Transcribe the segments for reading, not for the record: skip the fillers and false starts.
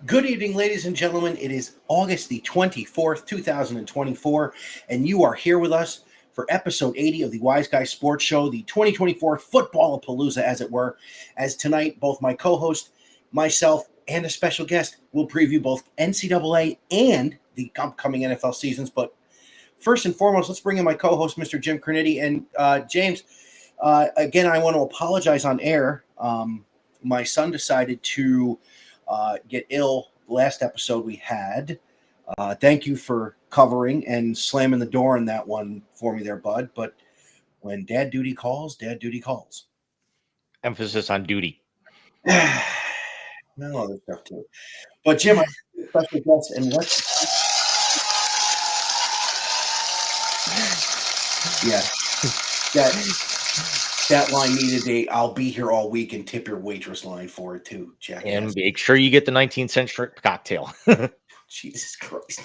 Good evening, ladies and gentlemen. It is August the 24th, 2024, and you are here with us for episode 80 of the Wise Guy Sports Show, the 2024 Football-A-Palooza, as it were. As tonight, both my co-host, myself, and a special guest will preview both NCAA and the upcoming NFL seasons. But first and foremost, let's bring in my co-host, Mr. Jim Cornetti. And James, again, I want to apologize on air. My son decided to get ill last episode we had. Thank you for covering and slamming the door on that one for me there, bud. But when dad duty calls, dad duty calls. Emphasis on duty. No other stuff too. But Jim, I special guest and what? Yeah, that line needed a "I'll be here all week and tip your waitress" line for it too, Jack. And make sure you get the 19th century cocktail. Jesus Christ.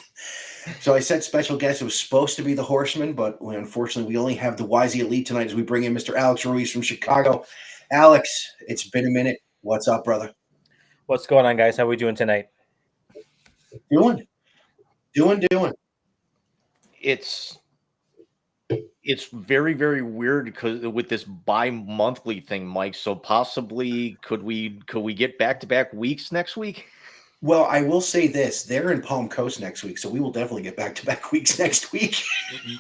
So I said special guest. It was supposed to be the Horseman, but unfortunately we only have the Wisey Elite tonight as we bring in Mr. Alex Ruiz from Chicago. Alex, it's been a minute. What's up, brother? What's going on, guys? How are we doing tonight? Doing. It's very, very weird because with this bi-monthly thing, Mike. So possibly could we get back-to-back weeks next week? Well, I will say this: they're in Palm Coast next week, so we will definitely get back-to-back weeks next week.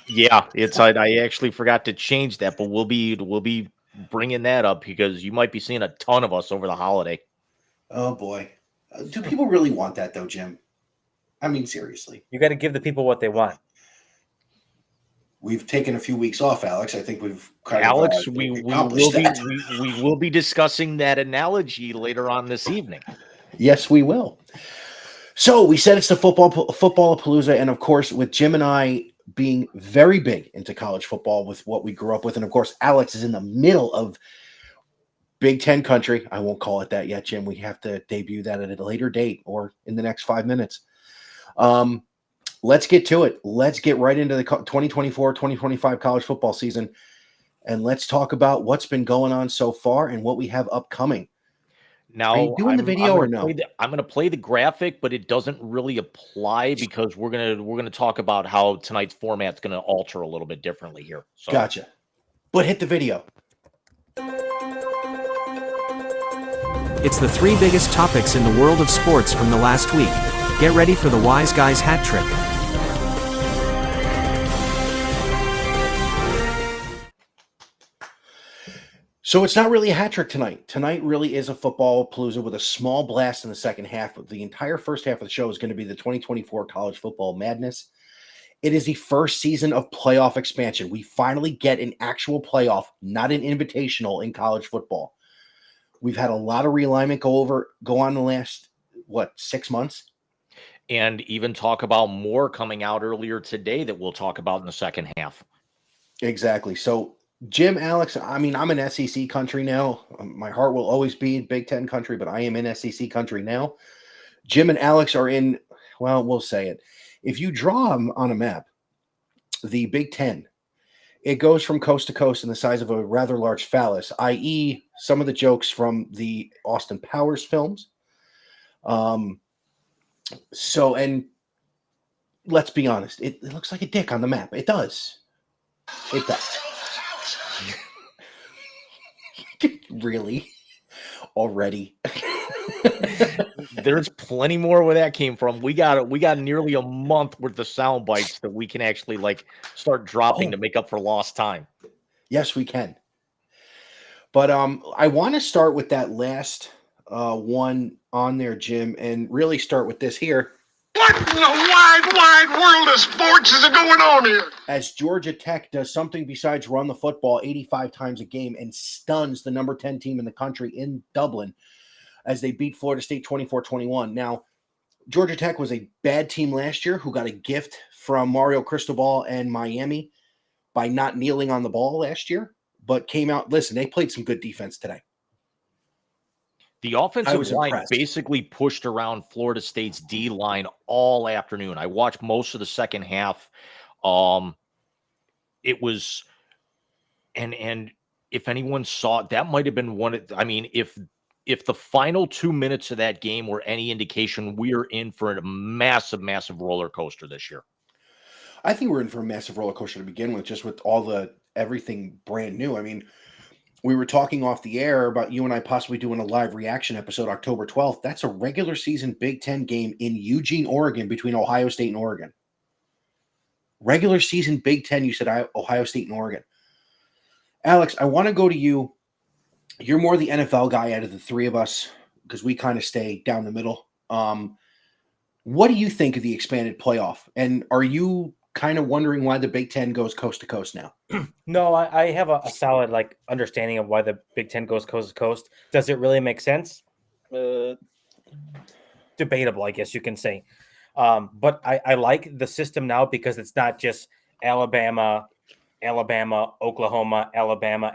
Yeah, I actually forgot to change that, but we'll be bringing that up because you might be seeing a ton of us over the holiday. Oh boy, do people really want that though, Jim? I mean, seriously, you got to give the people what they want. We've taken a few weeks off, Alex. I think we've kind of we will be discussing that analogy later on this evening. Yes, we will. So we said it's the Football-A-Palooza, and of course, with Jim and I being very big into college football with what we grew up with, and of course, Alex is in the middle of Big Ten country. I won't call it that yet, Jim. We have to debut that at a later date or in the next 5 minutes. Let's get to it. Let's get right into the 2024-2025 college football season, and let's talk about what's been going on so far and what we have upcoming. Now, are you doing the video or no? I'm going to play the graphic, but it doesn't really apply because we're gonna talk about how tonight's format's going to alter a little bit differently here. So. Gotcha. But hit the video. It's the three biggest topics in the world of sports from the last week. Get ready for the Wise Guys hat trick. So it's not really a hat trick tonight. Tonight really is a Football-A-Palooza with a small blast in the second half. But the entire first half of the show is going to be the 2024 college football madness. It is the first season of playoff expansion. We finally get an actual playoff, not an invitational in college football. We've had a lot of realignment go on the last, 6 months? And even talk about more coming out earlier today that we'll talk about in the second half. Exactly. So, Jim, Alex, I mean, I'm in SEC country now. My heart will always be in Big Ten country, but I am in SEC country now. Jim and Alex are in, well, we'll say it. If you draw them on a map, the Big Ten, it goes from coast to coast in the size of a rather large phallus, i.e. some of the jokes from the Austin Powers films. So, and let's be honest, it looks like a dick on the map. It does. It does. Really? Already? There's plenty more where that came from. We got nearly a month worth of sound bites that we can actually start dropping to make up for lost time. Yes, we can. But I want to start with that last one on there, Jim, and really start with this here. What in the wide world of sports is going on here? As Georgia Tech does something besides run the football 85 times a game and stuns the number 10 team in the country in Dublin as they beat Florida State 24-21. Now, Georgia Tech was a bad team last year who got a gift from Mario Cristobal and Miami by not kneeling on the ball last year, but came out. Listen, they played some good defense today. The offensive line basically pushed around Florida State's D line all afternoon. I watched most of the second half. It was, and if anyone saw it, that might have been one. I mean, if if the final 2 minutes of that game were any indication, we are in for a massive, massive roller coaster this year. I think we're in for a massive roller coaster to begin with, just with all the everything brand new. I mean, we were talking off the air about you and I possibly doing a live reaction episode October 12th. That's a regular season Big Ten game in Eugene, Oregon, between Ohio State and Oregon. Regular season Big Ten, you said Ohio State and Oregon. Alex, I want to go to you. You're more the NFL guy out of the three of us because we kind of stay down the middle. What do you think of the expanded playoff? And are you kind of wondering why the Big Ten goes coast to coast now? No, I have a solid understanding of why the Big Ten goes coast to coast. Does it really make sense? Debatable, I guess you can say. But I like the system now because it's not just Alabama, Oklahoma, Alabama.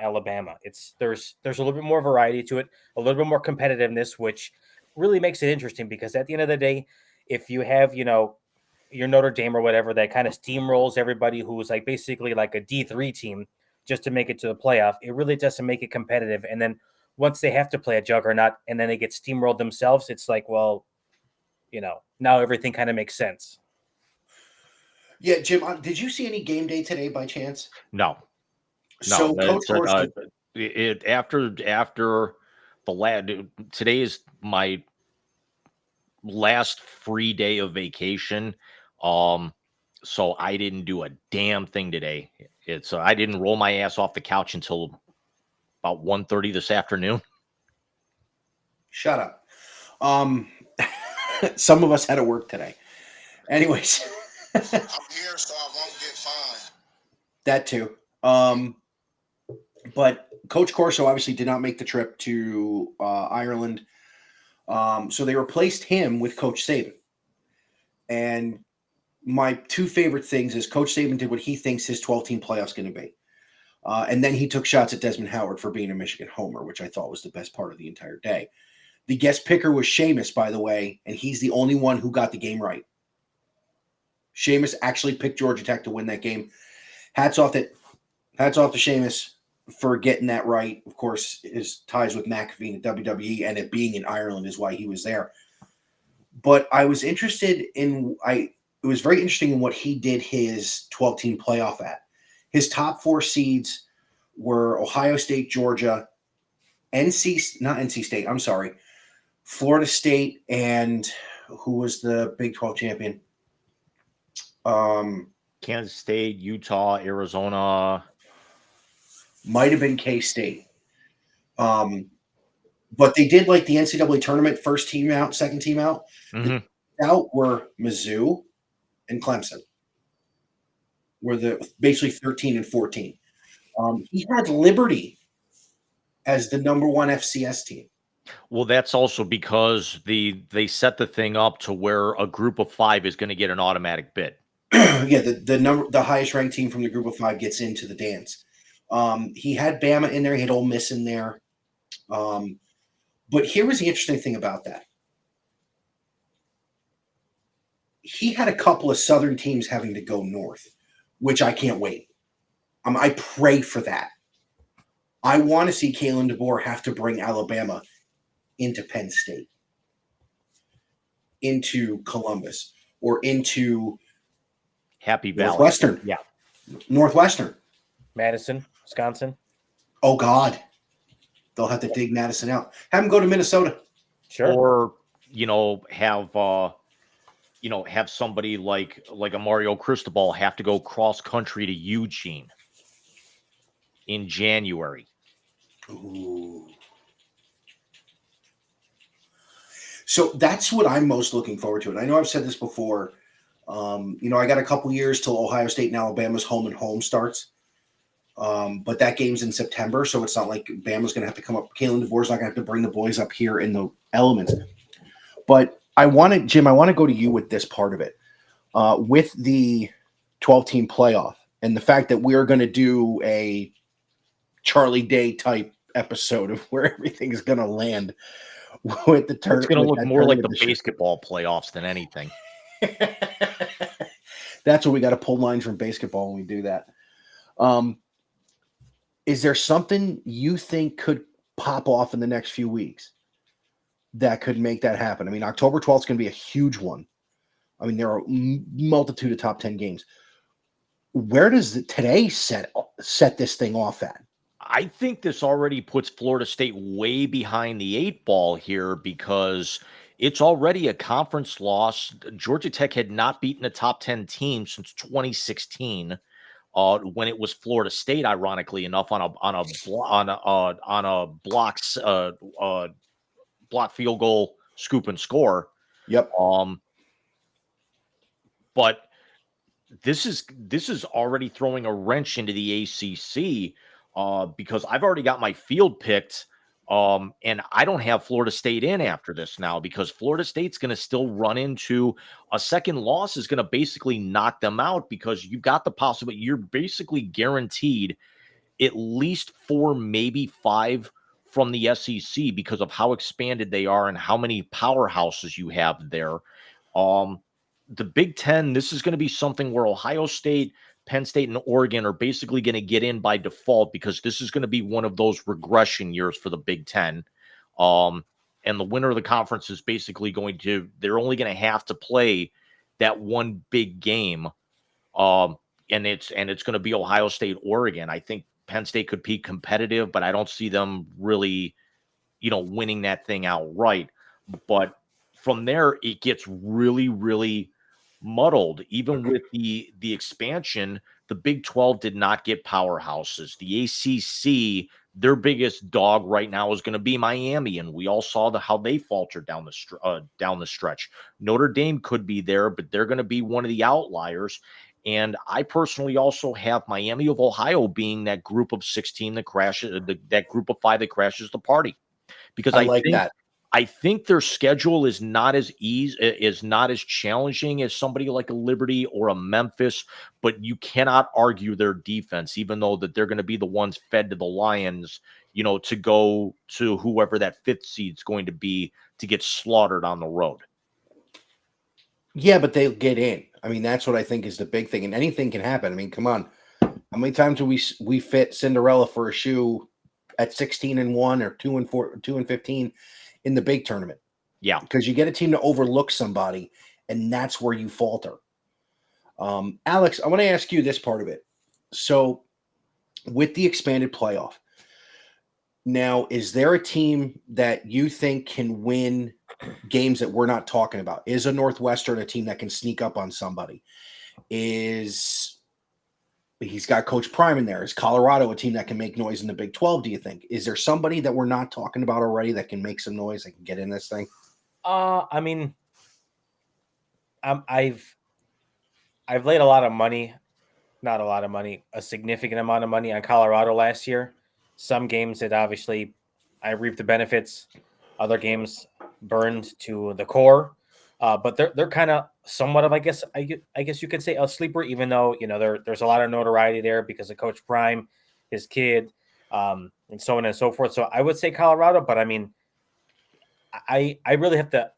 There's a little bit more variety to it, a little bit more competitiveness, which really makes it interesting because at the end of the day, if you have, your Notre Dame or whatever that kind of steamrolls everybody who's basically like a D3 team just to make it to the playoff, it really doesn't make it competitive. And then once they have to play a juggernaut and then they get steamrolled themselves, it's like, well, now everything kind of makes sense. Yeah, Jim, did you see any game day today by chance? No. So Coach Corso, after the today is my last free day of vacation. So I didn't do a damn thing today. I didn't roll my ass off the couch until about 1:30 this afternoon. Shut up. Some of us had to work today. Anyways. I'm here, so I won't get fined. That too. But Coach Corso obviously did not make the trip to Ireland. So they replaced him with Coach Saban. And my two favorite things is Coach Saban did what he thinks his 12-team playoff's going to be. And then he took shots at Desmond Howard for being a Michigan homer, which I thought was the best part of the entire day. The guest picker was Seamus, by the way, and he's the only one who got the game right. Seamus actually picked Georgia Tech to win that game. Hats off to Seamus for getting that right. Of course, his ties with McAfee and WWE and it being in Ireland is why he was there. But I was interested in it was very interesting in what he did his 12-team playoff at. His top four seeds were Ohio State, Georgia, Florida State, and who was the Big 12 champion? Kansas State, Utah, Arizona. Might have been K-State. But they did like the NCAA tournament, first team out, second team out. Mm-hmm. Out were Mizzou and Clemson. Were basically 13 and 14. He had Liberty as the number one FCS team. Well, that's also because they set the thing up to where a group of five is going to get an automatic bid. Yeah, the highest ranked team from the group of five gets into the dance. He had Bama in there, he had Ole Miss in there. But here was the interesting thing about that. He had a couple of Southern teams having to go north, which I can't wait. I pray for that. I want to see Kalen DeBoer have to bring Alabama into Penn State, into Columbus, or into Happy Valley. Northwestern. Yeah. Northwestern. Madison, Wisconsin. Oh, God. They'll have to dig Madison out. Have them go to Minnesota. Sure. Or, have somebody like a Mario Cristobal have to go cross country to Eugene in January. Ooh. So that's what I'm most looking forward to. And I know I've said this before. I got a couple years till Ohio State and Alabama's home and home starts. But that game's in September, so it's not like Bama's going to have to come up. Kalen DeBoer's not going to have to bring the boys up here in the elements. But Jim, I want to go to you with this part of it. With the 12-team playoff and the fact that we're going to do a Charlie Day type episode of where everything is going to land with the tournament. It's going to look more like the basketball playoffs than anything. That's what we got to pull lines from basketball when we do that. Is there something you think could pop off in the next few weeks? that could make that happen. I mean, October 12th is going to be a huge one. I mean, there are multitude of top 10 games. Where does today set this thing off at? I think this already puts Florida State way behind the 8 ball here because it's already a conference loss. Georgia Tech had not beaten a top 10 team since 2016. When it was Florida State, ironically enough, on a block field goal scoop and score. Yep. But this is already throwing a wrench into the ACC because I've already got my field picked. And I don't have Florida State in after this now because Florida State's going to still run into a second loss is going to basically knock them out because you've got the possibility. You're basically guaranteed at least 4, maybe 5 from the SEC because of how expanded they are and how many powerhouses you have there. The Big Ten, this is going to be something where Ohio State, Penn State, and Oregon are basically going to get in by default because this is going to be one of those regression years for the Big Ten. And the winner of the conference is basically they're only going to have to play that one big game. And it's going to be Ohio State, Oregon. I think Penn State could be competitive, but I don't see them really, winning that thing outright. But from there, it gets really, really muddled. Even with the expansion, the Big 12 did not get powerhouses. The ACC, their biggest dog right now is going to be Miami, and we all saw how they faltered down the stretch. Notre Dame could be there, but they're going to be one of the outliers. And I personally also have Miami of Ohio being that group of 16 that crashes, that group of 5 that crashes the party, because I think their schedule is not as challenging as somebody like a Liberty or a Memphis, but you cannot argue their defense, even though that they're going to be the ones fed to the Lions, to go to whoever that 5th seed's going to be to get slaughtered on the road. Yeah, but they'll get in. I mean, that's what I think is the big thing, and anything can happen. I mean, come on. How many times do we fit Cinderella for a shoe at 16-1 or 2-4, 2-15 in the big tournament? Yeah, because you get a team to overlook somebody, and that's where you falter. Alex, I want to ask you this part of it. So, with the expanded playoff, now, is there a team that you think can win games that we're not talking about? Is a Northwestern a team that can sneak up on somebody? He's got Coach Prime in there. Is Colorado a team that can make noise in the Big 12, do you think? Is there somebody that we're not talking about already that can make some noise, that can get in this thing? I mean, I've laid a lot of money, not a lot of money, a significant amount of money on Colorado last year. Some games that obviously I reaped the benefits. Other games burned to the core. But they're kind of somewhat of, I guess you could say, a sleeper, even though, there's a lot of notoriety there because of Coach Prime, his kid, and so on and so forth. So I would say Colorado, but I mean, I really have to.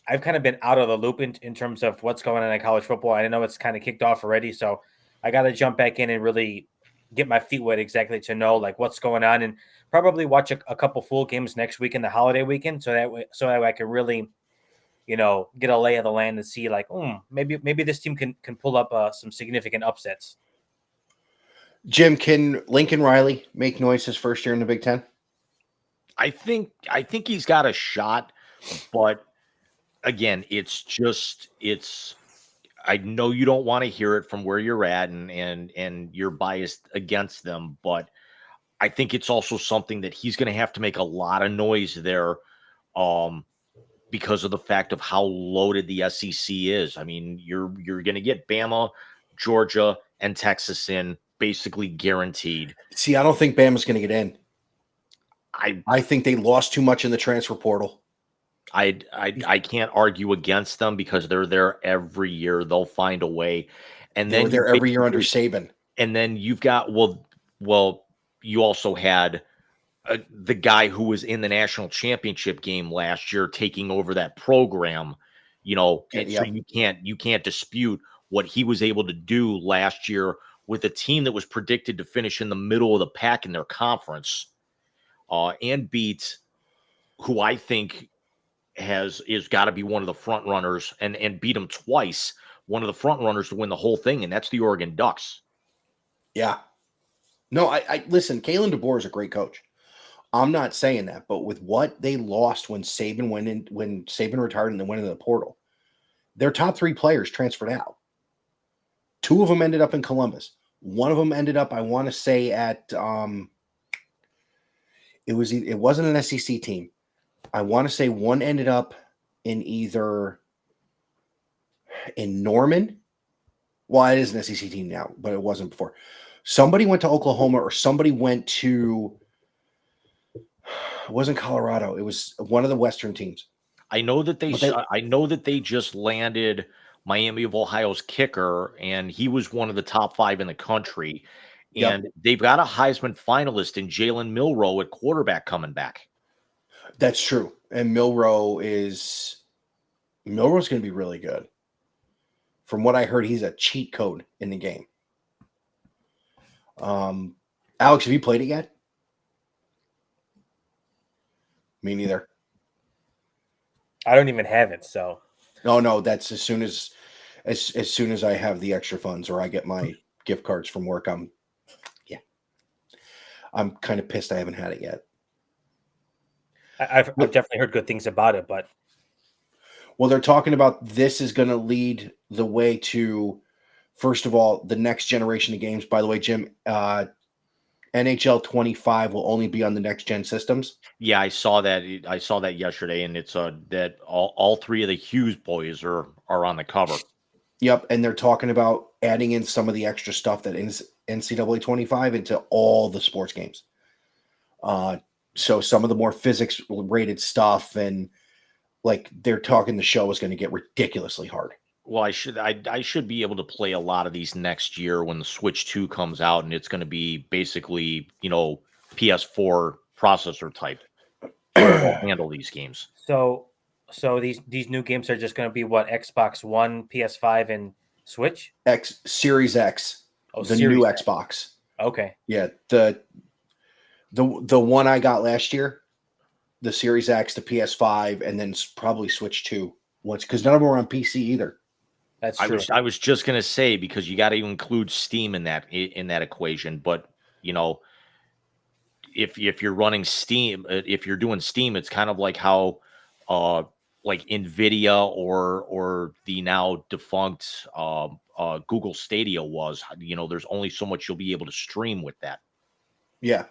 I've kind of been out of the loop in terms of what's going on in college football. I know it's kind of kicked off already, so I got to jump back in and really get my feet wet exactly to know like what's going on, and probably watch a couple full games next week in the holiday weekend, so that way I can really, get a lay of the land and see like, maybe this team can pull up some significant upsets. Jim, can Lincoln Riley make noise his first year in the Big Ten? I think he's got a shot, but again, I know you don't want to hear it from where you're at and you're biased against them, but I think it's also something that he's going to have to make a lot of noise there because of the fact of how loaded the SEC is. I mean, you're going to get Bama, Georgia, and Texas in basically guaranteed. See, I don't think Bama's going to get in. I think they lost too much in the transfer portal. I can't argue against them because they're there every year. They'll find a way. And then they're every year under Saban. And then you've got, you also had the guy who was in the national championship game last year taking over that program, so you can't dispute what he was able to do last year with a team that was predicted to finish in the middle of the pack in their conference, and beat who I think is got to be one of the front runners and beat them twice. One of the front runners to win the whole thing, and that's the Oregon Ducks. Yeah. No, I listen, Kalen DeBoer is a great coach. I'm not saying that, but with what they lost when Saban retired and then went into the portal, their top 3 players transferred out. 2 of them ended up in Columbus. One of them ended up, I want to say, at it wasn't an SEC team. I want to say one ended up in either in Norman. Well, it is an SEC team now, but it wasn't before. Somebody went to Oklahoma, or somebody went to. It wasn't Colorado. It was one of the Western teams. I know that they just landed Miami of Ohio's kicker, and he was one of the top 5 in the country. And they've got a Heisman finalist in Jalen Milroe at quarterback coming back. That's true. And Milroe's going to be really good. From what I heard, he's a cheat code in the game. Alex, have you played it yet? Me neither. I don't even have it, so. No, that's as soon as I have the extra funds or I get my gift cards from work. I'm kind of pissed I haven't had it yet. I've definitely heard good things about it, but well, they're talking about this is going to lead the way to, first of all, the next generation of games. By the way, Jim, NHL 25 will only be on the next gen systems. Yeah, I saw that. I saw that yesterday, and it's that all 3 of the Hughes boys are on the cover. Yep, and they're talking about adding in some of the extra stuff that is NCAA 25 into all the sports games. So some of the more physics rated stuff, and like they're talking, the show is going to get ridiculously hard. Well, I should be able to play a lot of these next year when the Switch 2 comes out, and it's going to be basically, PS4 processor type to handle these games. So these new games are just going to be what, Xbox One, PS5, and Switch? Series X, the Series new X. Xbox. Okay. Yeah, the one I got last year, the Series X, the PS5, and then probably Switch 2 once, because none of them are on PC either. That's true. I was just gonna say, because you got to include Steam in that equation, but if you're running Steam, if you're doing Steam, it's kind of like how like Nvidia or the now defunct Google Stadia was. There's only so much you'll be able to stream with that. Yeah.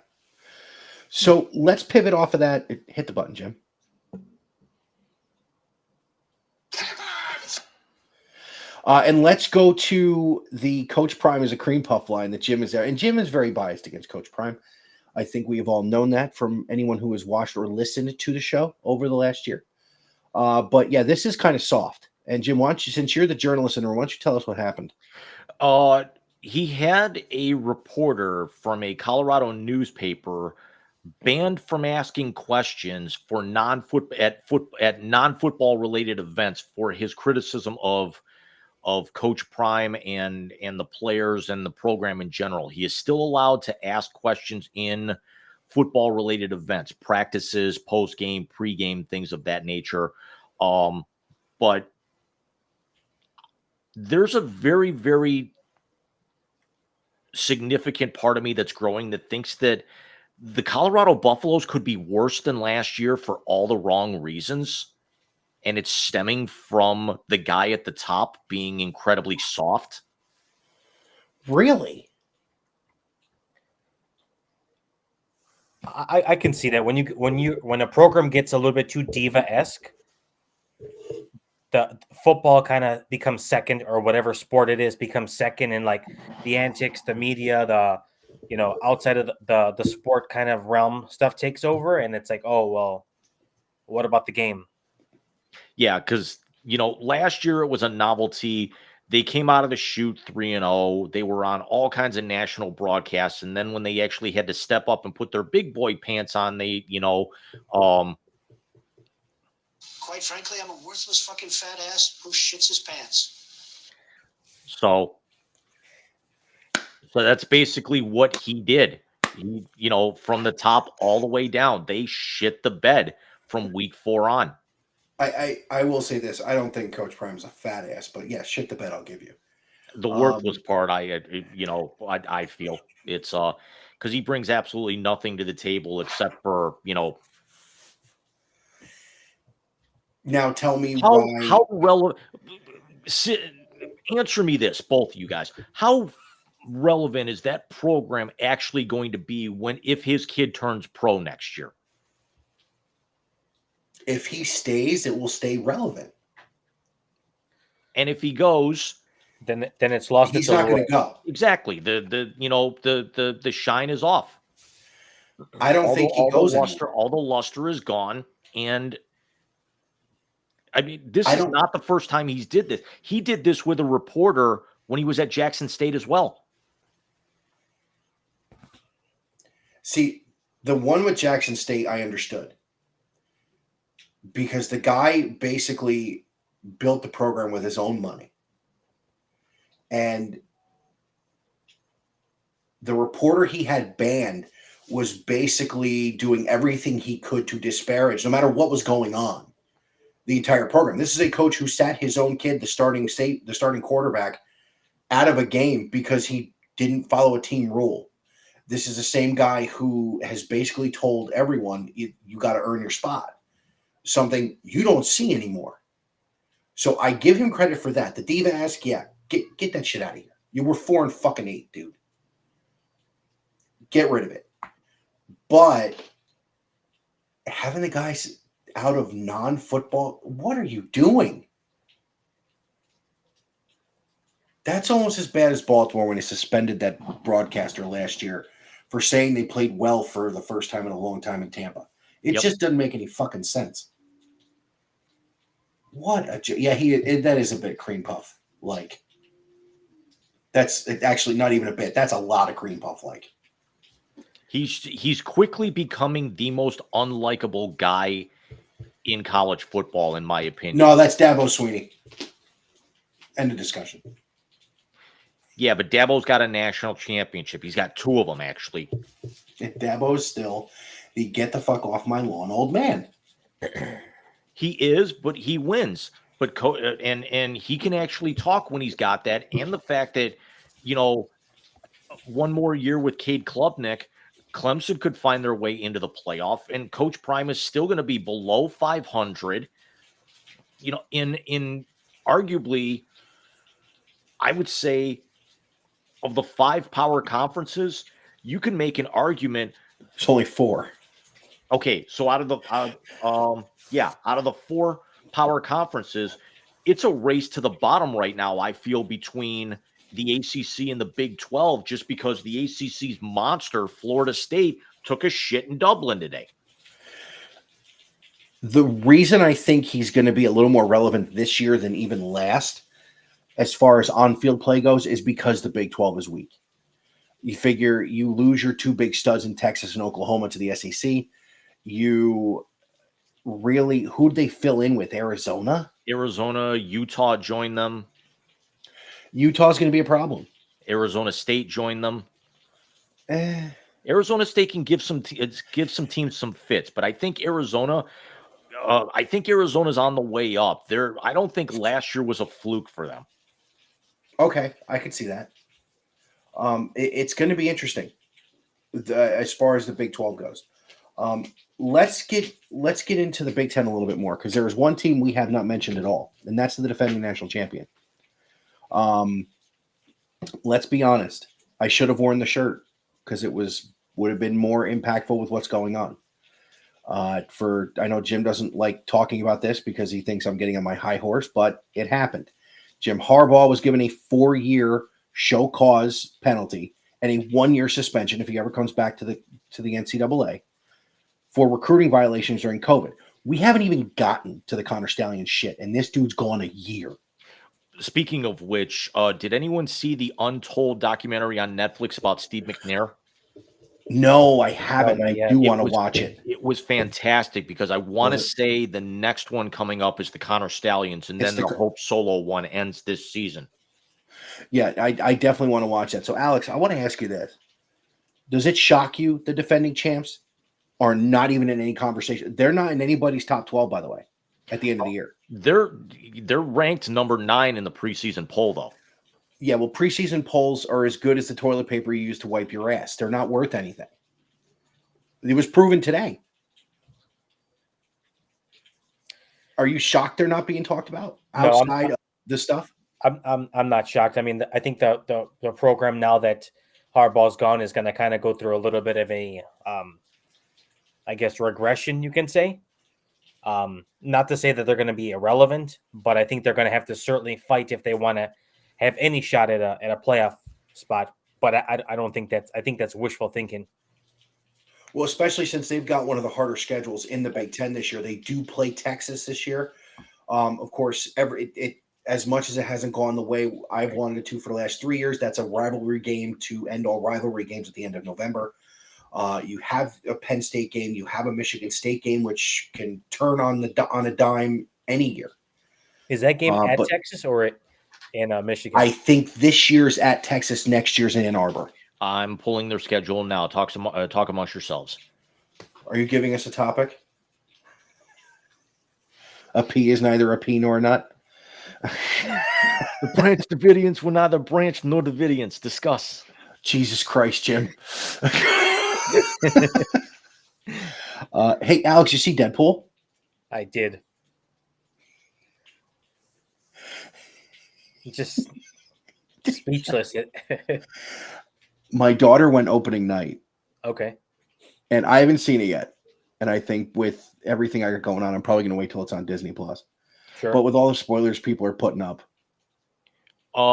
So let's pivot off of that. Hit the button, Jim. And let's go to the Coach Prime as a cream puff line that Jim is there. And Jim is very biased against Coach Prime. I think we have all known that from anyone who has watched or listened to the show over the last year. But yeah, this is kind of soft. And Jim, why don't you, since you're the journalist in the room, why don't you tell us what happened? He had a reporter from a Colorado newspaper banned from asking questions for non-football related events for his criticism of Coach Prime and the players and the program in general. He is still allowed to ask questions in football related events, practices, post game, pre-game, things of that nature. But there's a very, very significant part of me that's growing that thinks that the Colorado Buffaloes could be worse than last year for all the wrong reasons. And it's stemming from the guy at the top being incredibly soft. Really? I can see that when a program gets a little bit too diva-esque, the football kind of becomes second, or whatever sport it is becomes second, and like the antics, the media, outside of the sport kind of realm stuff takes over, and it's like, oh well, what about the game? Yeah, because last year it was a novelty. They came out of the chute 3-0. They were on all kinds of national broadcasts, and then when they actually had to step up and put their big boy pants on, they quite frankly, I'm a worthless fucking fat ass who shits his pants. So that's basically what he did. He, from the top all the way down, they shit the bed from week 4 on. I will say this. I don't think Coach Prime's a fat ass, but yeah, shit the bed I'll give you. The worthless part, I feel it's because he brings absolutely nothing to the table except for Now tell me why. how relevant. Answer me this, both of you guys. How relevant is that program actually going to be if his kid turns pro next year? If he stays, it will stay relevant. And if he goes, then it's lost. He's not going to go. Exactly. The shine is off. I don't think he goes anymore. All the luster is gone. And I mean, this is not the first time he's did this. He did this with a reporter when he was at Jackson State as well. See, the one with Jackson State, I understood. Because the guy basically built the program with his own money. And the reporter he had banned was basically doing everything he could to disparage, no matter what was going on, the entire program. This is a coach who sat his own kid, the starting quarterback, out of a game because he didn't follow a team rule. This is the same guy who has basically told everyone, you got to earn your spot. Something you don't see anymore. So I give him credit for that. The Diva-esque, yeah, get that shit out of here. You were 4-8, dude. Get rid of it. But having the guys out of non-football, what are you doing? That's almost as bad as Baltimore when they suspended that broadcaster last year for saying they played well for the first time in a long time in Tampa. It just doesn't make any fucking sense. That is a bit cream puff. Like, that's actually not even a bit. That's a lot of cream puff. Like, he's quickly becoming the most unlikable guy in college football, in my opinion. No, that's Dabo Swinney. End of discussion. Yeah, but Dabo's got a national championship. He's got 2 of them, actually. Dabo's still the get the fuck off my lawn old man. He is, but he wins. But and he can actually talk when he's got that. And the fact that, one more year with Cade Klubnik, Clemson could find their way into the playoff, and Coach Prime is still going to be below 500. In arguably, I would say, of the 5 power conferences, you can make an argument. It's only 4. Okay, so out of the 4 power conferences, it's a race to the bottom right now, I feel, between the ACC and the Big 12, just because the ACC's monster, Florida State, took a shit in Dublin today. The reason I think he's going to be a little more relevant this year than even last, as far as on-field play goes, is because the Big 12 is weak. You figure you lose your 2 big studs in Texas and Oklahoma to the SEC. You really, who'd they fill in with? Arizona, Utah joined them. Utah's going to be a problem. Arizona State joined them. Arizona State can give some teams some fits, but I think Arizona's on the way up. I don't think last year was a fluke for them. Okay, I could see that. It's going to be interesting as far as the Big 12 goes. Let's get into the Big 10 a little bit more, because there is one team we have not mentioned at all, and that's the defending national champion. Let's be honest. I should have worn the shirt because it would have been more impactful with what's going on. I know Jim doesn't like talking about this because he thinks I'm getting on my high horse, but it happened. Jim Harbaugh was given a 4-year show cause penalty and a 1-year suspension if he ever comes back to the NCAA for recruiting violations during COVID. We haven't even gotten to the Connor Stallion shit, and this dude's gone a year. Speaking of which, did anyone see the Untold documentary on Netflix about Steve McNair? No, I haven't. I do want to watch it. It was fantastic because I want to say the next one coming up is the Connor Stallions, and then the Hope Solo one ends this season. Yeah, I definitely want to watch that. So, Alex, I want to ask you this. Does it shock you the defending champs are not even in any conversation? They're not in anybody's top 12, by the way. at the end of the year. They're ranked number 9 in the preseason poll, though. Yeah, well, preseason polls are as good as the toilet paper you use to wipe your ass. They're not worth anything. It was proven today. Are you shocked they're not being talked about outside of this stuff? I'm not shocked. I mean, I think the program now that Harbaugh's gone is going to kind of go through a little bit of a, I guess, regression, you can say. Not to say that they're going to be irrelevant, but I think they're going to have to certainly fight if they want to have any shot at a playoff spot. But I don't think I think that's wishful thinking. Well, especially since they've got one of the harder schedules in the Big Ten this year. They do play Texas this year. Of course, as much as it hasn't gone the way I've wanted it to for the last 3 years, that's a rivalry game to end all rivalry games at the end of November. You have a Penn State game, you have a Michigan State game, which can turn on a dime any year. Is that game at Texas or in Michigan? I think this year's at Texas, next year's in Ann Arbor. I'm pulling their schedule now. Talk amongst yourselves. Are you giving us a topic? A pea is neither a pea nor a nut. The Branch Davidians were neither Branch nor Davidians. Discuss. Jesus Christ, Jim. Hey, Alex, you see Deadpool? I did. Just speechless. My daughter went opening night. Okay. And I haven't seen it yet. And I think with everything I got going on, I'm probably going to wait till it's on Disney Plus. Sure. But with all the spoilers people are putting up.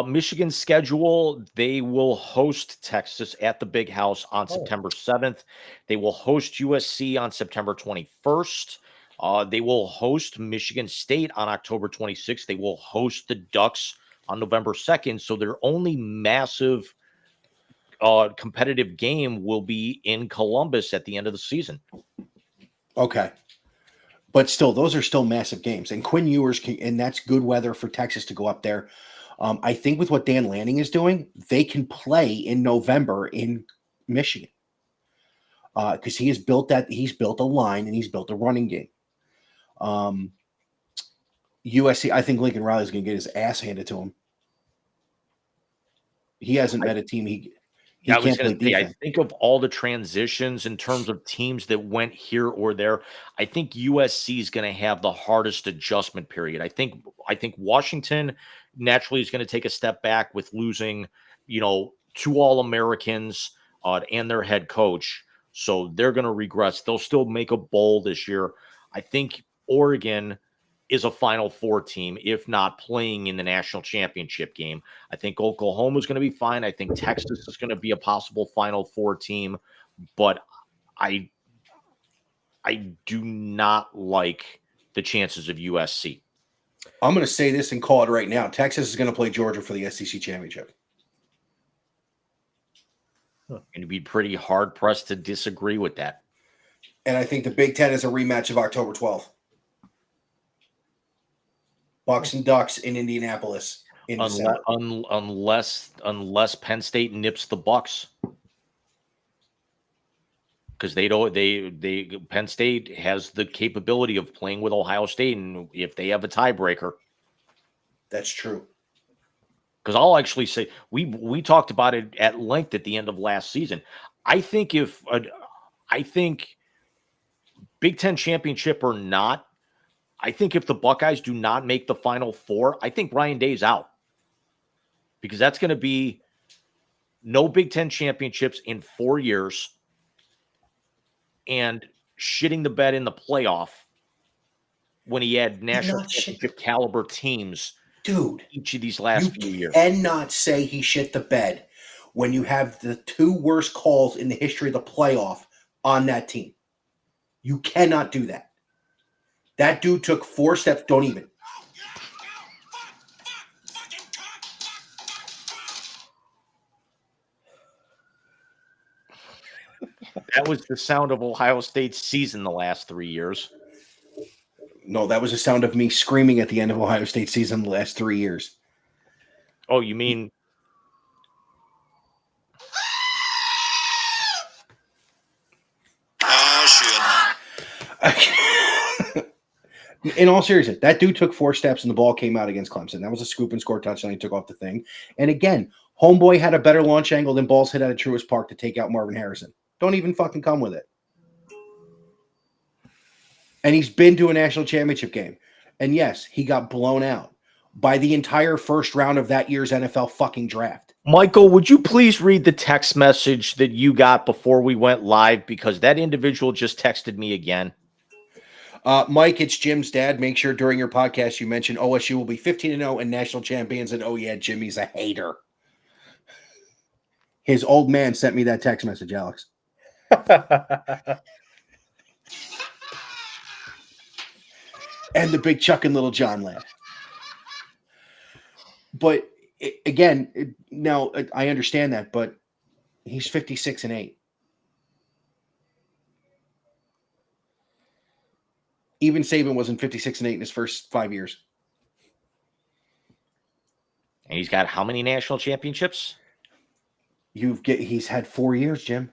Michigan's schedule, they will host Texas at the Big House on September 7th. They will host USC on September 21st. They will host Michigan State on October 26th. They will host the Ducks on November 2nd. So their only massive competitive game will be in Columbus at the end of the season. Okay. But still, those are still massive games. And Quinn Ewers, and that's good weather for Texas to go up there. I think with what Dan Lanning is doing, they can play in November in Michigan. Because he's built a line and he's built a running game. USC, I think Lincoln Riley's going to get his ass handed to him. He hasn't met a team he can't play defense. I think of all the transitions in terms of teams that went here or there. I think USC is going to have the hardest adjustment period. I think Washington naturally is going to take a step back with losing, 2 All-Americans and their head coach. So they're going to regress. They'll still make a bowl this year. I think Oregon is a Final Four team, if not playing in the national championship game. I think Oklahoma is going to be fine. I think Texas is going to be a possible Final Four team, but I do not like the chances of USC. I'm going to say this and call it right now. Texas is going to play Georgia for the SEC championship. And you'd be pretty hard-pressed to disagree with that. And I think the Big Ten is a rematch of October 12th. Bucks and Ducks in Indianapolis in December. Unless Penn State nips the Bucks. Because Penn State has the capability of playing with Ohio State, and if they have a tiebreaker. That's true. Because I'll actually say we talked about it at length at the end of last season. I think Big Ten championship or not, I think if the Buckeyes do not make the Final Four, I think Ryan Day's out. Because that's going to be no Big Ten championships in 4 years and shitting the bed in the playoff when he had national championship caliber teams. Dude, each of these last few years. You cannot say he shit the bed when you have the 2 worst calls in the history of the playoff on that team. You cannot do that. That dude took 4 steps. Don't even. That was the sound of Ohio State's season the last 3 years. No, that was the sound of me screaming at the end of Ohio State season the last 3 years. Oh, you mean? Oh, shit. In all seriousness, that dude took 4 steps and the ball came out against Clemson. That was a scoop and score touchdown. He took off the thing. And again, homeboy had a better launch angle than balls hit out of Truist Park to take out Marvin Harrison. Don't even fucking come with it. And he's been to a national championship game. And yes, he got blown out by the entire first round of that year's NFL fucking draft. Michael, would you please read the text message that you got before we went live? Because that individual just texted me again. Mike, it's Jim's dad. Make sure during your podcast you mention OSU will be 15-0 and national champions. And oh yeah, Jimmy's a hater. His old man sent me that text message, Alex. And the big Chuck and Little John laugh. But again, now I understand that, but he's 56-8. Even Saban wasn't 56-8 in his first 5 years. And he's got how many national championships? He's had 4 years, Jim.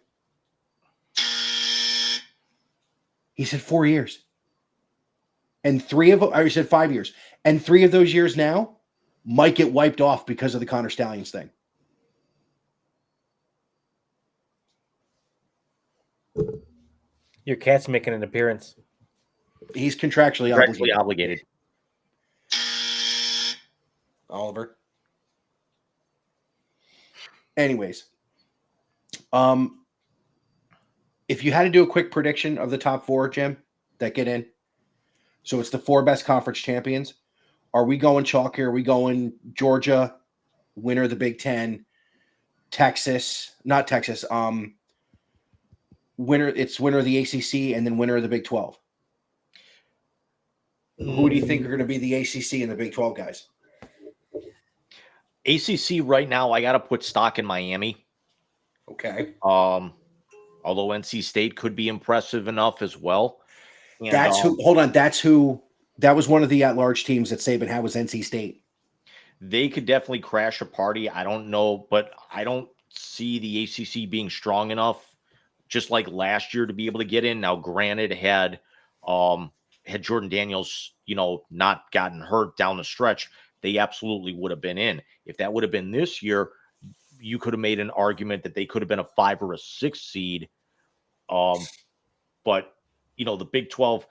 He said 4 years. And 3 of them, or he said 5 years. And 3 of those years now might get wiped off because of the Connor Stallions thing. Your cat's making an appearance. He's contractually Obligated. Oliver. Anyways, if you had to do a quick prediction of the top 4, Jim, that get in, so it's the 4 best conference champions. Are we going chalk here? Are we going Georgia, winner of the Big Ten, Texas, not Texas, winner of the ACC, and then winner of the Big 12? Who do you think are going to be the ACC and the Big 12 guys? ACC right now, I got to put stock in Miami. Okay. Although NC State could be impressive enough as well. And, that's who. Hold on. That's who. That was one of the at-large teams that Saban had was NC State. They could definitely crash a party. I don't know, but I don't see the ACC being strong enough, just like last year, to be able to get in. Now, granted, had Jordan Daniels, not gotten hurt down the stretch, they absolutely would have been in. If that would have been this year, you could have made an argument that they could have been a 5 or a 6 seed. But the Big 12,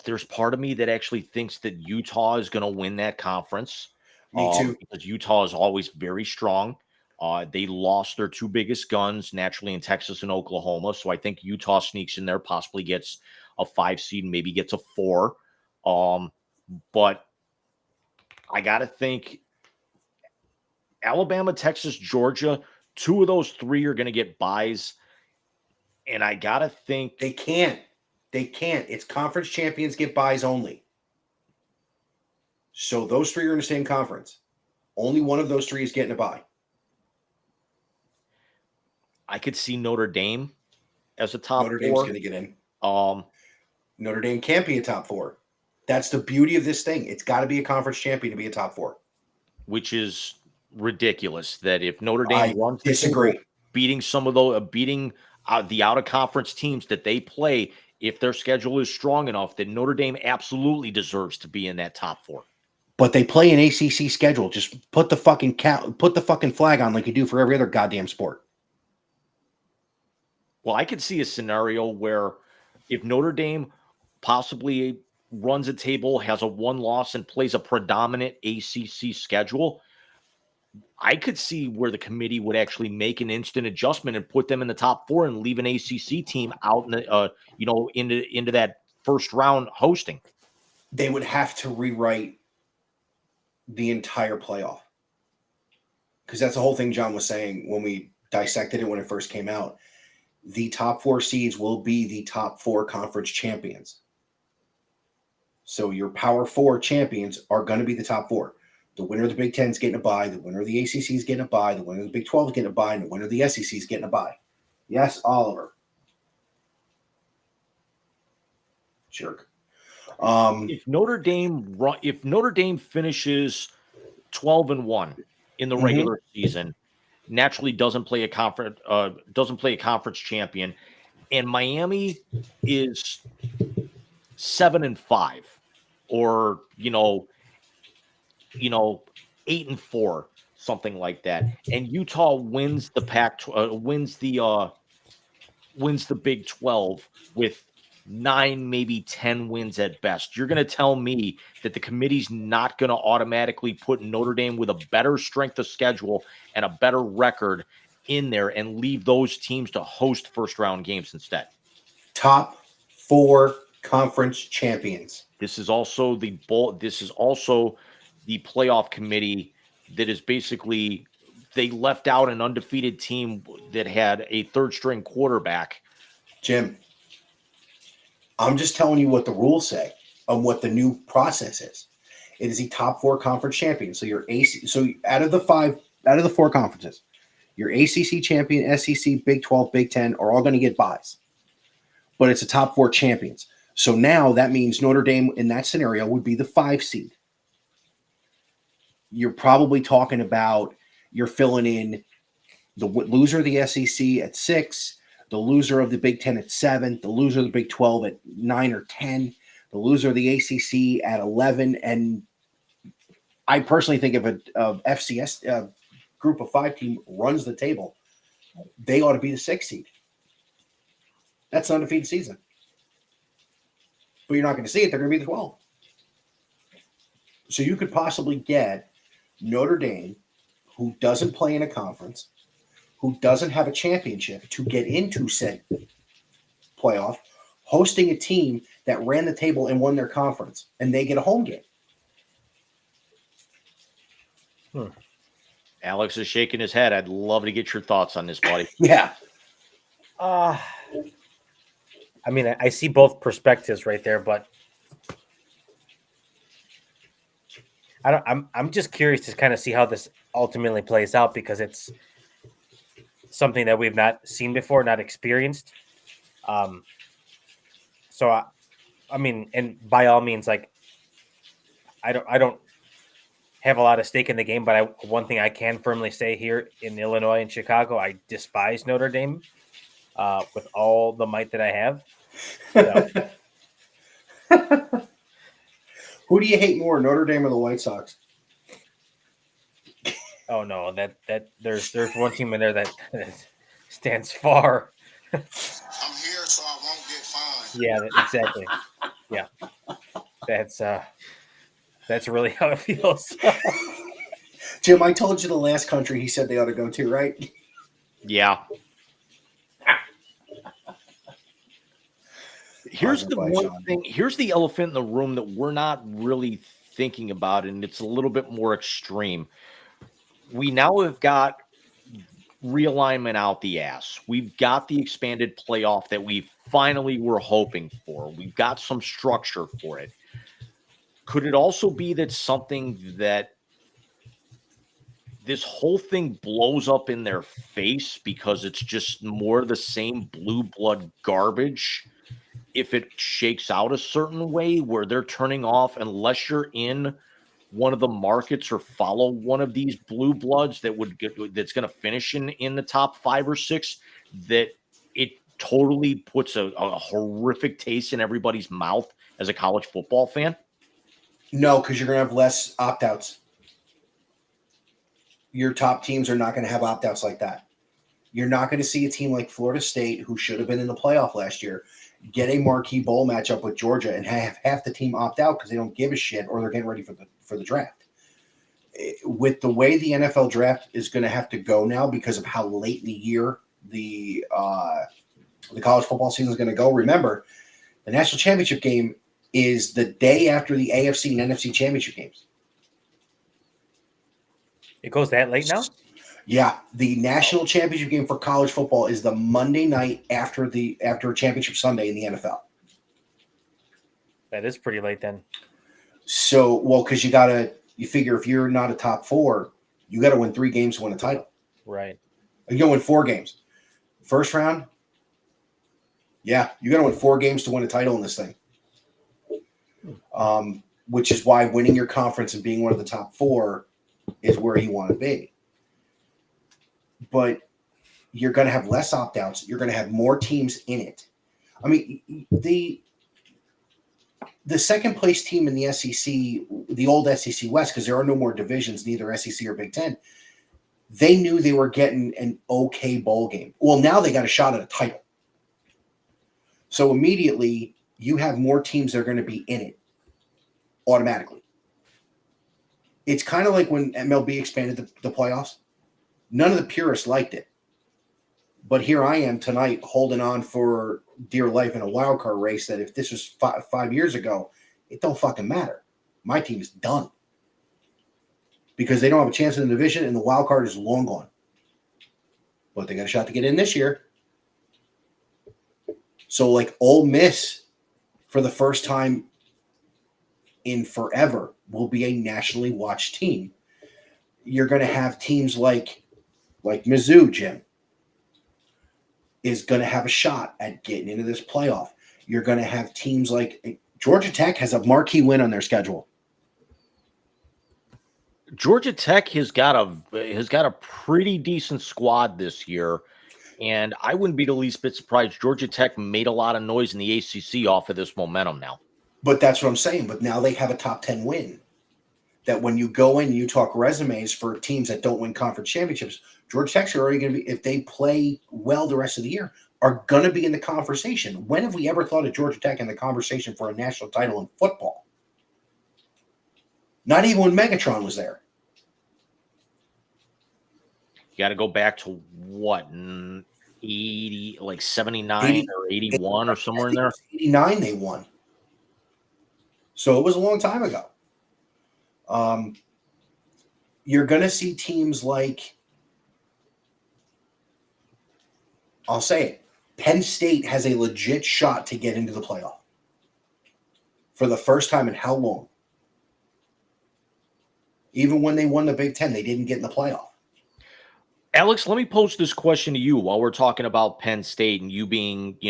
there's part of me that actually thinks that Utah is going to win that conference. Me too. Because Utah is always very strong. They lost their 2 biggest guns naturally in Texas and Oklahoma. So I think Utah sneaks in there, possibly gets a 5 seed, maybe gets a 4. But I got to think Alabama, Texas, Georgia, 2 of those 3 are going to get buys. And I got to think they can't. It's conference champions get buys only. So those 3 are in the same conference. Only one of those 3 is getting a bye. I could see Notre Dame as a top 4. Notre Dame's going to get in. Notre Dame can't be a top 4. That's the beauty of this thing. It's got to be a conference champion to be a top 4. Which is ridiculous that if Notre Dame runs disagree. Beating some of those, the out of conference teams that they play, if their schedule is strong enough, that Notre Dame absolutely deserves to be in that top 4. But they play an ACC schedule. Just put the fucking flag on like you do for every other goddamn sport. Well, I could see a scenario where if Notre Dame possibly runs a table, has a 1 loss, and plays a predominant ACC schedule, I could see where the committee would actually make an instant adjustment and put them in the top 4 and leave an ACC team out in the, into that first round hosting. They would have to rewrite the entire playoff, because that's the whole thing John was saying when we dissected it when it first came out. The top 4 seeds will be the top 4 conference champions. So your Power 4 champions are going to be the top 4. The winner of the Big Ten is getting a bye. The winner of the ACC is getting a bye. The winner of the Big 12 is getting a bye. And the winner of the SEC is getting a bye. Yes, Oliver. Jerk. If Notre Dame finishes 12-1 in the regular season, naturally doesn't play a conference champion, and Miami is 7-5, or 8-4, something like that, and Utah wins the wins the Big 12 with 9, maybe 10 wins at best, you're going to tell me that the committee's not going to automatically put Notre Dame with a better strength of schedule and a better record in there and leave those teams to host first-round games instead? Top 4 conference champions. This is also the playoff committee that is basically, they left out an undefeated team that had a third-string quarterback. Jim, I'm just telling you what the rules say on what the new process is. It is a top 4 conference champion. So your AC, so out of the 4 conferences, your ACC champion, SEC, Big 12, Big 10 are all going to get buys. But it's a top 4 champions. So now that means Notre Dame in that scenario would be the 5 seed. You're probably talking about, you're filling in the loser of the SEC at 6, the loser of the Big 10 at 7, the loser of the Big 12 at 9 or 10, the loser of the ACC at 11. And I personally think if a FCS group of 5 team runs the table, they ought to be the 6th seed. That's an undefeated season. But you're not going to see it. They're going to be the 12. So you could possibly get Notre Dame, who doesn't play in a conference, who doesn't have a championship, to get into said playoff, hosting a team that ran the table and won their conference, and they get a home game. Alex is shaking his head. I'd love to get your thoughts on this, buddy. Yeah. I mean, I see both perspectives right there, but I'm just curious to kind of see how this ultimately plays out, because it's something that we've not seen before, not experienced. So I mean, and by all means, like, I don't have a lot of stake in the game, but one thing I can firmly say here in Illinois and Chicago, I despise Notre Dame with all the might that I have. So. Who do you hate more, Notre Dame or the White Sox? Oh no, that there's one team in there that stands far. I'm here so I won't get fined. Yeah, exactly. Yeah, that's really how it feels. Jim, I told you the last country he said they ought to go to, right? Yeah. Here's the one thing. Here's the elephant in the room that we're not really thinking about, and it's a little bit more extreme. We now have got realignment out the ass. We've got the expanded playoff that we finally were hoping for. We've got some structure for it. Could it also be that something that this whole thing blows up in their face because it's just more of the same blue blood garbage? If it shakes out a certain way where they're turning off, unless you're in one of the markets or follow one of these blue bloods that's going to finish in the top 5 or 6, that it totally puts a horrific taste in everybody's mouth as a college football fan? No, because you're going to have less opt-outs. Your top teams are not going to have opt-outs like that. You're not going to see a team like Florida State, who should have been in the playoff last year, get a marquee bowl matchup with Georgia and have half the team opt out because they don't give a shit, or they're getting ready for the draft. With the way the NFL draft is going to have to go now, because of how late in the year the college football season is going to go. Remember, the national championship game is the day after the AFC and NFC championship games. It goes that late now? Yeah, the national championship game for college football is the Monday night after championship Sunday in the NFL. That is pretty late then. So, well, because you figure if you're not a top 4, you got to win 3 games to win a title. Right. You got to win 4 games. First round, yeah, you got to win 4 games to win a title in this thing. Which is why winning your conference and being one of the top 4 is where you want to be. But you're going to have less opt-outs. You're going to have more teams in it. I mean, the second place team in the SEC, the old SEC West, because there are no more divisions, neither SEC or Big Ten, they knew they were getting an okay bowl game. Well, now they got a shot at a title. So immediately you have more teams that are going to be in it automatically. It's kind of like when MLB expanded the playoffs. None of the purists liked it. But here I am tonight holding on for dear life in a wild card race that if this was 5 years ago, it don't fucking matter. My team is done. Because they don't have a chance in the division and the wild card is long gone. But they got a shot to get in this year. So like Ole Miss, for the first time in forever, will be a nationally watched team. You're going to have teams like Mizzou, Jim, is going to have a shot at getting into this playoff. You're going to have teams like Georgia Tech has a marquee win on their schedule. Georgia Tech has got a pretty decent squad this year, and I wouldn't be the least bit surprised. Georgia Tech made a lot of noise in the ACC off of this momentum now. But that's what I'm saying. But now they have a top 10 win. That when you go in and you talk resumes for teams that don't win conference championships, Georgia Tech's are already going to be, if they play well the rest of the year, are going to be in the conversation. When have we ever thought of Georgia Tech in the conversation for a national title in football? Not even when Megatron was there. You got to go back to what, 80, like 79 or 81 or somewhere in there? 89 they won. So it was a long time ago. You're going to see teams like, I'll say it, Penn State has a legit shot to get into the playoff for the first time in how long? Even when they won the Big Ten, they didn't get in the playoff. Alex, let me pose this question to you while we're talking about Penn State and you being, you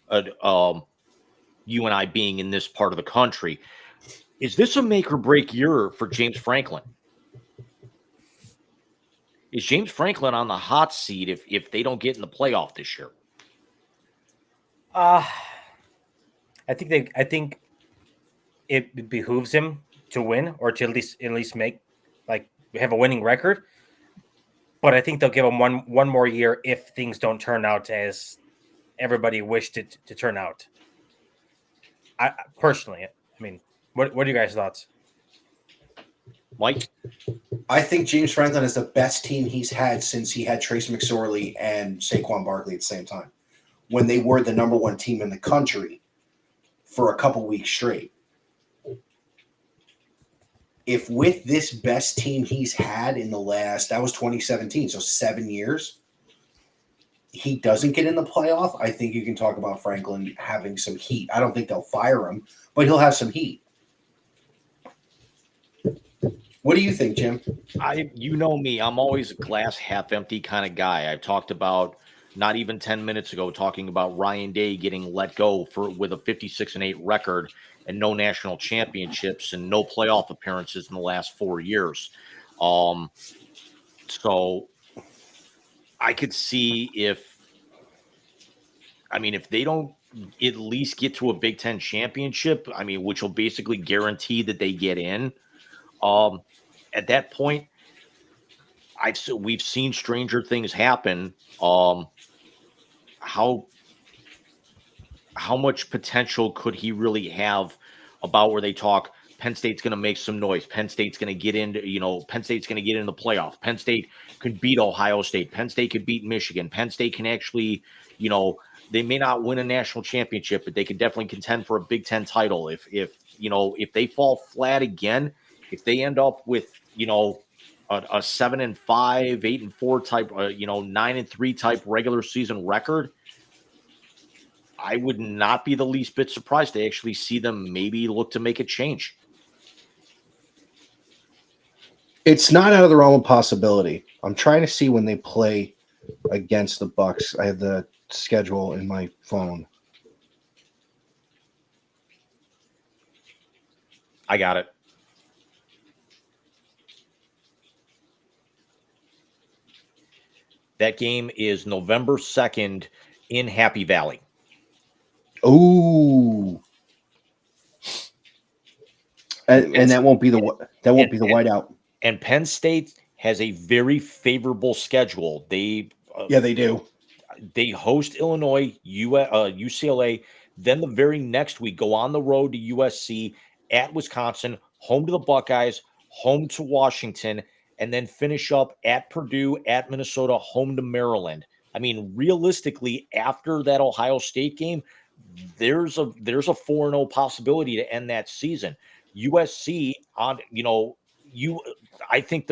and I being in this part of the country. Is this a make or break year for James Franklin? Is James Franklin on the hot seat if they don't get in the playoff this year? I think it behooves him to win or to at least make have a winning record. But I think they'll give him one more year if things don't turn out as everybody wished it to turn out. I personally, I mean, what are you guys' thoughts? Mike? I think James Franklin is the best team he's had since he had Trace McSorley and Saquon Barkley at the same time, when they were the number one team in the country for a couple weeks straight. If with this best team he's had in the last, that was 2017, so 7 years, he doesn't get in the playoff, I think you can talk about Franklin having some heat. I don't think they'll fire him, but he'll have some heat. What do you think, Jim? You know me, I'm always a glass half empty kind of guy. I've talked about not even 10 minutes ago talking about Ryan Day getting let go with a 56-8 record and no national championships and no playoff appearances in the last 4 years. So I could see if they don't at least get to a Big Ten championship, which will basically guarantee that they get in. At that point, we've seen stranger things happen. How much potential could he really have about where they talk Penn State's going to make some noise. Penn State's going to get into, Penn State's going to get in the playoff. Penn State could beat Ohio State. Penn State could beat Michigan. Penn State can actually, they may not win a national championship, but they could definitely contend for a Big Ten title. If they fall flat again, if they end up with, a 7-5, 8-4 type, 9-3 type regular season record, I would not be the least bit surprised to actually see them maybe look to make a change. It's not out of the realm of possibility. I'm trying to see when they play against the Bucks. I have the schedule in my phone. I got it. That game is November 2nd in Happy Valley. Ooh. and that won't be the whiteout. And Penn State has a very favorable schedule. They Yeah, they do. They host Illinois, UCLA. Then the very next week, go on the road to USC, at Wisconsin, home to the Buckeyes, home to Washington, and then finish up at Purdue, at Minnesota, home to Maryland. I mean, realistically, after that Ohio State game, there's a 4-0 possibility to end that season. USC on, I think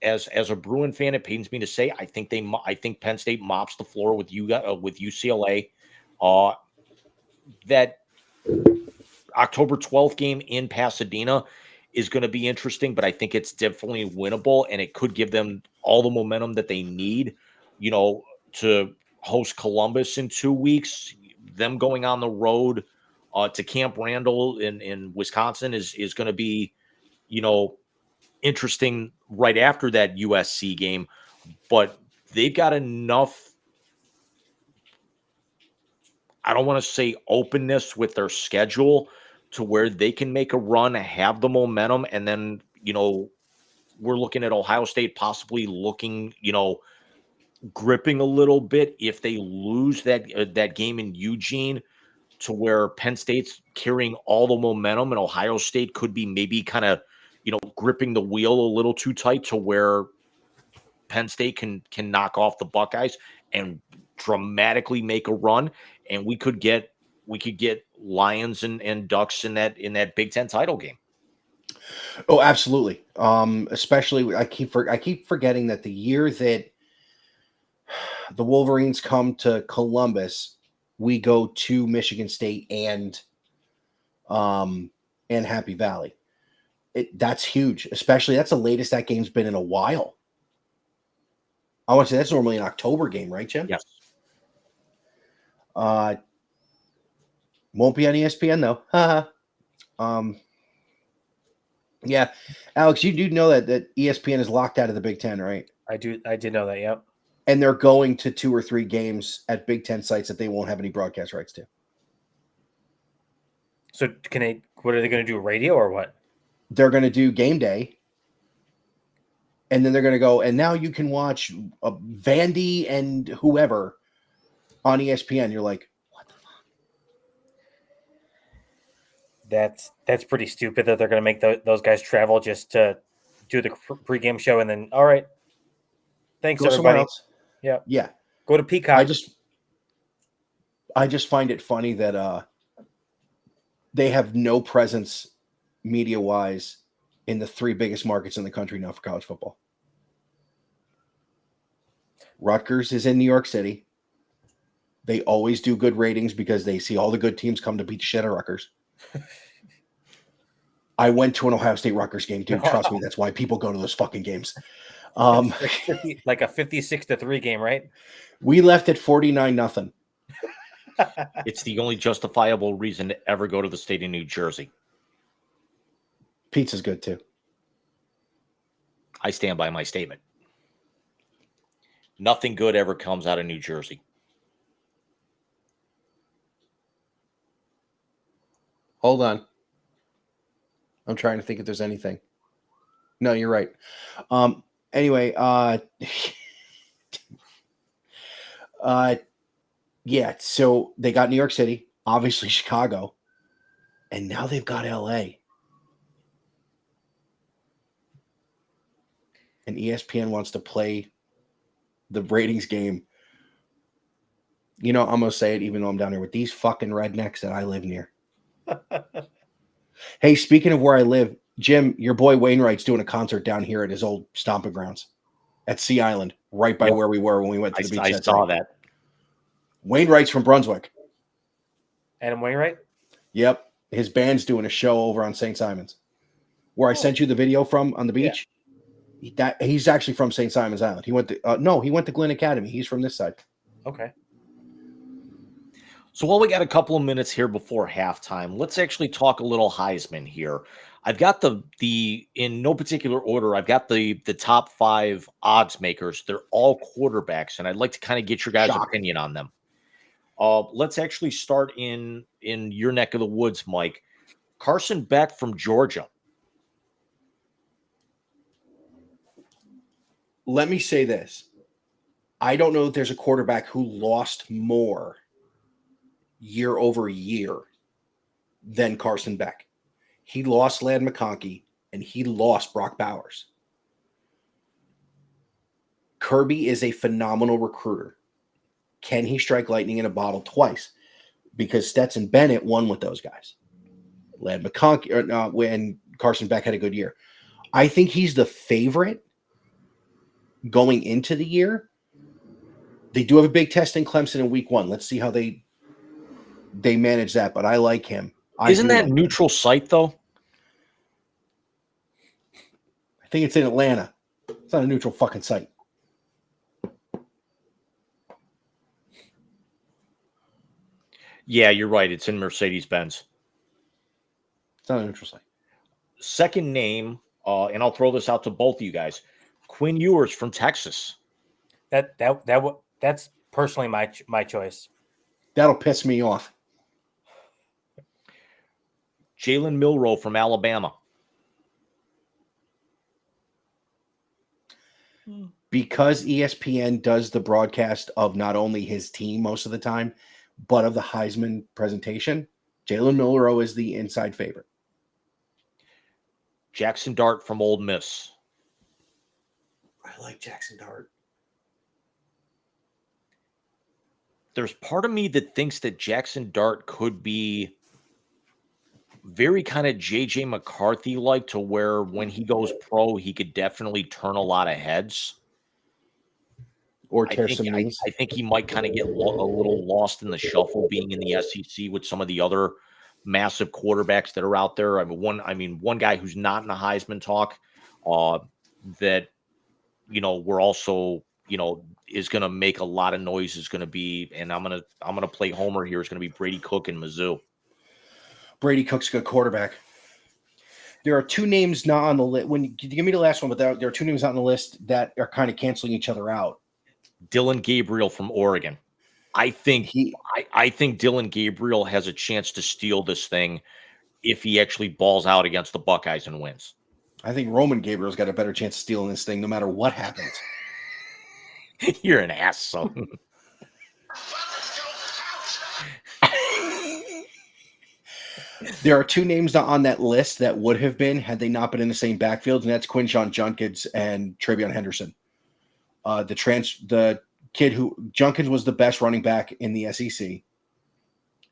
as a Bruin fan, it pains me to say, I think Penn State mops the floor with UCLA. That October 12th game in Pasadena is going to be interesting, but I think it's definitely winnable, and it could give them all the momentum that they need, to host Columbus in 2 weeks. Them going on the road to Camp Randall in Wisconsin is going to be, interesting right after that USC game, but they've got enough, I don't want to say openness with their schedule to where they can make a run, have the momentum, and then, we're looking at Ohio State possibly looking, gripping a little bit if they lose that game in Eugene, to where Penn State's carrying all the momentum and Ohio State could be maybe kind of, gripping the wheel a little too tight, to where Penn State can knock off the Buckeyes and dramatically make a run, and we could get Lions and Ducks in that Big Ten title game. Oh, absolutely. Especially I keep forgetting that the year that the Wolverines come to Columbus, we go to Michigan State and Happy Valley. That's huge. Especially that's the latest that game's been in a while. I want to say that's normally an October game, right, Jim? Yes. Won't be on ESPN though. Yeah, Alex, you do know that ESPN is locked out of the Big Ten, right? I did know that. Yep. And they're going to 2 or 3 games at Big Ten sites that they won't have any broadcast rights to. So what are they going to do? Radio or what? They're going to do game day. And then they're going to go, and now you can watch Vandy and whoever on ESPN. You're like, what the fuck? That's pretty stupid that they're going to make those guys travel just to do the pregame show, and then, all right, thanks Go somewhere everybody. else. Yeah. Yeah. Go to Peacock. I just find it funny that they have no presence media-wise in the 3 biggest markets in the country now for college football. Rutgers is in New York City. They always do good ratings because they see all the good teams come to beat the shit out of Rutgers. I went to an Ohio State Rutgers game, dude. Trust me, that's why people go to those fucking games. Like a 56-3 game, right? We left at 49-0. It's the only justifiable reason to ever go to the state of New Jersey. Pizza's good too. I stand by my statement. Nothing good ever comes out of New Jersey. Hold on. I'm trying to think if there's anything. No, you're right. Anyway, yeah, so they got New York City, obviously Chicago, and now they've got LA. And ESPN wants to play the ratings game. I'm going to say it even though I'm down here with these fucking rednecks that I live near. Hey, speaking of where I live, Jim, your boy Wainwright's doing a concert down here at his old stomping grounds at Sea Island, right by where we were when we went to the beach. I saw that. Wainwright's from Brunswick. Adam Wainwright? Yep. His band's doing a show over on St. Simon's, where I sent you the video from on the beach. Yeah. He's actually from St. Simon's Island. He went to Glen Academy. He's from this side. Okay. So while we got a couple of minutes here before halftime, let's actually talk a little Heisman here. I've got the in no particular order, I've got the top 5 odds makers. They're all quarterbacks, and I'd like to kind of get your guys' opinion on them. Let's actually start in your neck of the woods, Mike. Carson Beck from Georgia. Let me say this. I don't know if there's a quarterback who lost more year over year than Carson Beck. He lost Ladd McConkey, and he lost Brock Bowers. Kirby is a phenomenal recruiter. Can he strike lightning in a bottle twice? Because Stetson Bennett won with those guys. Ladd McConkey, when Carson Beck had a good year. I think he's the favorite going into the year. They do have a big test in Clemson in week 1. Let's see how they manage that, but I like him. Isn't that neutral site, though? I think it's in Atlanta. It's not a neutral fucking site. Yeah, you're right. It's in Mercedes-Benz. It's not a neutral site. Second name, and I'll throw this out to both of you guys. Quinn Ewers from Texas. That's personally my choice. That'll piss me off. Jalen Milroe from Alabama. Because ESPN does the broadcast of not only his team most of the time, but of the Heisman presentation, Jalen Milroe is the inside favorite. Jackson Dart from Ole Miss. I like Jackson Dart. There's part of me that thinks that Jackson Dart could be very kind of JJ McCarthy-like, to where when he goes pro, he could definitely turn a lot of heads. Or tear some knees. I think he might kind of get a little lost in the shuffle being in the SEC with some of the other massive quarterbacks that are out there. One guy who's not in the Heisman talk that, we're also, is going to make a lot of noise is going to be, and I'm going to play Homer here, is going to be Brady Cook in Mizzou. Brady Cook's a good quarterback. There are two names not on the list. When you give me the last one, but there are two names not on the list that are kind of canceling each other out. Dylan Gabriel from Oregon. I think Dylan Gabriel has a chance to steal this thing if he actually balls out against the Buckeyes and wins. I think Roman Gabriel's got a better chance of stealing this thing no matter what happens. You're an ass, son. There are two names not on that list that would have been had they not been in the same backfield, and that's Quinshon Judkins and Travion Henderson. The kid who Judkins was the best running back in the SEC.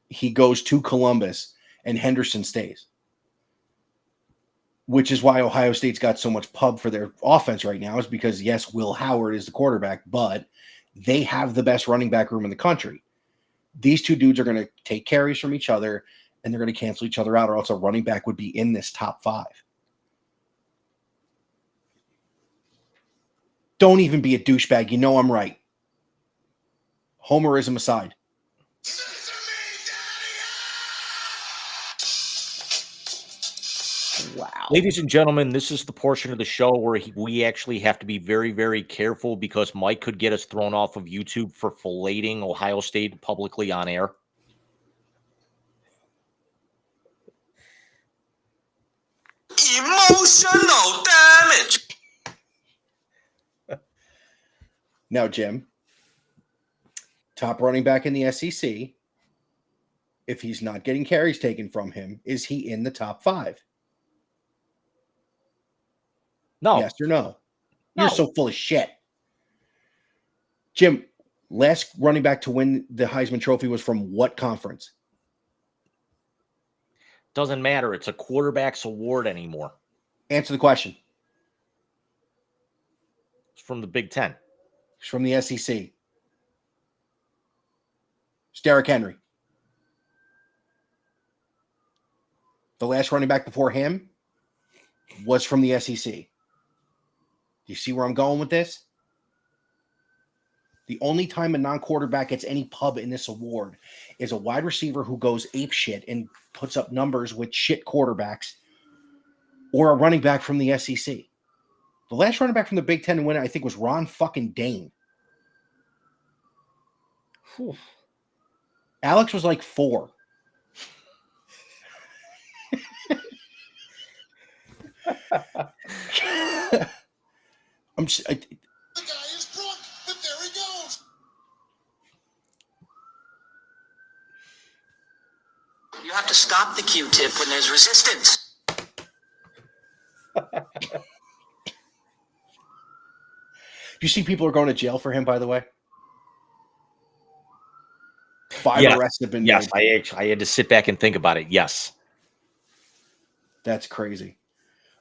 He goes to Columbus, and Henderson stays, which is why Ohio State's got so much pub for their offense right now, is because, yes, Will Howard is the quarterback, but they have the best running back room in the country. These two dudes are going to take carries from each other, and they're going to cancel each other out, or else a running back would be in this top 5. Don't even be a douchebag. You know I'm right. Homerism aside. Wow. Ladies and gentlemen, this is the portion of the show where we actually have to be very, very careful, because Mike could get us thrown off of YouTube for filleting Ohio State publicly on air. Emotional damage. Now, Jim, top running back in the SEC, if he's not getting carries taken from him, is he in the top 5? No. Yes or no? No. You're so full of shit. Jim, last running back to win the Heisman Trophy was from what conference? Doesn't matter. It's a quarterback's award anymore. Answer the question. It's from the Big Ten. It's from the SEC. It's Derrick Henry. The last running back before him was from the SEC. Do you see where I'm going with this? The only time a non-quarterback gets any pub in this award is a wide receiver who goes ape shit and puts up numbers with shit quarterbacks, or a running back from the SEC. The last running back from the Big Ten to win it, I think, was Ron fucking Dane. Alex was like 4. The guy is drunk, but there he goes. You have to stop the Q-tip when there's resistance. Do you see people are going to jail for him, by the way? 5 Yes. arrests have been Yes, made. I had to sit back and think about it. Yes. That's crazy.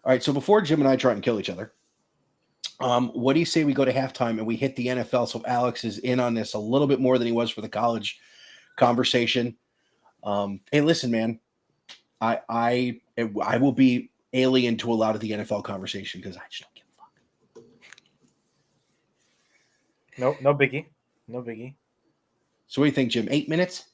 All right, so before Jim and I try and kill each other, what do you say we go to halftime and we hit the NFL so Alex is in on this a little bit more than he was for the college conversation? Hey, listen, man, I will be alien to a lot of the NFL conversation because I just don't give a fuck. No biggie. No biggie. So what do you think, Jim? 8 minutes?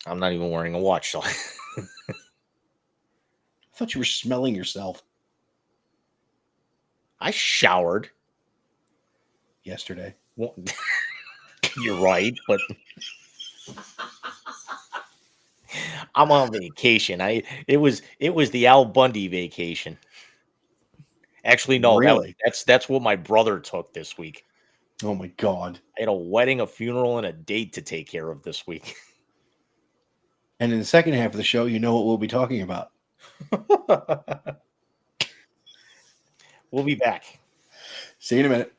I'm not even wearing a watch, so I thought you were smelling yourself I showered. yesterday. Well, you're right, but I'm on vacation. It was the Al Bundy vacation. Actually, no, Really? that's what my brother took this week. Oh my God. I had a wedding, a funeral, and a date to take care of this week. And in the second half of the show, you know what we'll be talking about. We'll be back. See you in a minute.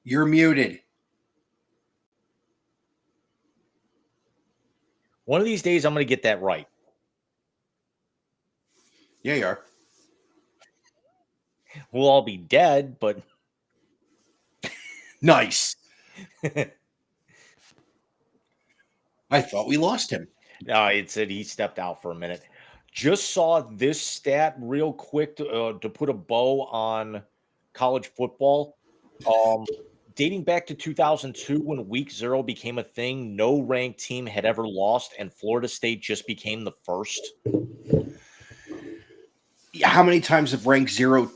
You're muted. One of these days, I'm going to get that right. Yeah, you are. We'll all be dead, but Nice. I thought we lost him. no, it said he stepped out for a minute. Just saw this stat real quick to put a bow on college football. Dating back to 2002, when Week 0 became a thing, no ranked team had ever lost, and Florida State just became the first. Yeah, how many times have Week 0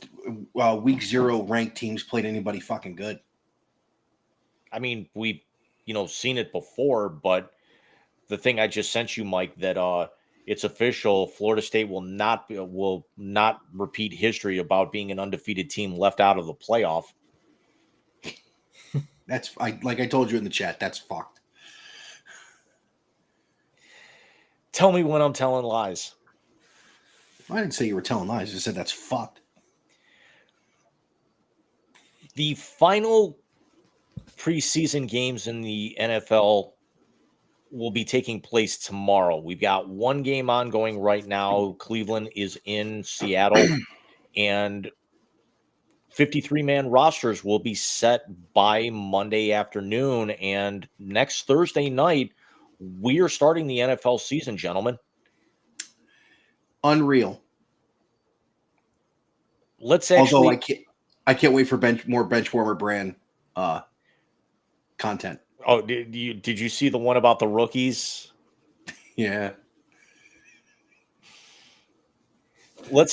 ranked teams played anybody fucking good? I mean, we've seen it before, but the thing I just sent you, Mike, that it's official. Florida State will not repeat history about being an undefeated team left out of the playoff. Like I told you in the chat, that's fucked. Tell me when I'm telling lies. I didn't say you were telling lies. I just said that's fucked. The final preseason games in the NFL will be taking place tomorrow. We've got one game ongoing right now. Cleveland is in Seattle, and 53-man rosters will be set by Monday afternoon. And next Thursday night, we are starting the NFL season, gentlemen. Unreal. Let's actually. Although I can't wait for more Benchwarmer brand content. Oh, did you see the one about the rookies? Yeah. Let's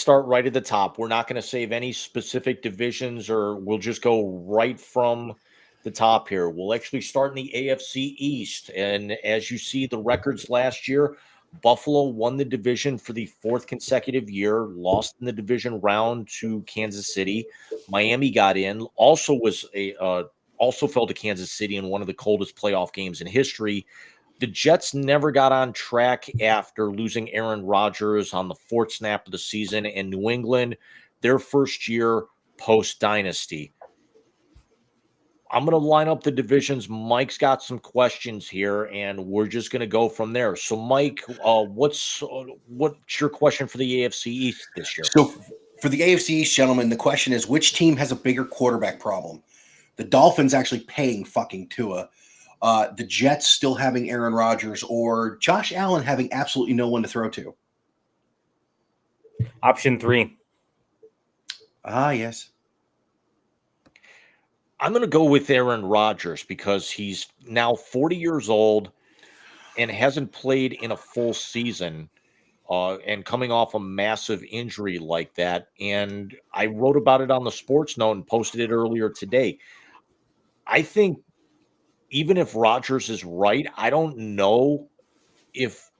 start right at the top. We're not going to save any specific divisions, or we'll just go right from the top here. We'll actually start in the AFC East. And as you see the records last year, Buffalo won the division for the fourth consecutive year, lost in the division round to Kansas City. Miami got in, also fell to Kansas City in one of the coldest playoff games in history. The Jets never got on track after losing Aaron Rodgers on the fourth snap of the season, and New England, their first year post-dynasty. I'm going to line up the divisions. Mike's got some questions here, and we're just going to go from there. So, Mike, what's your question for the AFC East this year? So, for the AFC East, gentlemen, the question is, which team has a bigger quarterback problem? The Dolphins actually paying fucking Tua, the Jets still having Aaron Rodgers, or Josh Allen having absolutely no one to throw to? Option 3. Ah, yes. I'm going to go with Aaron Rodgers because he's now 40 years old and hasn't played in a full season, and coming off a massive injury like that. And I wrote about it on the Sports Note and posted it earlier today. I think even if Rodgers is right, I don't know if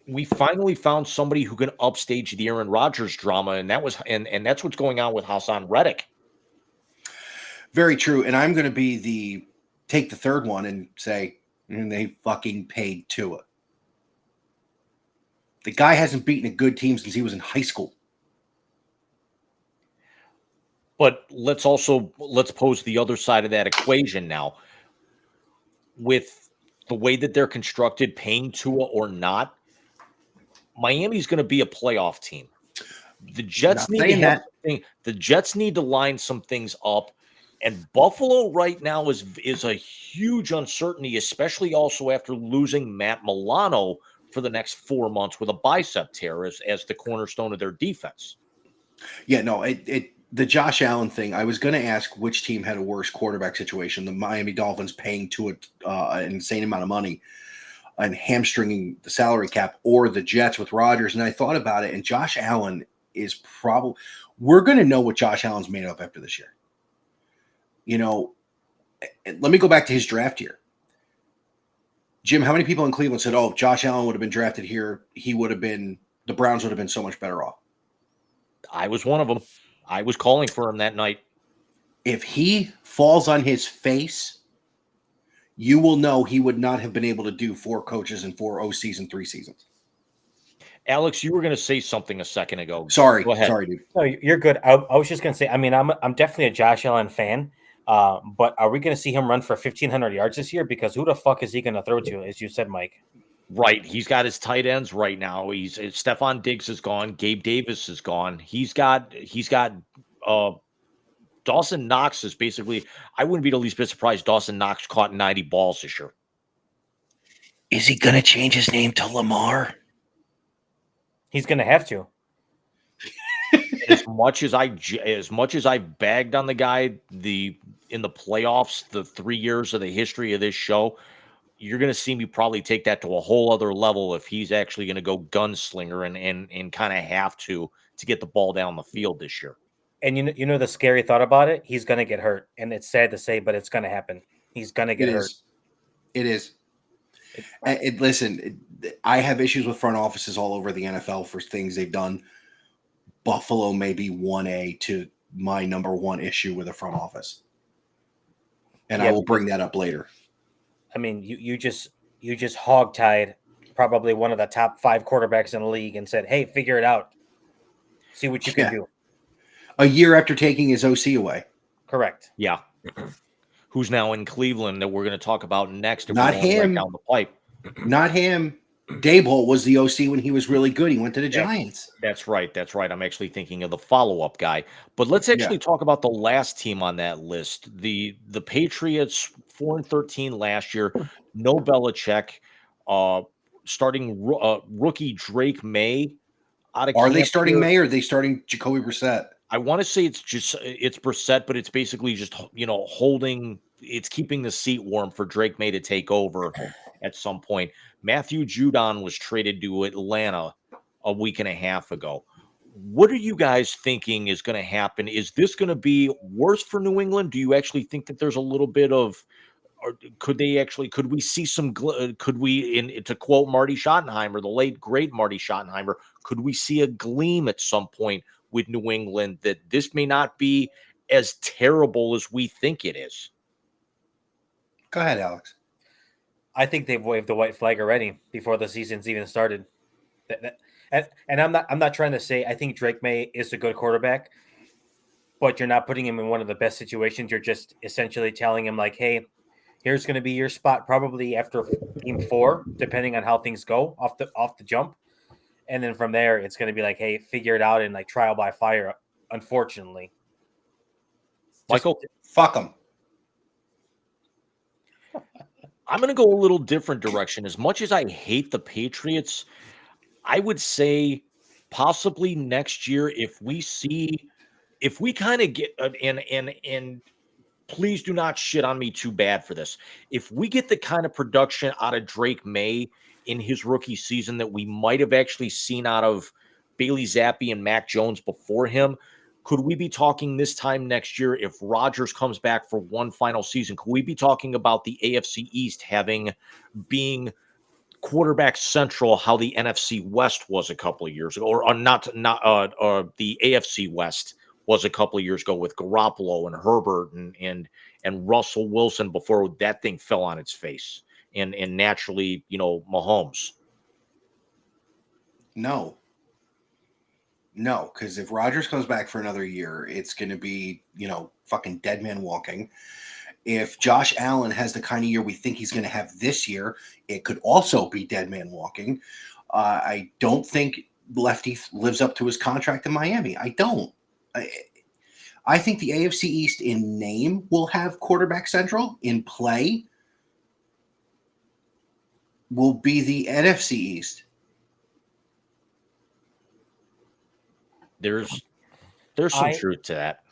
we finally found somebody who can upstage the Aaron Rodgers drama, and that's what's going on with Hassan Reddick. Very true. And I'm going to take the third one and say, they fucking paid Tua. The guy hasn't beaten a good team since he was in high school. But let's pose the other side of that equation now. With the way that they're constructed, paying Tua or not, Miami's going to be a playoff team. The Jets need to line some things up, and Buffalo right now is a huge uncertainty, especially also after losing Matt Milano for the next 4 months with a bicep tear as the cornerstone of their defense. Yeah, no, the Josh Allen thing, I was going to ask which team had a worse quarterback situation, the Miami Dolphins paying Tua an insane amount of money and hamstringing the salary cap, or the Jets with Rodgers. And I thought about it, and Josh Allen is probably – we're going to know what Josh Allen's made of after this year. Let me go back to his draft year. Jim, how many people in Cleveland said, if Josh Allen would have been drafted here, the Browns would have been so much better off? I was one of them. I was calling for him that night. If he falls on his face, you will know he would not have been able to do 4 coaches and 4 OCs in 3 seasons. Alex, you were going to say something a second ago. Sorry, Go ahead. sorry, dude. No, you're good. I was just gonna say. I mean, I'm definitely a Josh Allen fan. But are we gonna see him run for 1,500 yards this year? Because who the fuck is he gonna throw to? As you said, Mike. Right. He's got his tight ends right now. Stephon Diggs is gone. Gabe Davis is gone. He's got Dawson Knox is basically, I wouldn't be the least bit surprised Dawson Knox caught 90 balls this year. Is he going to change his name to Lamar? He's gonna have to. As much as I bagged on the guy in the playoffs, the 3 years of the history of this show, you're going to see me probably take that to a whole other level if he's actually going to go gunslinger and kind of have to get the ball down the field this year. And you know the scary thought about it, he's gonna get hurt, and it's sad to say, but it's gonna happen. He's gonna get hurt. It is. Listen, I have issues with front offices all over the NFL for things they've done. Buffalo may be 1A to my number one issue with the front office, and I will bring that up later. I mean, you just hogtied probably one of the top 5 quarterbacks in the league and said, "Hey, figure it out. See what you can do." A year after taking his OC away. Correct. Yeah. Who's now in Cleveland that we're going to talk about next. Not him. Right down the pipe. Not him. Daboll was the OC when he was really good. He went to the Giants. That's right. That's right. I'm actually thinking of the follow-up guy. But let's actually talk about the last team on that list. The Patriots, 4-13 last year. No Belichick. Starting rookie Drake May. Are they starting May or are they starting Jacoby Brissett? I want to say it's Brissett, but it's basically just, it's keeping the seat warm for Drake May to take over at some point. Matthew Judon was traded to Atlanta a week and a half ago. What are you guys thinking is going to happen? Is this going to be worse for New England? Do you actually think that there's a little bit of, or could we see some, to quote Marty Schottenheimer, the late great Marty Schottenheimer, could we see a gleam at some point with New England that this may not be as terrible as we think it is? Go ahead, Alex. I think they've waved the white flag already before the season's even started. And I'm not trying to say I think Drake May is a good quarterback, but you're not putting him in one of the best situations. You're just essentially telling him like, hey, here's going to be your spot probably after game 4, depending on how things go off the jump. And then from there, it's going to be like, hey, figure it out and like trial by fire, unfortunately. Michael? Fuck them. I'm going to go a little different direction. As much as I hate the Patriots, I would say possibly next year if we kind of get and please do not shit on me too bad for this. If we get the kind of production out of Drake May in his rookie season that we might have actually seen out of Bailey Zappi and Mac Jones before him, could we be talking this time next year if Rodgers comes back for one final season? Could we be talking about the AFC East being quarterback central, how the NFC West was a couple of years ago, or not the AFC West was a couple of years ago with Garoppolo and Herbert and Russell Wilson before that thing fell on its face, and naturally, Mahomes. No, because if Rodgers comes back for another year, it's going to be, fucking dead man walking. If Josh Allen has the kind of year we think he's going to have this year, it could also be dead man walking. I don't think Lefty lives up to his contract in Miami. I don't. I think the AFC East in name will have quarterback central. In play will be the NFC East. There's some truth to that.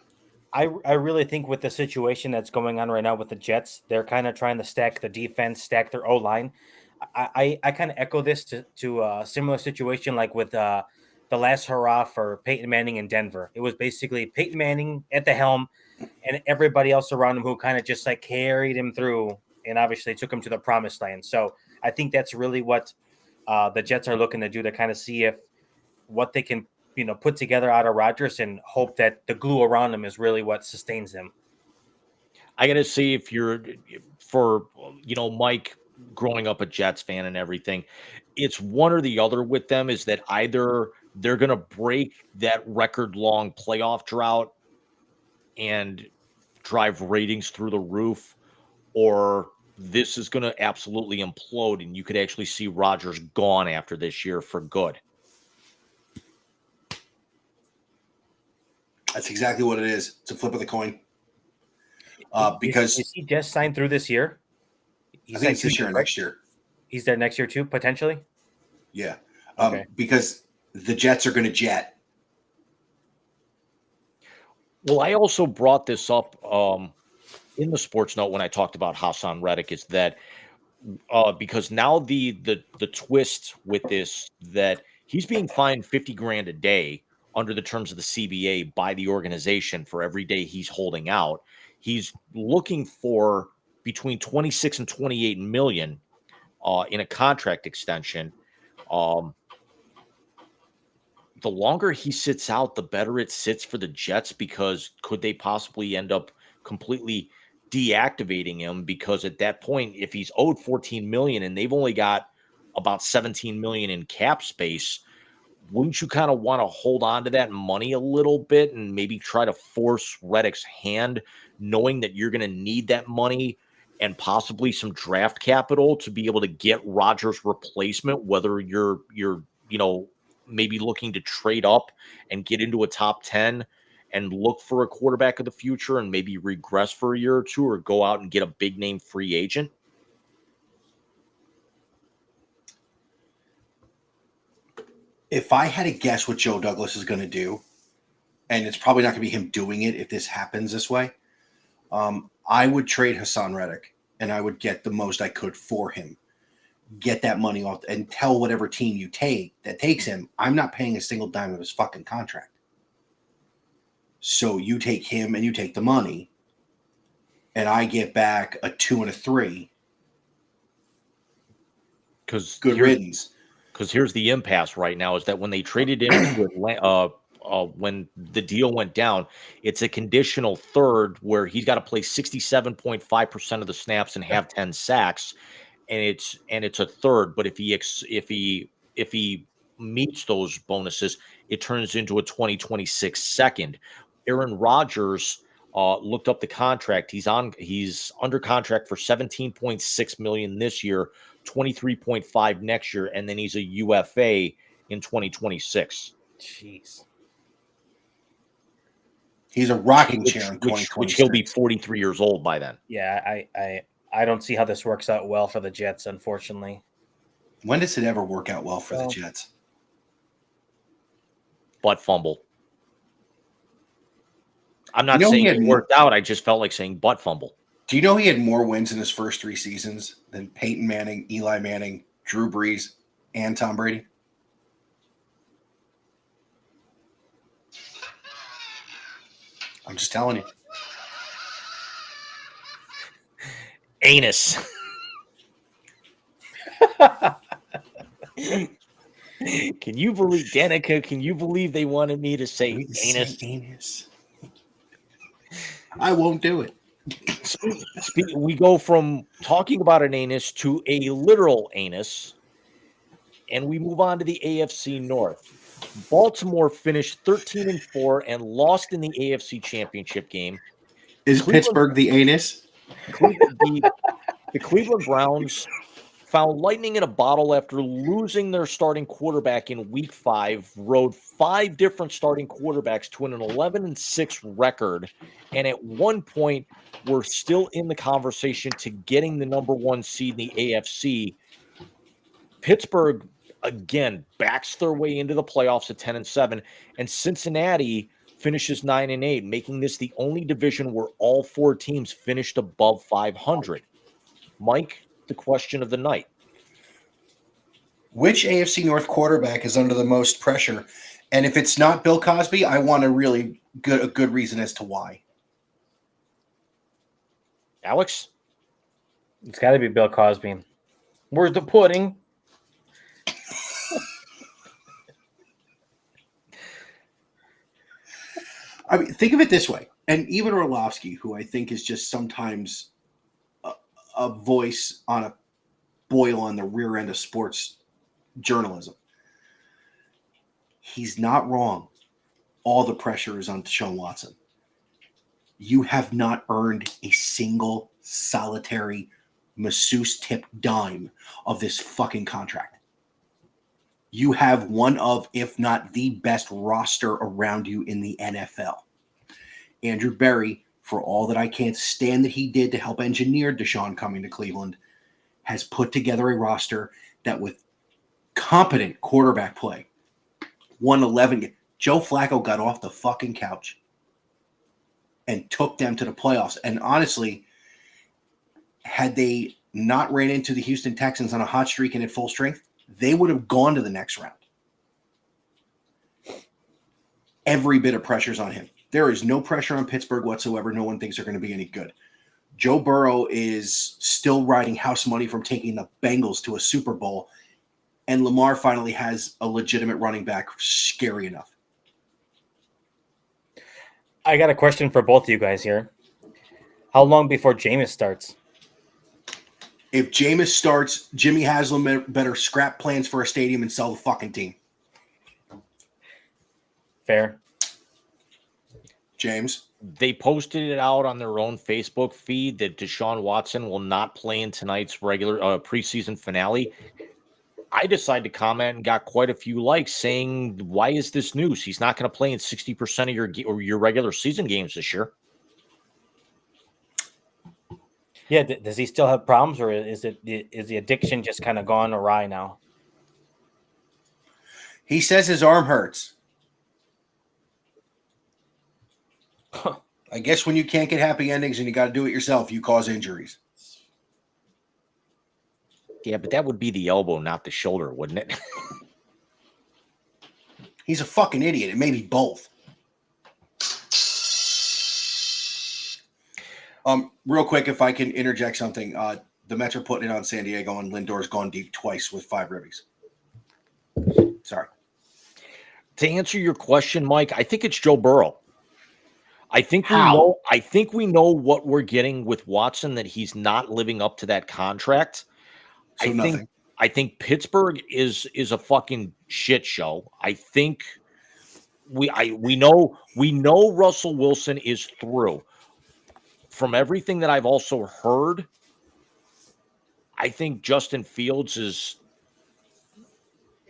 I really think with the situation that's going on right now with the Jets, they're kind of trying to stack the defense, stack their O-line. I kind of echo this to a similar situation like with the last hurrah for Peyton Manning in Denver. It was basically Peyton Manning at the helm and everybody else around him who kind of just like carried him through and obviously took him to the promised land. So I think that's really what the Jets are looking to do, to kind of see if what they can put together out of Rodgers and hope that the glue around him is really what sustains them. I got to see for Mike growing up a Jets fan and everything, it's one or the other with them. Is that either they're going to break that record-long playoff drought and drive ratings through the roof, or this is going to absolutely implode, and you could actually see Rodgers gone after this year for good. That's exactly what it is. It's a flip of the coin. Because is he just signed through this year? I think it's this year or next year. He's there next year too, potentially? Yeah. Okay. Because the Jets are going to jet. Well, I also brought this up in the sports note when I talked about Hassan Reddick, is that because now the twist with this, that he's being fined $50,000 a day under the terms of the CBA by the organization for every day he's holding out. He's looking for between 26 and 28 million in a contract extension. The longer he sits out, the better it sits for the Jets, because could they possibly end up completely deactivating him? Because at that point, if he's owed 14 million and they've only got about 17 million in cap space, wouldn't you kind of want to hold on to that money a little bit and maybe try to force Reddick's hand, knowing that you're going to need that money and possibly some draft capital to be able to get Rodgers' replacement, whether you're maybe looking to trade up and get into a top 10 and look for a quarterback of the future and maybe regress for a year or two, or go out and get a big name free agent? If I had to guess what Joe Douglas is going to do, and it's probably not going to be him doing it if this happens this way, I would trade Hassan Reddick, and I would get the most I could for him. Get that money off and tell whatever team you take that takes him, I'm not paying a single dime of his fucking contract. So you take him and you take the money, and I get back a 2 and a 3. Because good riddance. Because here's the impasse right now, is that when they traded in when the deal went down, it's a conditional third where he's got to play 67.5% of the snaps and have 10 sacks. And it's a third, but if he meets those bonuses, it turns into a 2026 second. Aaron Rodgers looked up the contract. He's under contract for 17.6 million this year, 23.5 next year, and then he's a UFA in 2026. Jeez. He's a rocking chair in 2026. Which he'll be 43 years old by then. Yeah, I don't see how this works out well for the Jets, unfortunately. When does it ever work out well for the Jets? Butt fumble. I'm not saying it worked out. I just felt like saying butt fumble. Do you know he had more wins in his first 3 seasons than Peyton Manning, Eli Manning, Drew Brees, and Tom Brady? I'm just telling you. Anus. Can you believe, Danica? Can you believe they wanted me to say anus? Say anus. I won't do it. We go from talking about an anus to a literal anus, and we move on to the AFC North. Baltimore finished 13-4 and lost in the AFC Championship game. Is Pittsburgh the anus? The Cleveland Browns found lightning in a bottle after losing their starting quarterback in Week 5, rode 5 different starting quarterbacks to an 11-6 record, and at one point were still in the conversation to getting the number 1 seed in the AFC. Pittsburgh, again, backs their way into the playoffs at 10-7, and Cincinnati finishes 9-8, making this the only division where all 4 teams finished above 500. Mike, the question of the night. Which AFC North quarterback is under the most pressure? And if it's not Bill Cosby, I want a good reason as to why. Alex? It's got to be Bill Cosby. Where's the pudding? I mean, think of it this way. And even Orlovsky, who I think is just sometimes a voice on a boil on the rear end of sports journalism. He's not wrong. All the pressure is on Deshaun Watson. You have not earned a single solitary masseuse tip dime of this fucking contract. You have one of, if not the best roster around you in the NFL. Andrew Berry, for all that I can't stand that he did to help engineer Deshaun coming to Cleveland, has put together a roster that with competent quarterback play won 11. Joe Flacco got off the fucking couch and took them to the playoffs. And honestly, had they not ran into the Houston Texans on a hot streak and at full strength, they would have gone to the next round. Every bit of pressure's on him. There is no pressure on Pittsburgh whatsoever. No one thinks they're going to be any good. Joe Burrow is still riding house money from taking the Bengals to a Super Bowl, and Lamar finally has a legitimate running back. Scary enough. I got a question for both of you guys here. How long before Jameis starts? If Jameis starts, Jimmy Haslam better scrap plans for a stadium and sell the fucking team. Fair. James? They posted it out on their own Facebook feed that Deshaun Watson will not play in tonight's regular preseason finale. I decided to comment and got quite a few likes saying, why is this news? He's not going to play in 60% of your regular season games this year. Yeah, does he still have problems, or is the addiction just kind of gone awry now? He says his arm hurts. I guess when you can't get happy endings and you got to do it yourself, you cause injuries. Yeah, but that would be the elbow, not the shoulder, wouldn't it? He's a fucking idiot. It may be both. Real quick, if I can interject something, the Mets are putting it on San Diego, and Lindor's gone deep twice with 5 ribbies. Sorry. To answer your question, Mike, I think it's Joe Burrow. I think we know what we're getting with Watson, that he's not living up to that contract. So I think Pittsburgh is a fucking shit show. I think we know Russell Wilson is through. From everything that I've also heard, I think Justin Fields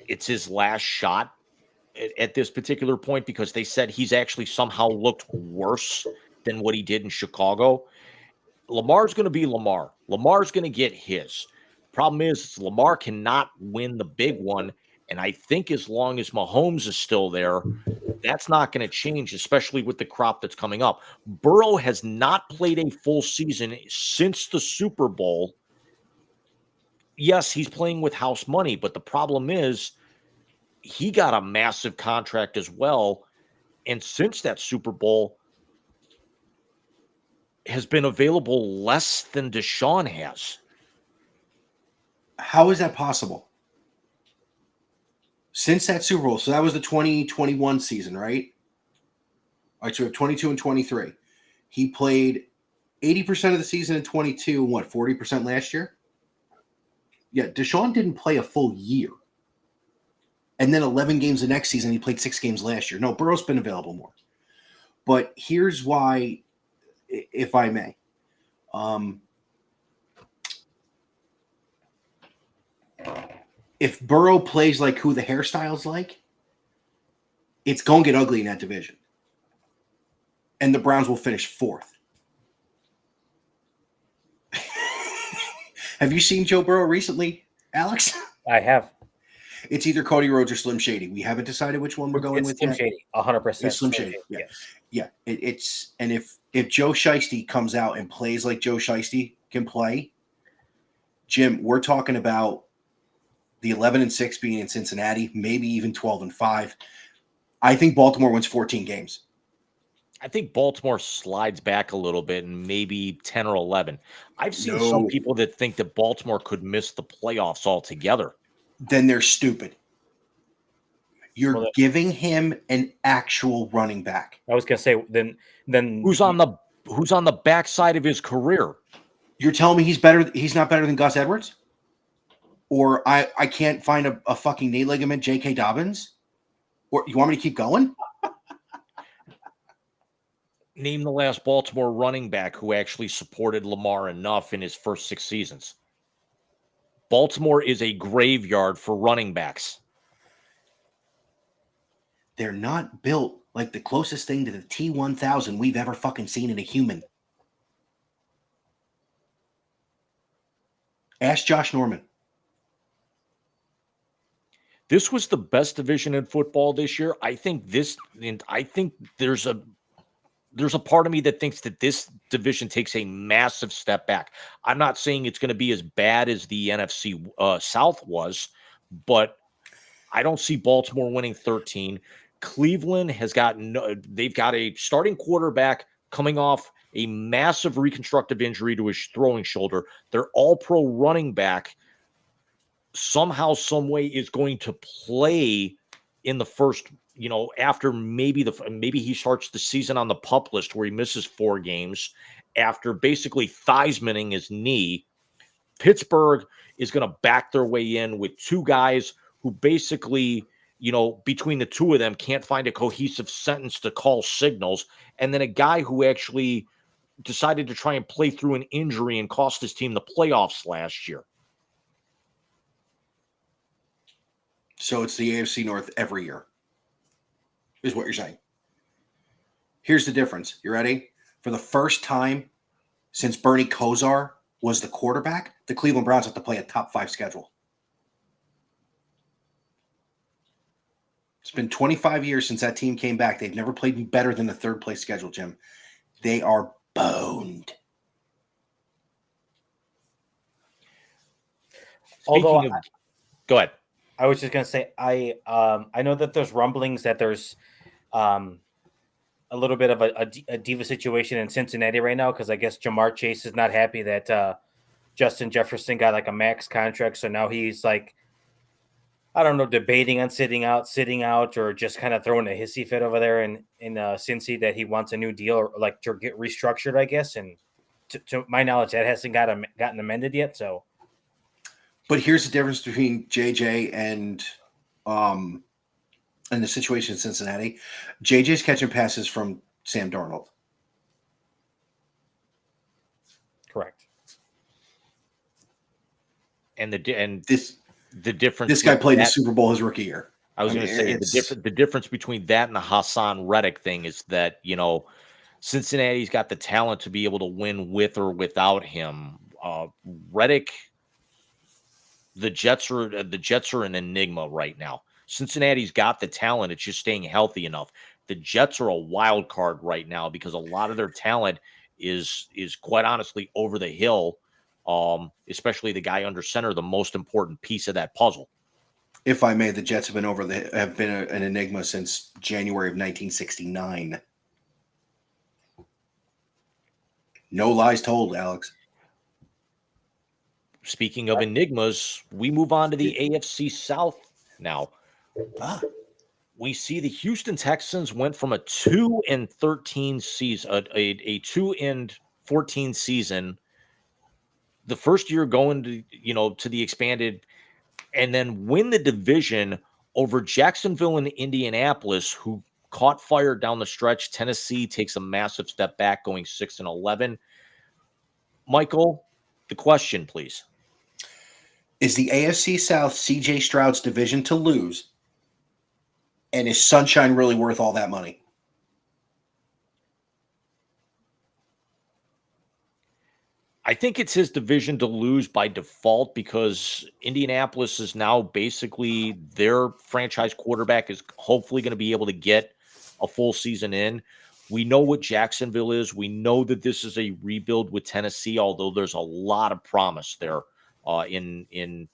it's his last shot at this particular point, because they said he's actually somehow looked worse than what he did in Chicago. Lamar's going to be Lamar. Lamar's going to get his. Problem is Lamar cannot win the big one, and I think as long as Mahomes is still there, that's not going to change, especially with the crop that's coming up. Burrow has not played a full season since the Super Bowl. Yes, he's playing with house money, but the problem is he got a massive contract as well. And since that Super Bowl has been available less than Deshaun has. How is that possible? Since that Super Bowl, so that was the 2021 season, right? All right, so we have 22 and 23. He played 80% of the season in 22 and 40% last year? Yeah, Deshaun didn't play a full year. And then 11 games the next season. He played 6 games last year. No, Burrow's been available more. But here's why, if I may. If Burrow plays like who the hairstyle's like, it's going to get ugly in that division. And the Browns will finish 4th. Have you seen Joe Burrow recently, Alex? I have. It's either Cody Rhodes or Slim Shady. We haven't decided which one we're going with. Slim Shady, 100%. It's Slim Shady. Yeah, yeah. It's and if Joe Shiesty comes out and plays like Joe Shiesty can play, Jim, we're talking about the 11-6 being in Cincinnati, maybe even 12-5. I think Baltimore wins 14 games. I think Baltimore slides back a little bit and maybe 10 or 11. I've seen some people that think that Baltimore could miss the playoffs altogether. Then they're stupid. You're giving him an actual running back. I was going to say, then who's on the backside of his career? You're telling me he's better? He's not better than Gus Edwards? Or I can't find a fucking knee ligament, J.K. Dobbins? Or you want me to keep going? Name the last Baltimore running back who actually supported Lamar enough in his first 6 seasons. Baltimore is a graveyard for running backs. They're not built like the closest thing to the T-1000 we've ever fucking seen in a human. Ask Josh Norman. This was the best division in football this year. I think there's a part of me that thinks that this division takes a massive step back. I'm not saying it's going to be as bad as the NFC South was, but I don't see Baltimore winning 13. Cleveland has they've got a starting quarterback coming off a massive reconstructive injury to his throwing shoulder. Their all-pro running back somehow, some way is going to play in the first, after maybe he starts the season on the PUP list where he misses 4 games after basically Theismanning his knee. Pittsburgh is going to back their way in with 2 guys who basically, between the 2 of them can't find a cohesive sentence to call signals. And then a guy who actually decided to try and play through an injury and cost his team the playoffs last year. So it's the AFC North every year, is what you're saying. Here's the difference. You ready? For the first time since Bernie Kosar was the quarterback, the Cleveland Browns have to play a top 5 schedule. It's been 25 years since that team came back. They've never played better than the 3rd place schedule, Jim. They are boned. Go ahead. I was just gonna say I know that there's rumblings that there's a little bit of a diva situation in Cincinnati right now because I guess Jamar Chase is not happy that Justin Jefferson got like a max contract, so now he's like, I don't know, debating on sitting out, or just kind of throwing a hissy fit over there in Cincy that he wants a new deal or like to get restructured, I guess. And to my knowledge, that hasn't gotten amended yet. So. But here's the difference between JJ and the situation in Cincinnati. JJ's catching passes from Sam Darnold. Correct. And the difference. This guy played the Super Bowl his rookie year. I was going to say the difference between that and the Hassan Reddick thing is that Cincinnati's got the talent to be able to win with or without him. Reddick. The Jets are an enigma right now. Cincinnati's got the talent. It's just staying healthy enough. The Jets are a wild card right now because a lot of their talent is quite honestly over the hill, especially the guy under center, the most important piece of that puzzle. If I may, the Jets have been an enigma since January of 1969. No lies told, Alex. Speaking of enigmas, we move on to the AFC South now. We see the Houston Texans went from a 2-13 season, a 2-14 season, the first year going to the expanded, and then win the division over Jacksonville and Indianapolis, who caught fire down the stretch. Tennessee takes a massive step back, going 6-11. Michael, the question, please. Is the AFC South CJ Stroud's division to lose? And is Sunshine really worth all that money? I think it's his division to lose by default because Indianapolis is now basically their franchise quarterback is hopefully going to be able to get a full season in. We know what Jacksonville is. We know that this is a rebuild with Tennessee, although there's a lot of promise there. In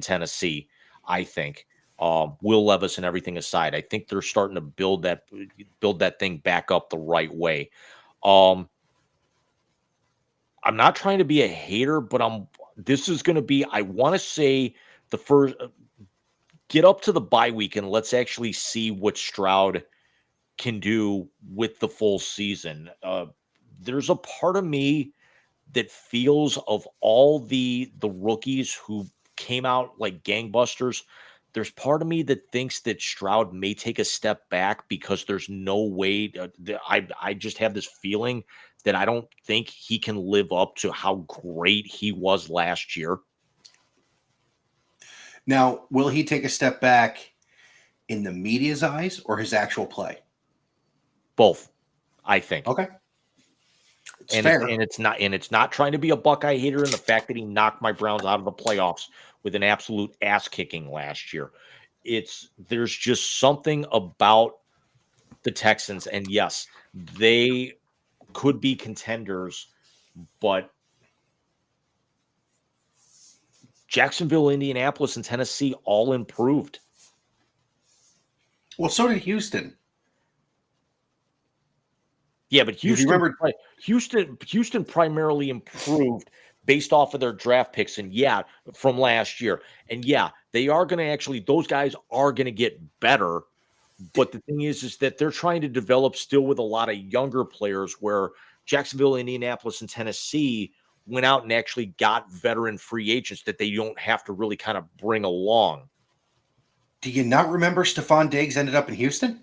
Tennessee, I think Will Levis and everything aside, I think they're starting to build that thing back up the right way. I'm not trying to be a hater, but this is going to be, I want to say the first, get up to the bye week and let's actually see what Stroud can do with the full season. There's a part of me that feels of all the rookies who came out like gangbusters. There's part of me that thinks that Stroud may take a step back because there's no way. I just have this feeling that I don't think he can live up to how great he was last year. Now, will he take a step back in the media's eyes or his actual play? Both, I think. Okay. It's not trying to be a Buckeye hater in the fact that he knocked my Browns out of the playoffs with an absolute ass kicking last year. There's just something about the Texans, and yes, they could be contenders, but Jacksonville, Indianapolis, and Tennessee all improved. Well, so did Houston. Yeah, but Houston primarily improved based off of their draft picks, and from last year. And they are going to those guys are going to get better. But the thing is that they're trying to develop still with a lot of younger players, where Jacksonville, Indianapolis, and Tennessee went out and actually got veteran free agents that they don't have to really kind of bring along. Do you not remember Stephon Diggs ended up in Houston?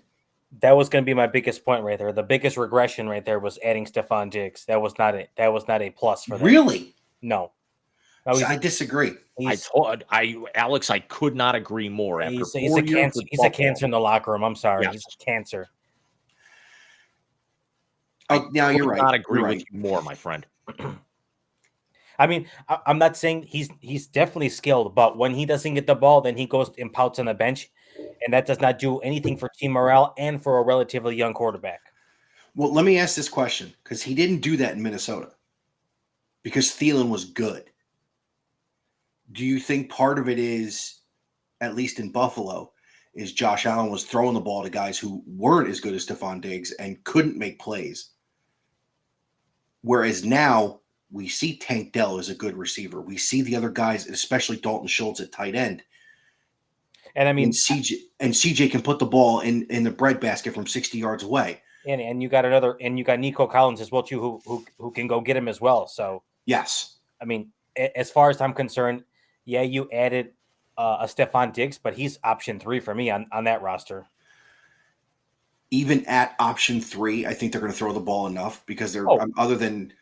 That was going to be my biggest point right there. The biggest regression right there was adding Stephon Diggs. That was not a plus for them. Really? No. I disagree. Alex, I could not agree more. He's a cancer. He's a cancer in the locker room. I'm sorry. Yes. He's a cancer. Oh, now you're right. I could not agree with you more, my friend. I mean, I'm not saying he's definitely skilled, but when he doesn't get the ball, then he goes and pouts on the bench, and that does not do anything for team morale and for a relatively young quarterback. Well, let me ask this question, because he didn't do that in Minnesota because Thielen was good. Do you think part of it is, at least in Buffalo, is Josh Allen was throwing the ball to guys who weren't as good as Stephon Diggs and couldn't make plays? Whereas now we see Tank Dell as a good receiver. We see the other guys, especially Dalton Schultz at tight end. And I mean, CJ can put the ball in the breadbasket from 60 yards away. And you got Nico Collins as well too, who can go get him as well. So yes, I mean, as far as I'm concerned, you added a Stephon Diggs, but he's option 3 for me on that roster. Even at option 3, I think they're going to throw the ball enough because they're other than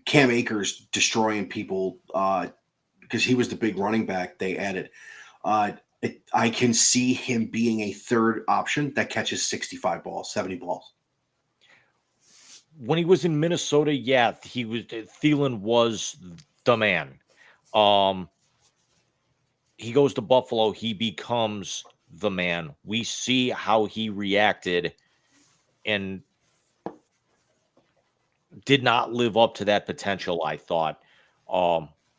Cam Akers destroying people because he was the big running back they added. I can see him being a third option that catches 65 balls, 70 balls. When he was in Minnesota, Thielen was the man. He goes to Buffalo, he becomes the man. We see how he reacted and did not live up to that potential, I thought,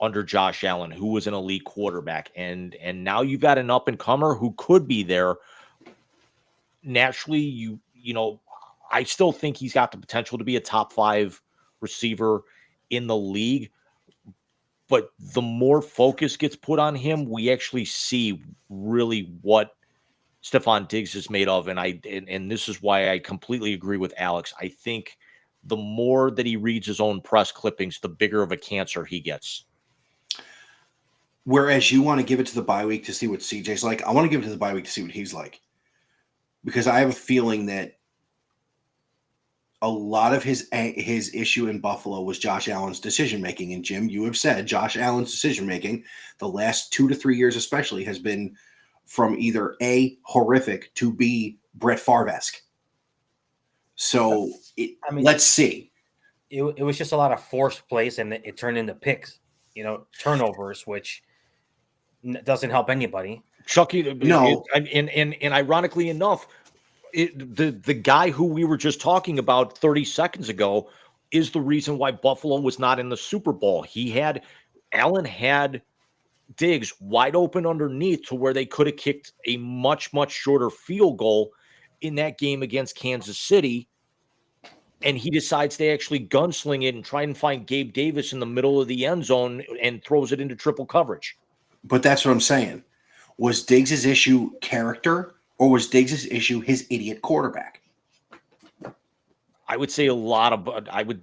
under Josh Allen, who was an elite quarterback. And now you've got an up-and-comer who could be there. Naturally, I still think he's got the potential to be a top 5 receiver in the league. But the more focus gets put on him, we actually see really what Stephon Diggs is made of. And this is why I completely agree with Alex. I think the more that he reads his own press clippings, the bigger of a cancer he gets. Whereas you want to give it to the bye week to see what CJ's like, I want to give it to the bye week to see what he's like. Because I have a feeling that a lot of his issue in Buffalo was Josh Allen's decision-making. And, Jim, you have said Josh Allen's decision-making the last 2 to 3 years especially has been from either A, horrific, to B, Brett Favre-esque. So let's see. It was just a lot of forced plays, and it turned into picks, turnovers, which doesn't help anybody. Chucky, no. And ironically enough, the guy who we were just talking about 30 seconds ago is the reason why Buffalo was not in the Super Bowl. Allen had Diggs wide open underneath to where they could have kicked a much, much shorter field goal in that game against Kansas City. And he decides to actually gunsling it and try and find Gabe Davis in the middle of the end zone and throws it into triple coverage. But that's what I'm saying. Was Diggs' issue character, or was Diggs' issue his idiot quarterback? I would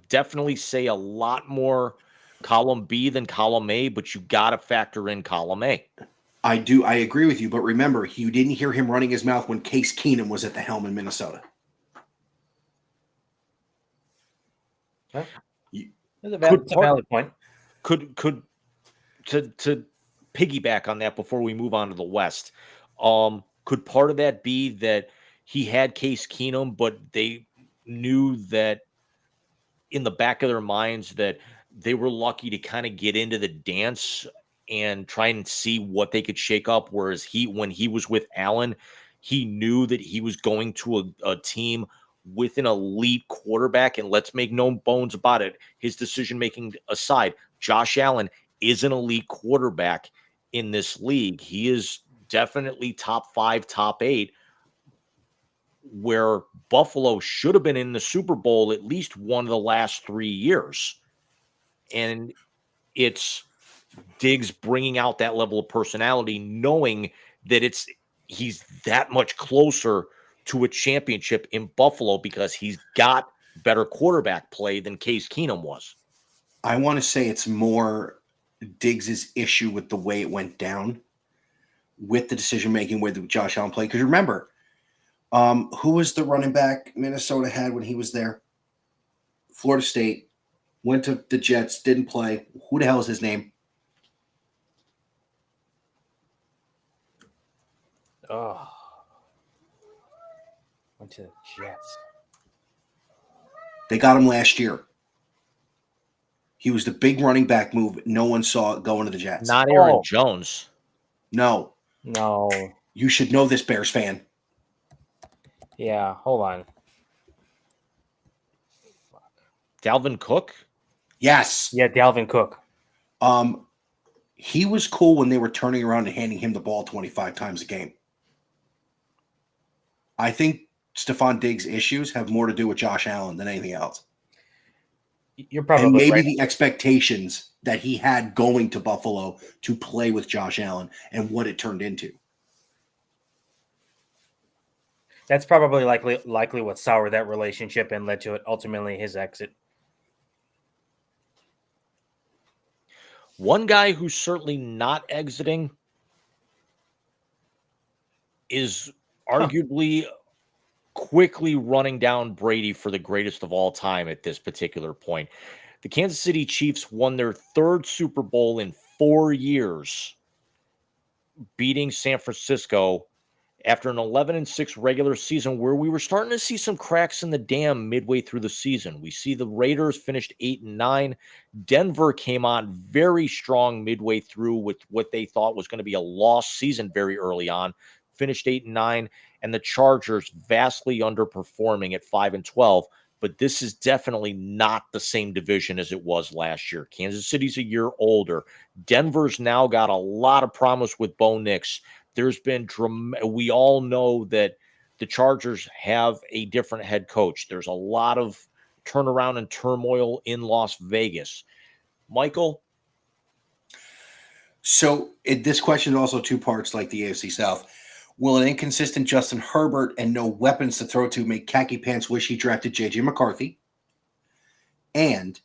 definitely say a lot more column B than column A, but you got to factor in column A. I do. I agree with you. But remember, you didn't hear him running his mouth when Case Keenum was at the helm in Minnesota. Huh? You- That's a valid point. Could to piggyback on that before we move on to the West, could part of that be that he had Case Keenum, but they knew that in the back of their minds that they were lucky to kind of get into the dance and try and see what they could shake up. Whereas when he was with Allen, he knew that he was going to a team with an elite quarterback. And let's make no bones about it, his decision making aside, Josh Allen is an elite quarterback in this league. He is definitely top 5, top 8, where Buffalo should have been in the Super Bowl at least one of the last 3 years. And it's Diggs bringing out that level of personality, knowing that he's that much closer to a championship in Buffalo because he's got better quarterback play than Case Keenum was. I want to say it's more Diggs' issue with the way it went down with the decision making with Josh Allen played. Because remember, who was the running back Minnesota had when he was there? Florida State, went to the Jets, didn't play. Who the hell is his name? Oh, went to the Jets. They got him last year. He was the big running back move. No one saw it going to the Jets. Not Aaron Jones. No. You should know this, Bears fan. Yeah, hold on. Dalvin Cook? Yes. Yeah, Dalvin Cook. He was cool when they were turning around and handing him the ball 25 times a game. I think Stephon Diggs' issues have more to do with Josh Allen than anything else. You're probably and maybe right. the expectations that he had going to Buffalo to play with Josh Allen and what it turned into. That's probably likely what soured that relationship and led to it ultimately his exit. One guy who's certainly not exiting is arguably quickly running down Brady for the greatest of all time at this particular point. The Kansas City Chiefs won their 3rd Super Bowl in 4 years, beating San Francisco after an 11-6 regular season where we were starting to see some cracks in the dam midway through the season. We see the Raiders finished 8-9. Denver came on very strong midway through with what they thought was going to be a lost season very early on, finished 8-9, and the Chargers vastly underperforming at 5-12. But this is definitely not the same division as it was last year. Kansas City's a year older. Denver's now got a lot of promise with Bo Nix. There's been we all know that the Chargers have a different head coach. There's a lot of turnaround and turmoil in Las Vegas. Michael? So this question is also 2 parts like the AFC South. Will an inconsistent Justin Herbert and no weapons to throw to make khaki pants wish he drafted J.J. McCarthy? And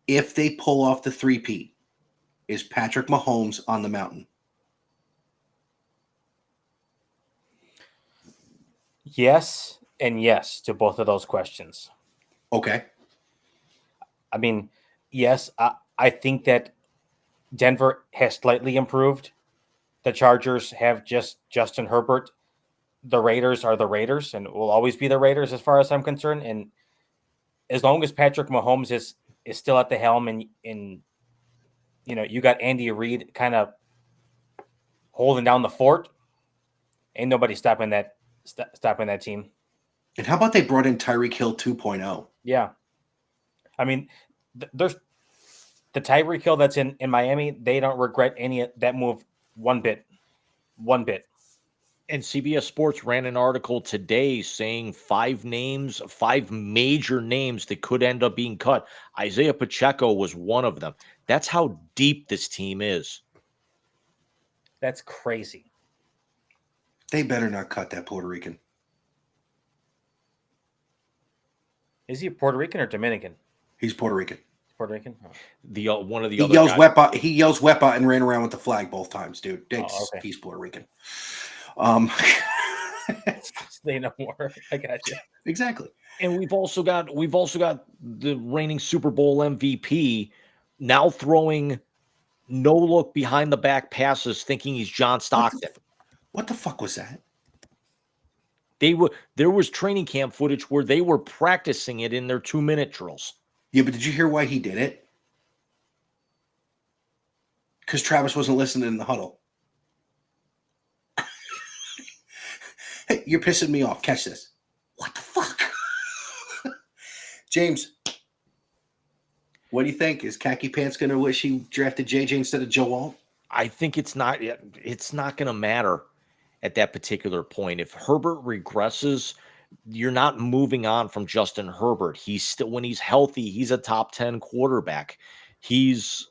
if they pull off the three-peat, is Patrick Mahomes on the mountain? Yes and yes to both of those questions. Okay. I mean, yes, I think that Denver has slightly improved. The Chargers have just Justin Herbert. The Raiders are the Raiders and will always be the Raiders as far as I'm concerned. And as long as Patrick Mahomes is still at the helm and you know, you got Andy Reid kind of holding down the fort, ain't nobody stopping that team. And how about they brought in Tyreek Hill 2.0? Yeah. I mean, there's the Tyreek Hill that's in Miami. They don't regret any of that move one bit. And CBS Sports ran an article today saying 5 major names that could end up being cut. Isaiah Pacheco was one of them. That's how deep this team is. That's crazy. They better not cut that Puerto Rican. Is he Puerto Rican or Dominican? He's Puerto Rican. Puerto Rican. Oh. The one of the He other yells guys. "Wepa." He yells "Wepa" and ran around with the flag both times, dude. Okay. He's Puerto Rican. Say no more. I got you. Exactly. And we've also got the reigning Super Bowl MVP now throwing no look behind the back passes, thinking he's John Stockton. What the fuck was that? There was training camp footage where they were practicing it in their 2-minute drills. Yeah, but did you hear why he did it? Because Travis wasn't listening in the huddle. Hey, you're pissing me off. Catch this. What the fuck? James, what do you think? Is Khaki Pants going to wish he drafted JJ instead of Joe Alt? I think it's not going to matter at that particular point. If Herbert regresses, you're not moving on from Justin Herbert. He's still, when he's healthy, he's a top 10 quarterback. He's,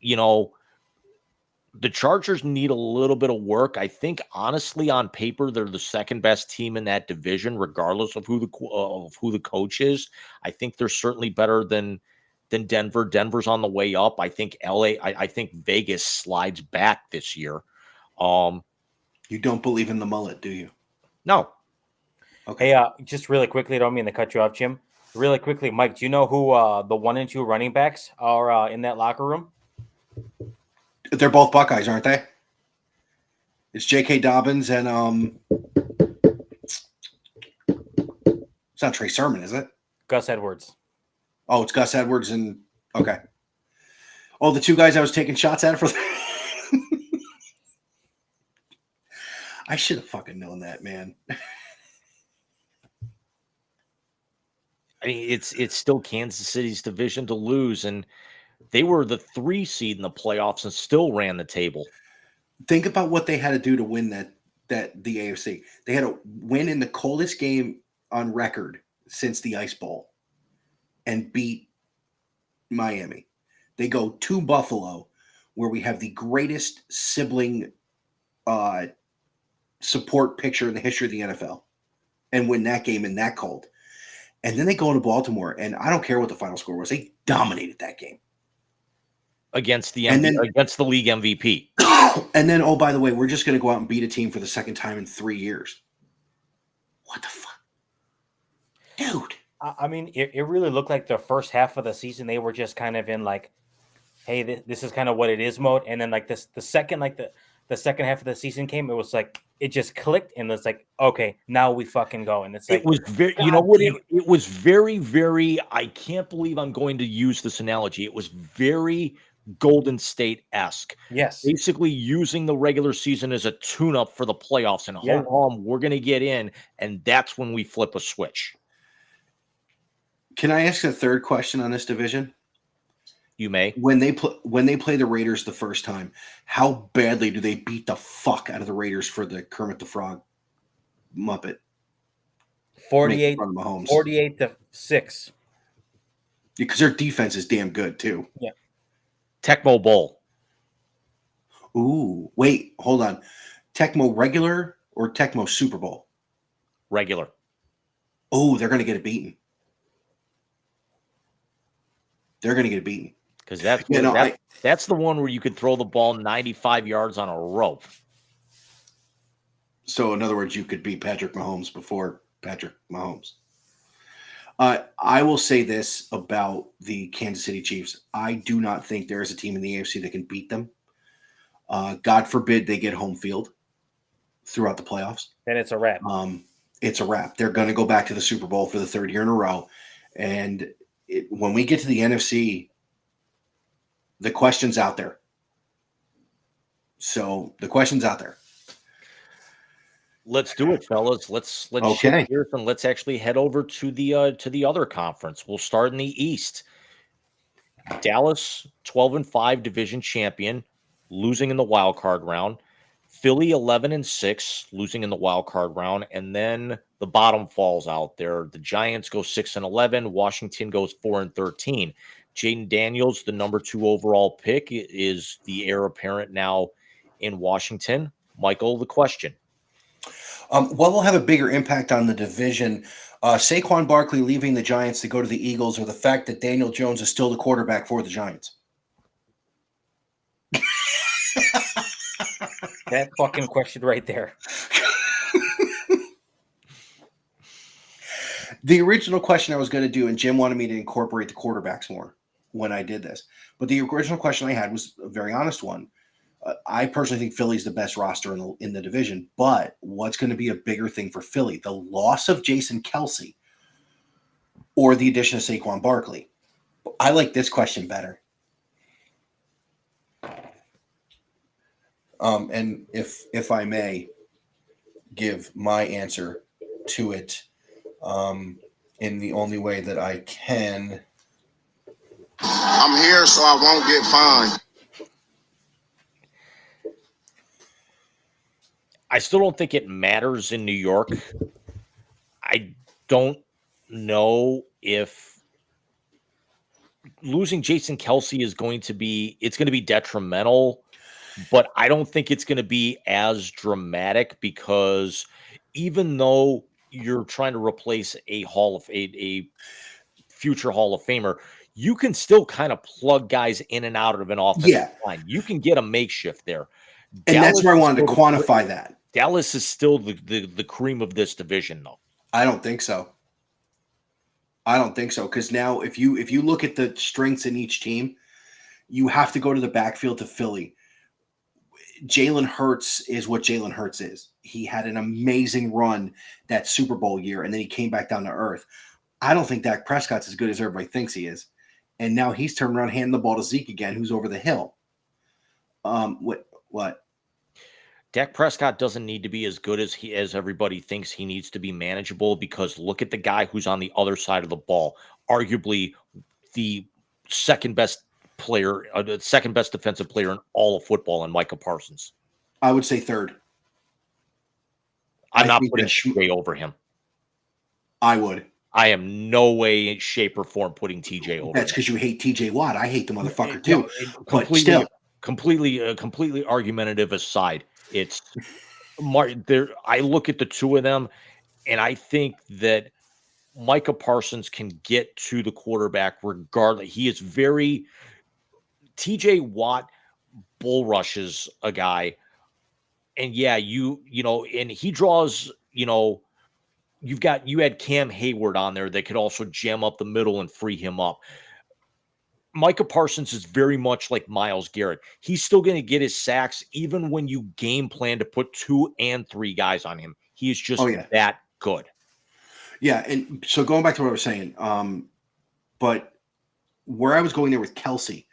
the Chargers need a little bit of work. I think, honestly, on paper, they're the second best team in that division, regardless of who the coach is. I think they're certainly better than Denver. Denver's on the way up. I think LA. I think Vegas slides back this year. You don't believe in the mullet, do you? No. Okay. Hey, just really quickly, I don't mean to cut you off, Jim. Really quickly, Mike, do you know who the 1 and 2 running backs are in that locker room? They're both Buckeyes, aren't they? It's J.K. Dobbins and it's not Trey Sermon, is it? Gus Edwards. Oh, it's Gus Edwards and okay. Oh, the two guys I was taking shots at for. I should have fucking known that, man. I mean, it's still Kansas City's division to lose, and they were the 3 seed in the playoffs and still ran the table. Think about what they had to do to win the AFC. They had to win in the coldest game on record since the Ice Bowl and beat Miami. They go to Buffalo, where we have the greatest sibling support picture in the history of the NFL, and win that game in that cold. And then they go to Baltimore, and I don't care what the final score was. They dominated that game. Against the league MVP. And then, oh, by the way, we're just going to go out and beat a team for the second time in 3 years. What the fuck? Dude. I mean, it really looked like the first half of the season, they were just kind of in like, hey, this is kind of what it is mode. And then like the second half of the season came, it was like, it just clicked and it's like, okay, now we fucking go. And it's like, it was very, it was very, very, I can't believe I'm going to use this analogy. It was very Golden State-esque. yes. Basically using the regular season as a tune-up for the playoffs and hold on, we're going to get in. And that's when we flip a switch. Can I ask a third question on this division? You may. When they play the Raiders the first time, how badly do they beat the fuck out of the Raiders for the Kermit the Frog Muppet? 48-6. Because their defense is damn good too. Yeah. Tecmo Bowl. Ooh, wait, hold on. Tecmo regular or Tecmo Super Bowl? Regular. Oh, they're going to get it beaten. They're going to get it beaten. Because that's the one where you could throw the ball 95 yards on a rope. So, in other words, you could beat Patrick Mahomes before Patrick Mahomes. I will say this about the Kansas City Chiefs. I do not think there is a team in the AFC that can beat them. God forbid they get home field throughout the playoffs. Then it's a wrap. It's a wrap. They're going to go back to the Super Bowl for the 3rd year in a row. And when we get to the NFC, the question's out there. So the question's out there. Let's do it, fellas. Let's Okay. shift gears and let's actually head over to the other conference. We'll start in the East. Dallas, 12-5 division champion, losing in the wild card round. Philly, 11-6, losing in the wild card round, and then the bottom falls out there. The Giants go 6-11. Washington goes 4-13. Jaden Daniels, the number 2 overall pick, is the heir apparent now in Washington. Michael, the question. What will have a bigger impact on the division? Saquon Barkley leaving the Giants to go to the Eagles, or the fact that Daniel Jones is still the quarterback for the Giants? That fucking question right there. The original question I was going to do, and Jim wanted me to incorporate the quarterbacks more when I did this, but the original question I had was a very honest one. I personally think Philly's the best roster in the division, but what's going to be a bigger thing for Philly? The loss of Jason Kelce or the addition of Saquon Barkley? I like this question better. And if I may give my answer to it in the only way that I can. I'm here so I won't get fined. I still don't think it matters in New York. I don't know if losing Jason Kelce is going to be detrimental, but I don't think it's going to be as dramatic because even though you're trying to replace a future Hall of Famer, you can still kind of plug guys in and out of an offensive line. You can get a makeshift there. And that's where I wanted to quantify that. Dallas is still the cream of this division, though. I don't think so. Because now if you look at the strengths in each team, you have to go to the backfield to Philly. Jalen Hurts is what Jalen Hurts is. He had an amazing run that Super Bowl year, and then he came back down to earth. I don't think Dak Prescott's as good as everybody thinks he is. And now he's turned around handing the ball to Zeke again, who's over the hill. What? Dak Prescott doesn't need to be as good as everybody thinks. He needs to be manageable because look at the guy who's on the other side of the ball, arguably the second best player, the second best defensive player in all of football, and Micah Parsons. I would say third. I'm not putting TJ over him. I would. I am no way, shape, or form putting TJ over. That's because you hate TJ Watt. I hate the motherfucker too. But still, completely argumentative aside, it's there. I look at the two of them, and I think that Micah Parsons can get to the quarterback regardless. He is very TJ Watt bull rushes a guy, and yeah, you know, and he draws, you know. You had Cam Hayward on there that could also jam up the middle and free him up. Micah Parsons is very much like Myles Garrett. He's still going to get his sacks even when you game plan to put 2 and 3 guys on him. He is just that good. Yeah, and so going back to what I was saying, but where I was going there with Kelce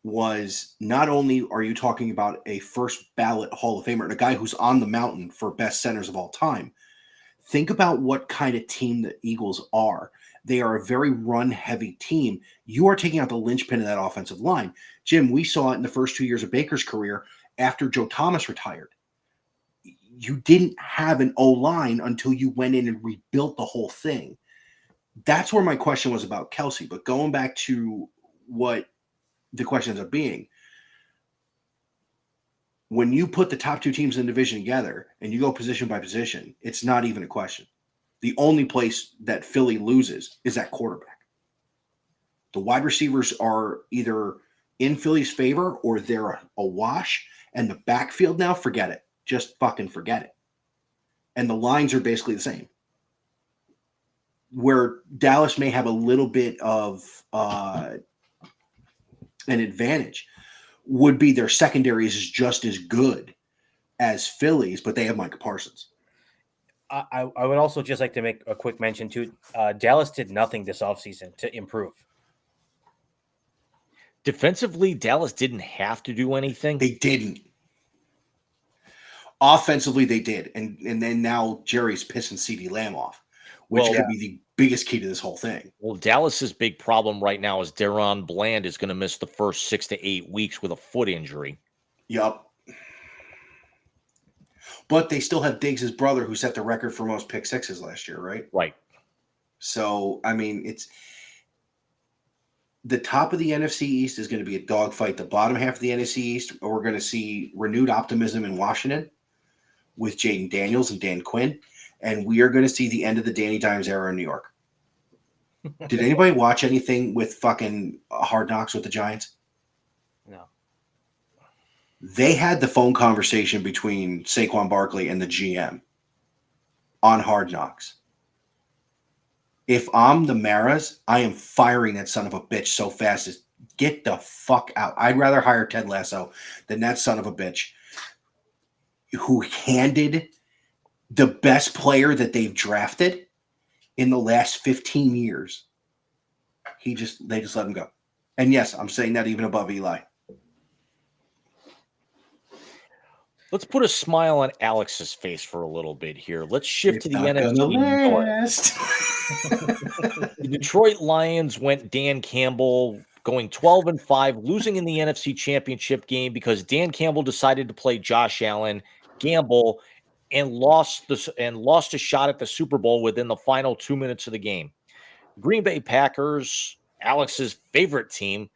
was not only are you talking about a first ballot Hall of Famer and a guy who's on the mountain for best centers of all time. Think about what kind of team the Eagles are. They are a very run-heavy team. You are taking out the linchpin of that offensive line. Jim, we saw it in the first 2 years of Baker's career after Joe Thomas retired. You didn't have an O-line until you went in and rebuilt the whole thing. That's where my question was about Kelce. But going back to what the question ends up being, when you put the top 2 teams in the division together and you go position by position, it's not even a question. The only place that Philly loses is at quarterback. The wide receivers are either in Philly's favor or they're a wash. And the backfield now, forget it. Just fucking forget it. And the lines are basically the same. Where Dallas may have a little bit of an advantage would be their secondary is just as good as Philly's, but they have Micah Parsons. I would also just like to make a quick mention too. Dallas did nothing this offseason to improve. Defensively, Dallas didn't have to do anything. They didn't. Offensively, they did. And then now Jerry's pissing CeeDee Lamb off, which could be the biggest key to this whole thing. Well, Dallas's big problem right now is Deron Bland is going to miss the first 6 to 8 weeks with a foot injury. Yup. But they still have Diggs' brother who set the record for most pick sixes last year, right? Right. So, I mean, it's the top of the NFC East is going to be a dogfight. The bottom half of the NFC East, we're going to see renewed optimism in Washington. with Jaden Daniels and Dan Quinn, and we are going to see the end of the Danny Dimes era in New York. Did anybody watch anything with fucking Hard Knocks with the Giants? No. They had the phone conversation between Saquon Barkley and the GM on Hard Knocks. If I'm the Maras, I am firing that son of a bitch so fast as get the fuck out. I'd rather hire Ted Lasso than that son of a bitch who handed the best player that they've drafted in the last 15 years. They just let him go. And yes, I'm saying that even above Eli. Let's put a smile on Alex's face for a little bit here. Let's shift to the NFC North. The Detroit Lions went Dan Campbell going 12-5, losing in the NFC Championship game because Dan Campbell decided to play Josh Allen, gamble, and lost a shot at the Super Bowl within the final 2 minutes of the game. Green Bay Packers, Alex's favorite team,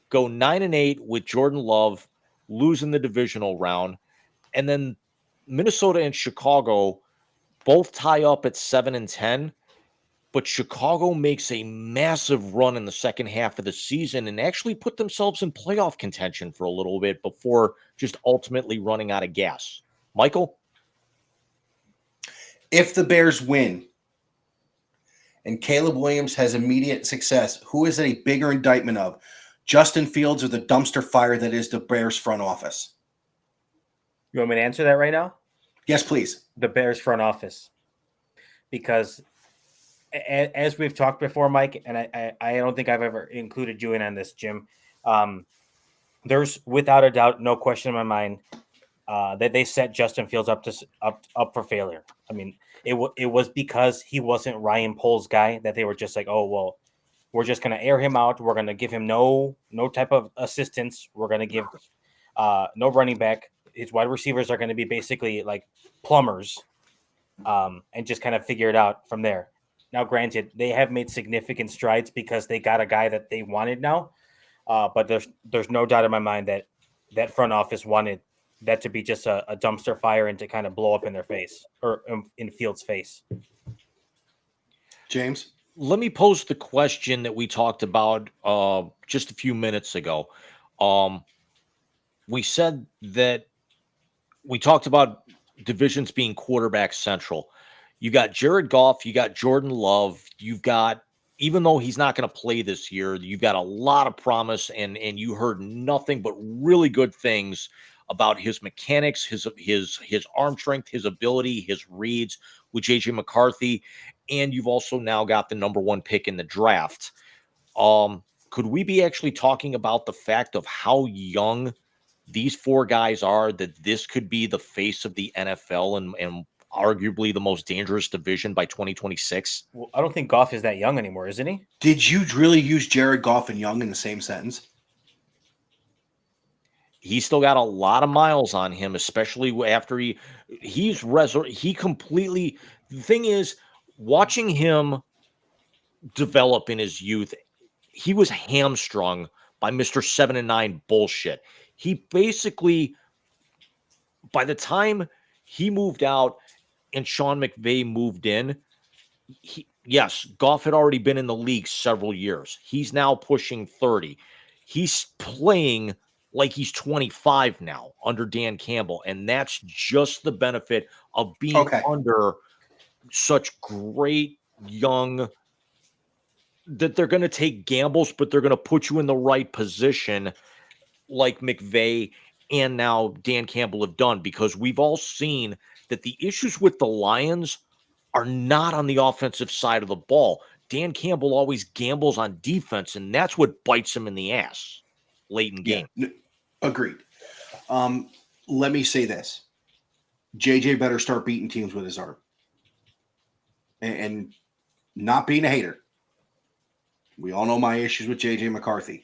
go 9-8 with Jordan Love, losing the divisional round. And then Minnesota and Chicago both tie up at 7-10, but Chicago makes a massive run in the second half of the season and actually put themselves in playoff contention for a little bit before just ultimately running out of gas. Michael? If the Bears win and Caleb Williams has immediate success, who is it a bigger indictment of? Justin Fields or the dumpster fire that is the Bears front office? You want me to answer that right now? Yes, please. The Bears front office. Because as we've talked before, Mike, and I don't think I've ever included you in on this, Jim, there's without a doubt, no question in my mind, that they set Justin Fields up for failure. I mean, it was because he wasn't Ryan Poles' guy that they were just like, oh, well, we're just going to air him out. We're going to give him no type of assistance. We're going to give no running back. His wide receivers are going to be basically like plumbers, and just kind of figure it out from there. Now, granted, they have made significant strides because they got a guy that they wanted now. But there's no doubt in my mind that front office wanted that to be just a dumpster fire and to kind of blow up in their face or in Fields' face. James? Let me pose the question that we talked about just a few minutes ago. We said that we talked about divisions being quarterback central. You got Jared Goff, you got Jordan Love, you've got, even though he's not going to play this year, you've got a lot of promise, and you heard nothing but really good things about his mechanics, his arm strength, his ability, his reads with JJ McCarthy, and you've also now got the number one pick in the draft. Could we be actually talking about the fact of how young these four guys are, that this could be the face of the NFL and arguably the most dangerous division by 2026? Well, I don't think Goff is that young anymore, isn't he? Did you really use Jared Goff and Young in the same sentence? He's still got a lot of miles on him, especially after he completely. The thing is, watching him develop in his youth, he was hamstrung by Mr. 7-9 bullshit. He basically, by the time he moved out and Sean McVay moved in, yes, Goff had already been in the league several years. He's now pushing 30. He's playing like he's 25 now under Dan Campbell, and that's just the benefit of being under such great young, that they're going to take gambles, but they're going to put you in the right position like McVay and now Dan Campbell have done, because we've all seen that the issues with the Lions are not on the offensive side of the ball. Dan Campbell always gambles on defense, and that's what bites him in the ass late in game. Yeah, agreed. Let me say this. JJ better start beating teams with his arm. And not being a hater. We all know my issues with JJ McCarthy.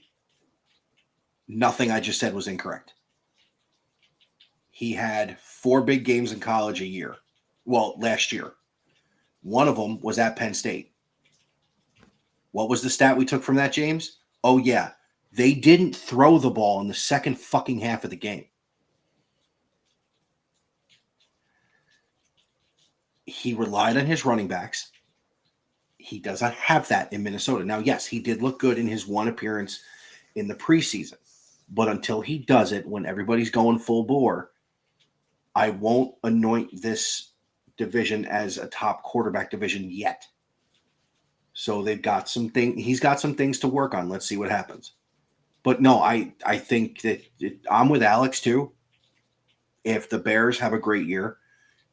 Nothing I just said was incorrect. He had 4 big games in college a year. Well, last year. One of them was at Penn State. What was the stat we took from that, James? Oh, yeah. They didn't throw the ball in the second fucking half of the game. he relied on his running backs. He doesn't have that in Minnesota. Now, yes, he did look good in his one appearance in the preseason. But until he does it, when everybody's going full bore, I won't anoint this division as a top quarterback division yet. So he's got some things to work on. Let's see what happens. But no, I think that I'm with Alex too. If the Bears have a great year,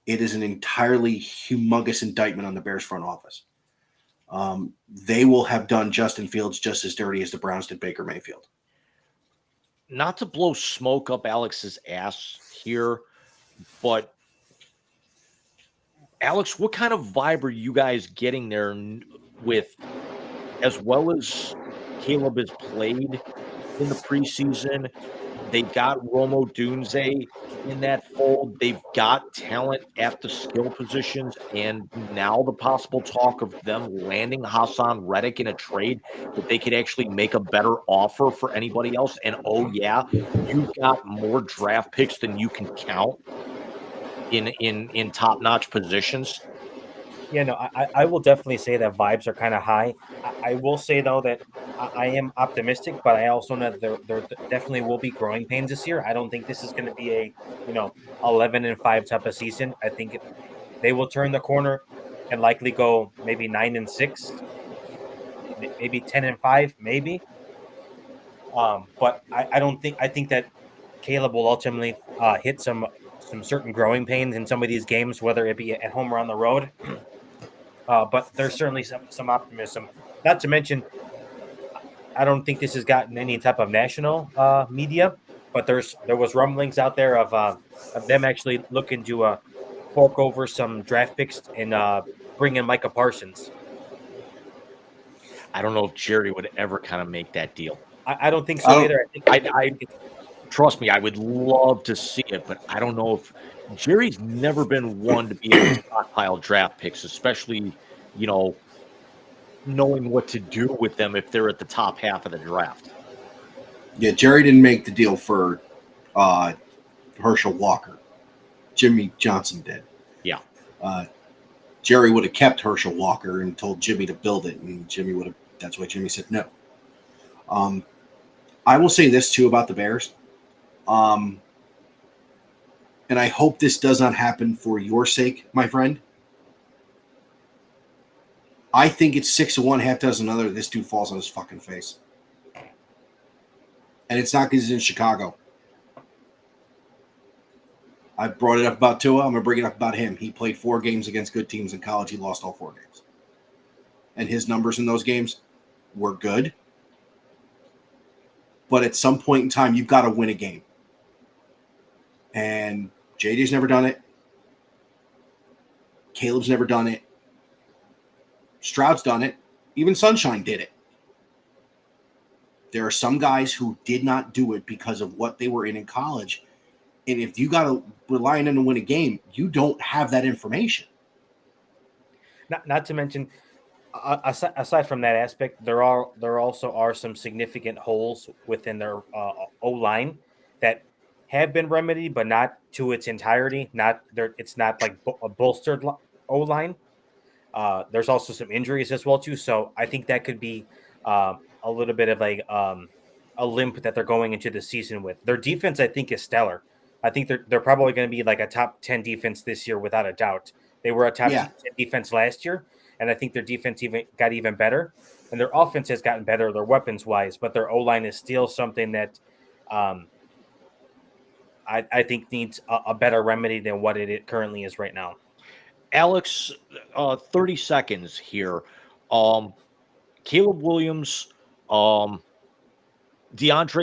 it is an entirely humongous indictment on the Bears front office. They will have done Justin Fields just as dirty as the Browns did Baker Mayfield. Not to blow smoke up Alex's ass here, but Alex, what kind of vibe are you guys getting there with, as well as Caleb has played in the preseason? They got Romo Dunze in that fold. They've got talent at the skill positions, and now the possible talk of them landing Hassan Reddick in a trade that they could actually make a better offer for anybody else. And oh yeah, you've got more draft picks than you can count in top-notch positions. Yeah, no, I will definitely say that vibes are kind of high. I will say though that I am optimistic, but I also know that there definitely will be growing pains this year. I don't think this is going to be a 11-5 type of season. I think they will turn the corner and likely go maybe 9-6, maybe 10-5, maybe. But I don't think I think that Caleb will ultimately hit some certain growing pains in some of these games, whether it be at home or on the road. But there's certainly some optimism. Not to mention, I don't think this has gotten any type of national media, but there was rumblings out there of them actually looking to fork over some draft picks and bring in Micah Parsons. I don't know if Jerry would ever kind of make that deal. I don't think so either. I trust me, I would love to see it, but I don't know if Jerry's never been one to be able to stockpile draft picks, especially, knowing what to do with them if they're at the top half of the draft. Yeah, Jerry didn't make the deal for Herschel Walker. Jimmy Johnson did. Yeah. Jerry would have kept Herschel Walker and told Jimmy to build it, and that's why Jimmy said no. I will say this too about the Bears. And I hope this does not happen for your sake, my friend. I think it's 6-1, half dozen another. This dude falls on his fucking face. And it's not because he's in Chicago. I brought it up about Tua. I'm going to bring it up about him. He played 4 games against good teams in college. He lost all 4 games. And his numbers in those games were good. But at some point in time, you've got to win a game. And JJ's never done it. Caleb's never done it. Stroud's done it. Even Sunshine did it. There are some guys who did not do it because of what they were in college. And if you got to rely on them to win a game, you don't have that information. Not to mention, aside from that aspect, there also are some significant holes within their O-line that have been remedied, but not to its entirety. It's not like a bolstered O-line. There's also some injuries as well too, so I think that could be a little bit of a limp that they're going into the season with. Their defense, I think, is stellar. I think they're probably going to be like a top 10 defense this year without a doubt. They were a top 10 defense last year, and I think their defense got even better, and their offense has gotten better, their weapons wise, but their O-line is still something that I think needs a better remedy than what it currently is right now. Alex, 30 seconds here. Caleb Williams, DeAndre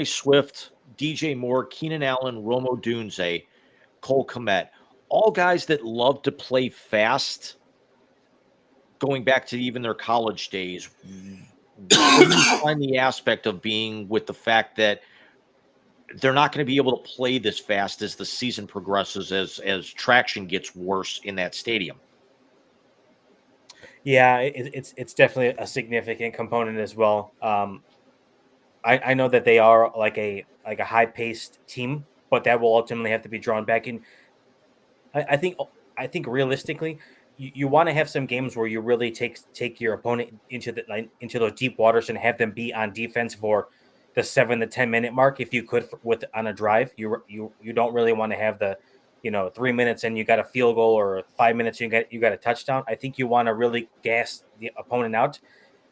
Swift, DJ Moore, Keenan Allen, Romo Dunze, Cole Kmet, all guys that love to play fast, going back to even their college days. What do you find the aspect of being with the fact that they're not going to be able to play this fast as the season progresses, as traction gets worse in that stadium? Yeah, it's definitely a significant component as well. I know that they are like a high paced team, but that will ultimately have to be drawn back in. I think realistically, you want to have some games where you really take your opponent into those deep waters and have them be on defense for the 7 to 10 minute mark if you could with on a drive. You don't really want to have the 3 minutes and you got a field goal, or 5 minutes and you got a touchdown. I think you want to really gas the opponent out.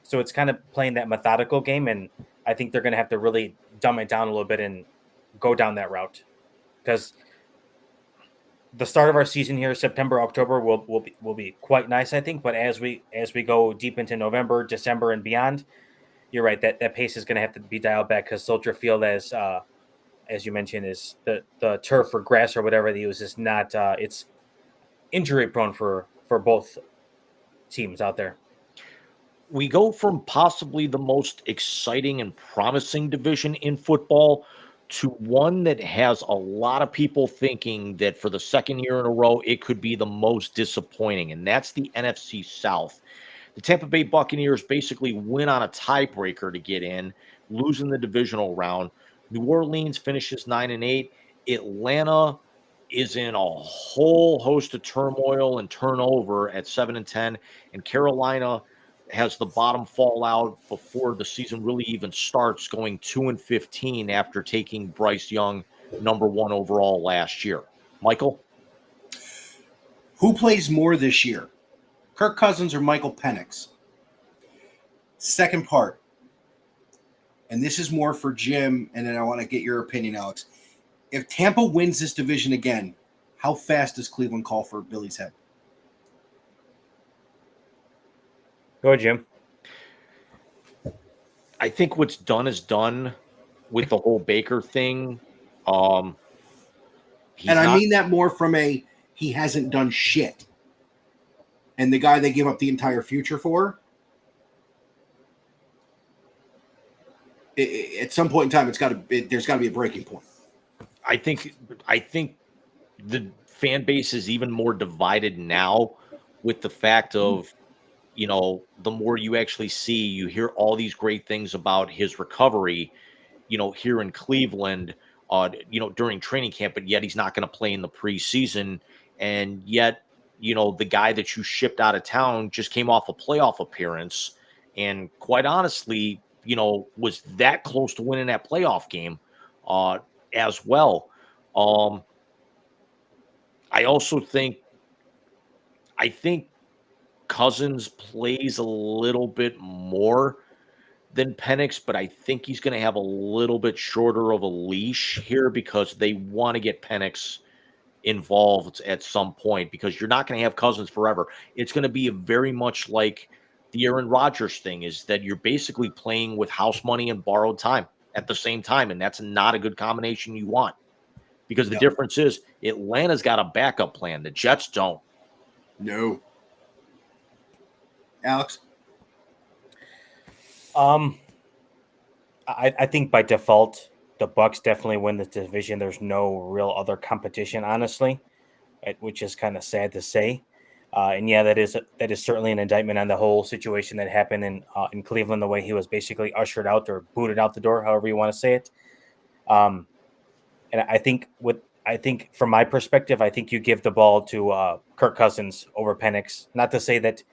So it's kind of playing that methodical game, and I think they're going to have to really dumb it down a little bit and go down that route, because the start of our season here, September, October, will be quite nice, I think. But as we go deep into November, December, and beyond, you're right, that pace is going to have to be dialed back, because Soldier Field, as you mentioned, is the turf or grass or whatever they use is not it's injury prone for both teams out there. We go from possibly the most exciting and promising division in football to one that has a lot of people thinking that for the second year in a row, it could be the most disappointing, and that's the NFC South. The Tampa Bay Buccaneers basically win on a tiebreaker to get in, losing the divisional round. New Orleans finishes 9-8. Atlanta is in a whole host of turmoil and turnover at 7-10, and Carolina has the bottom fall out before the season really even starts, going 2-15 after taking Bryce Young number 1 overall last year. Michael? Who plays more this year, Kirk Cousins or Michael Penix? Second part, and this is more for Jim, and then I want to get your opinion, Alex. If Tampa wins this division again, how fast does Cleveland call for Billy's head? Go ahead, Jim. I think what's done is done with the whole Baker thing. And I mean that more from he hasn't done shit. And the guy they give up the entire future for, at some point in time, there's got to be a breaking point. I think the fan base is even more divided now with the fact of, the more you actually see, you hear all these great things about his recovery, here in Cleveland, during training camp, but yet he's not going to play in the preseason. And yet, the guy that you shipped out of town just came off a playoff appearance and quite honestly, was that close to winning that playoff game as well. I think Cousins plays a little bit more than Penix, but I think he's going to have a little bit shorter of a leash here because they want to get Penix involved at some point, because you're not going to have Cousins forever. It's going to be very much like the Aaron Rodgers thing, is that you're basically playing with house money and borrowed time at the same time, and that's not a good combination you want, because the difference is Atlanta's got a backup plan. The Jets don't. No. Alex? I think by default, the Bucs definitely win the division. There's no real other competition, honestly, which is kind of sad to say. And yeah, that is certainly an indictment on the whole situation that happened in Cleveland, the way he was basically ushered out or booted out the door, however you want to say it. And I think from my perspective, I think you give the ball to Kirk Cousins over Penix. Not to say that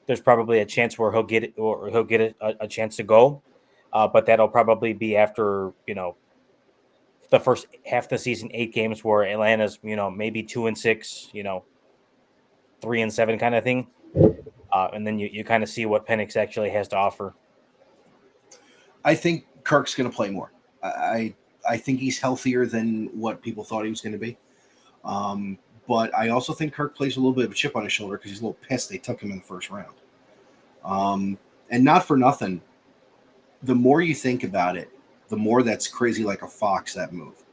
there's probably a chance where he'll get it or he'll get a chance to go, but that'll probably be after the first half of the season, 8 games, where Atlanta's maybe 2-6, 3-7 kind of thing, and then you kind of see what Penix actually has to offer. I think Kirk's going to play more. I think he's healthier than what people thought he was going to be. But I also think Kirk plays a little bit of a chip on his shoulder because he's a little pissed they took him in the first round. And not for nothing, the more you think about it, the more that's crazy like a fox, that move.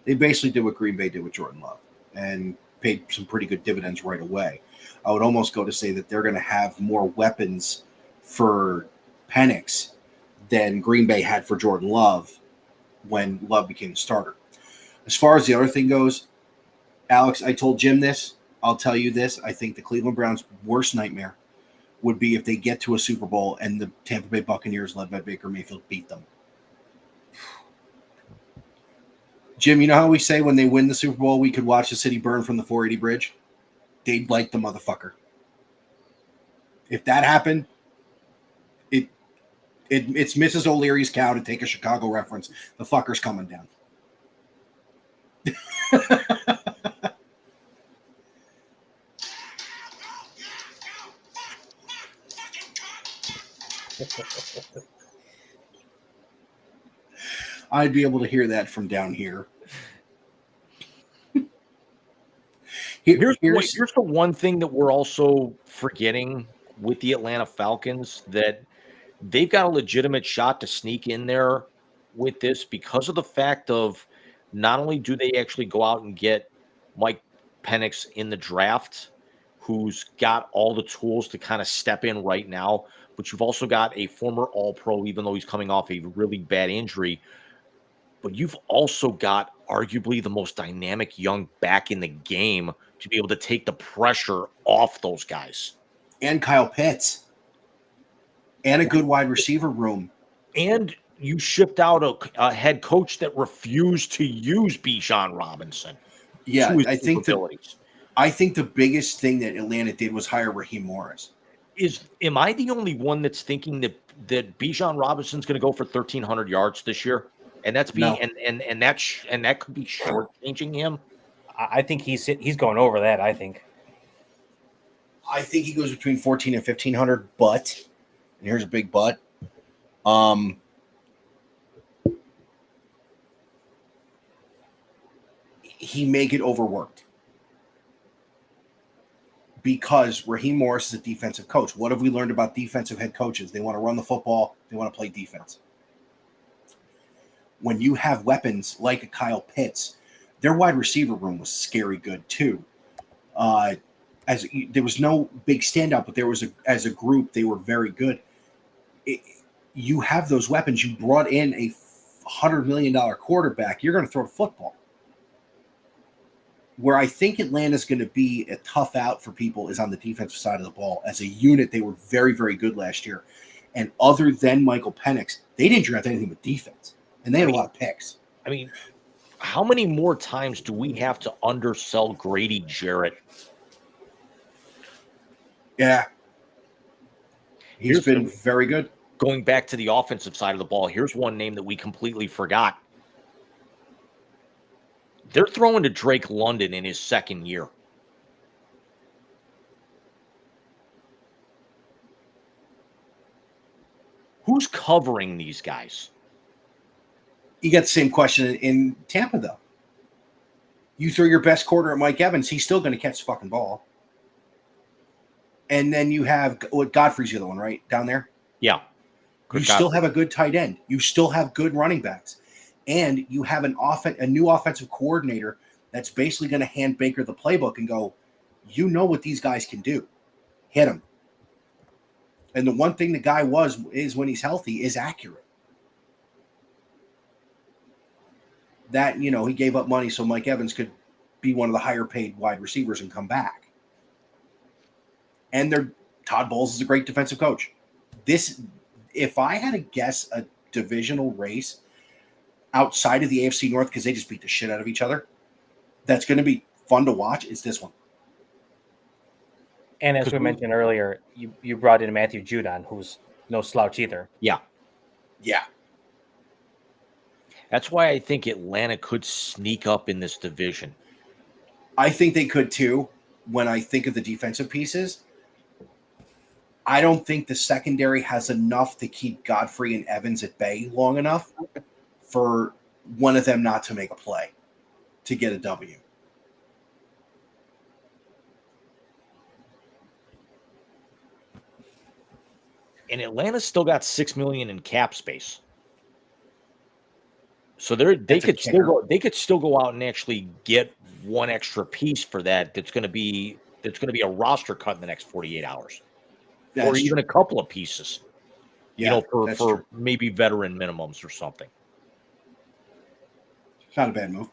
They basically did what Green Bay did with Jordan Love and paid some pretty good dividends right away. I would almost go to say that they're going to have more weapons for Penix than Green Bay had for Jordan Love when Love became the starter. As far as the other thing goes, Alex, I told Jim this. I'll tell you this. I think the Cleveland Browns' worst nightmare would be if they get to a Super Bowl and the Tampa Bay Buccaneers, led by Baker Mayfield, beat them. Jim, you know how we say when they win the Super Bowl, we could watch the city burn from the 480 bridge? They'd like the motherfucker. If that happened, it's Mrs. O'Leary's cow, to take a Chicago reference. The fucker's coming down. I'd be able to hear that from down here. Here's the one thing that we're also forgetting with the Atlanta Falcons, that they've got a legitimate shot to sneak in there with this because of the fact of not only do they actually go out and get Mike Penix in the draft, who's got all the tools to kind of step in right now, but you've also got a former All-Pro, even though he's coming off a really bad injury. But you've also got arguably the most dynamic young back in the game to be able to take the pressure off those guys. And Kyle Pitts. And a good wide receiver room. And you shipped out a head coach that refused to use Bijan Robinson. Yeah, I think the biggest thing that Atlanta did was hire Raheem Morris. Am I the only one that's thinking that Bijan Robinson's going to go for 1,300 yards this year? And that's being and that could be shortchanging him. I think he's going over that. I think he goes between 1,400 and 1,500. But, and here's a big but. He may get overworked because Raheem Morris is a defensive coach. What have we learned about defensive head coaches? They want to run the football. They want to play defense. When you have weapons like a Kyle Pitts, their wide receiver room was scary good too. There was no big standout, but as a group, they were very good. You have those weapons. You brought in a $100 million quarterback. You're going to throw the football. Where I think Atlanta's going to be a tough out for people is on the defensive side of the ball. As a unit, they were very, very good last year. And other than Michael Penix, they didn't draft anything but defense. And they had a lot of picks. I mean, how many more times do we have to undersell Grady Jarrett? Yeah. He's been very good. Going back to the offensive side of the ball, here's one name that we completely forgot. They're throwing to Drake London in his second year. Who's covering these guys? You get the same question in Tampa, though. You throw your best quarter at Mike Evans, he's still going to catch the fucking ball. And then you have Godfrey's the other one, right? Down there? Yeah. You still have a good tight end. You still have good running backs. And you have a new offensive coordinator that's basically going to hand Baker the playbook and go, you know what these guys can do. Hit them. And the one thing the guy is when he's healthy is accurate. That, he gave up money so Mike Evans could be one of the higher paid wide receivers and come back. And Todd Bowles is a great defensive coach. If I had to guess a divisional race outside of the AFC North, because they just beat the shit out of each other, that's going to be fun to watch, is this one. And as we mentioned earlier, you brought in Matthew Judon, who's no slouch either. Yeah. Yeah. That's why I think Atlanta could sneak up in this division. I think they could too. When I think of the defensive pieces, I don't think the secondary has enough to keep Godfrey and Evans at bay long enough for one of them not to make a play to get a W. And Atlanta's still got $6 million in cap space. So they could still go out and actually get one extra piece for that. That's going to be a roster cut in the next 48 hours, or even a couple of pieces. Yeah, for maybe veteran minimums or something. It's not a bad move.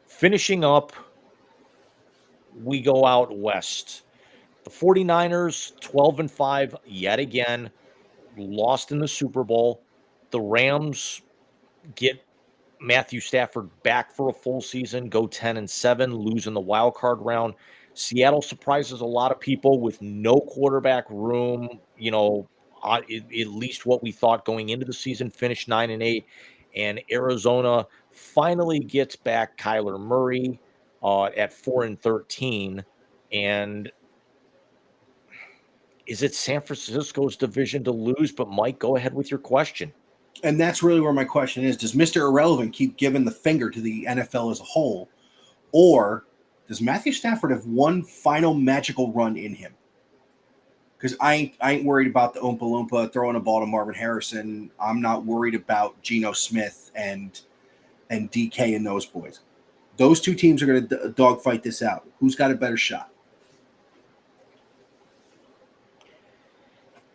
Finishing up, we go out west. The 49ers, 12-5, yet again, lost in the Super Bowl. The Rams get Matthew Stafford back for a full season, go 10-7, lose in the wild card round. Seattle surprises a lot of people with no quarterback room. At least what we thought going into the season, finished 9-8, and Arizona finally gets back Kyler Murray at 4-13. And is it San Francisco's division to lose? But Mike, go ahead with your question. And that's really where my question is. Does Mr. Irrelevant keep giving the finger to the NFL as a whole? Or does Matthew Stafford have one final magical run in him? Because I ain't worried about the Oompa Loompa throwing a ball to Marvin Harrison. I'm not worried about Geno Smith and DK and those boys. Those two teams are going to dogfight this out. Who's got a better shot?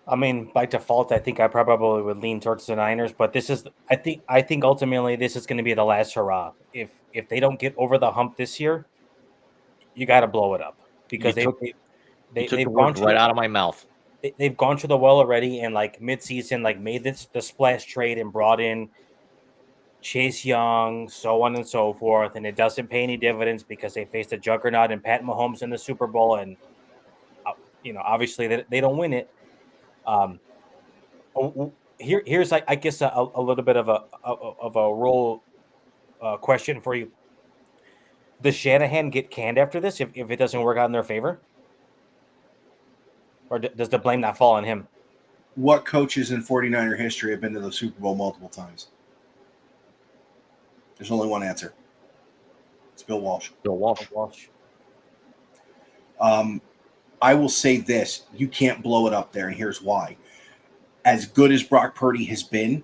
I mean, by default, I think I probably would lean towards the Niners, but I think ultimately this is going to be the last hurrah. If they don't get over the hump this year, you got to blow it up because they've gone words right out of my mouth. They've gone to the well already, and like midseason, like made the splash trade and brought in Chase Young, so on and so forth, and it doesn't pay any dividends because they faced a juggernaut and Pat Mahomes in the Super Bowl, and obviously they don't win it. Here's I guess a little bit of a role question for you. Does Shanahan get canned after this if it doesn't work out in their favor? Or does the blame not fall on him? What coaches in 49er history have been to the Super Bowl multiple times? There's only one answer. It's Bill Walsh. Bill Walsh. I will say this. You can't blow it up there, and here's why. As good as Brock Purdy has been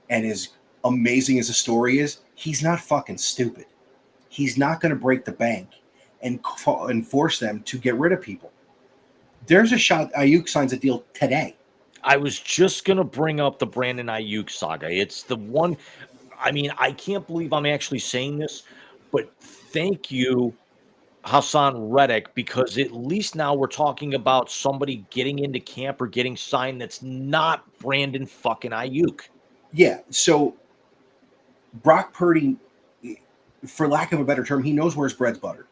and as amazing as the story is, he's not fucking stupid. He's not going to break the bank and force them to get rid of people. There's a shot Ayuk signs a deal today. I was just going to bring up the Brandon Ayuk saga. It's the one. I mean, I can't believe I'm actually saying this, but thank you, Hassan Reddick, because at least now we're talking about somebody getting into camp or getting signed that's not Brandon fucking Ayuk. Yeah, so Brock Purdy, for lack of a better term, he knows where his bread's buttered.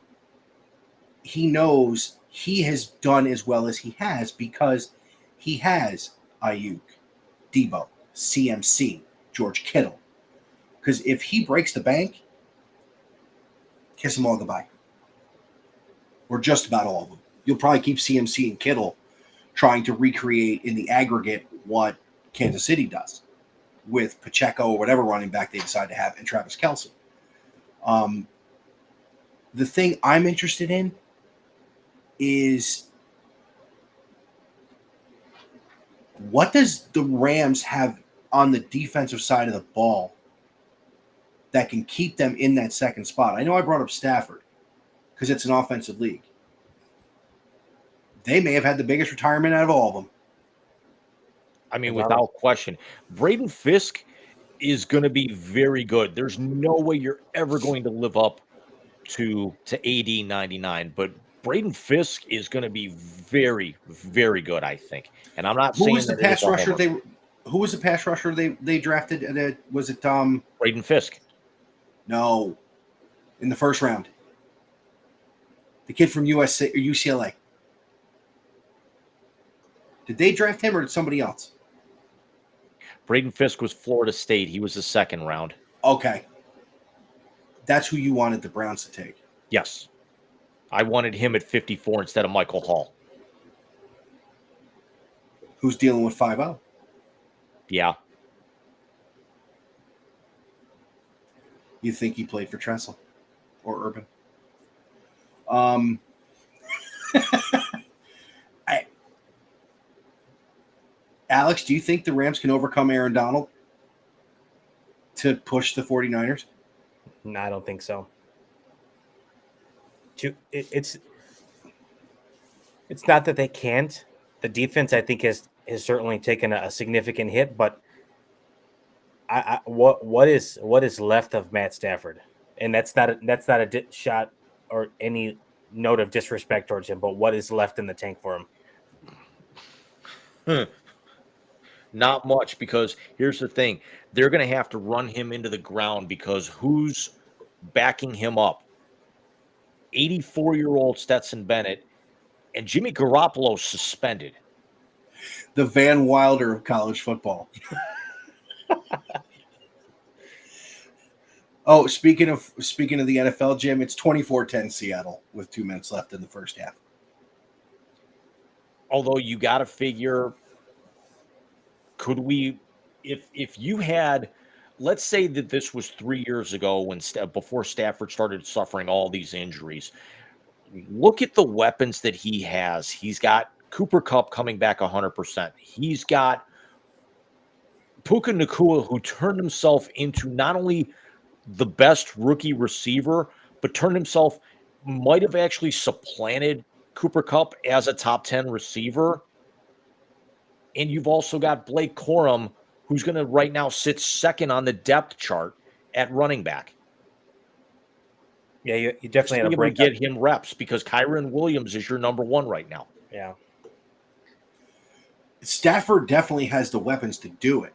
He knows he has done as well as he has because he has Ayuk, Debo, CMC, George Kittle. Because if he breaks the bank, kiss them all goodbye. Or just about all of them. You'll probably keep CMC and Kittle trying to recreate in the aggregate what Kansas City does with Pacheco or whatever running back they decide to have and Travis Kelce. The thing I'm interested in is what does the Rams have on the defensive side of the ball that can keep them in that second spot? I know I brought up Stafford because it's an offensive league. They may have had the biggest retirement out of all of them. I mean, without question. Braden Fisk is going to be very good. There's no way you're ever going to live up to AD 99, but Braden Fisk is going to be very, very good, I think. And I'm not saying Who was the pass rusher they drafted? Was it Braden Fisk? No, in the first round. The kid from UCLA. Did they draft him or did somebody else? Braden Fisk was Florida State. He was the second round. Okay. That's who you wanted the Browns to take. Yes. I wanted him at 54 instead of Michael Hall. Who's dealing with 5-0? Yeah. You think he played for Tressel or Urban? Alex, do you think the Rams can overcome Aaron Donald to push the 49ers? No, I don't think so. It's not that they can't. The defense, I think, has certainly taken a significant hit, but what is left of Matt Stafford? And that's not a shot or any note of disrespect towards him, but what is left in the tank for him? Not much, because here's the thing. They're going to have to run him into the ground because who's backing him up? 84-year-old Stetson Bennett, and Jimmy Garoppolo suspended. The Van Wilder of college football. Oh, speaking of the NFL, Jim, it's 24-10 Seattle with 2 minutes left in the first half. Although you got to figure, could we, if you had, let's say that this was 3 years ago when before Stafford started suffering all these injuries. Look at the weapons that he has. He's got Cooper Kupp coming back 100%. He's got Puka Nacua, who turned himself into not only the best rookie receiver, but might have actually supplanted Cooper Kupp as a top 10 receiver. And you've also got Blake Corum, who's going to right now sit second on the depth chart at running back. Yeah, you definitely had to able to get him reps because Kyron Williams is your number one right now. Yeah. Stafford definitely has the weapons to do it.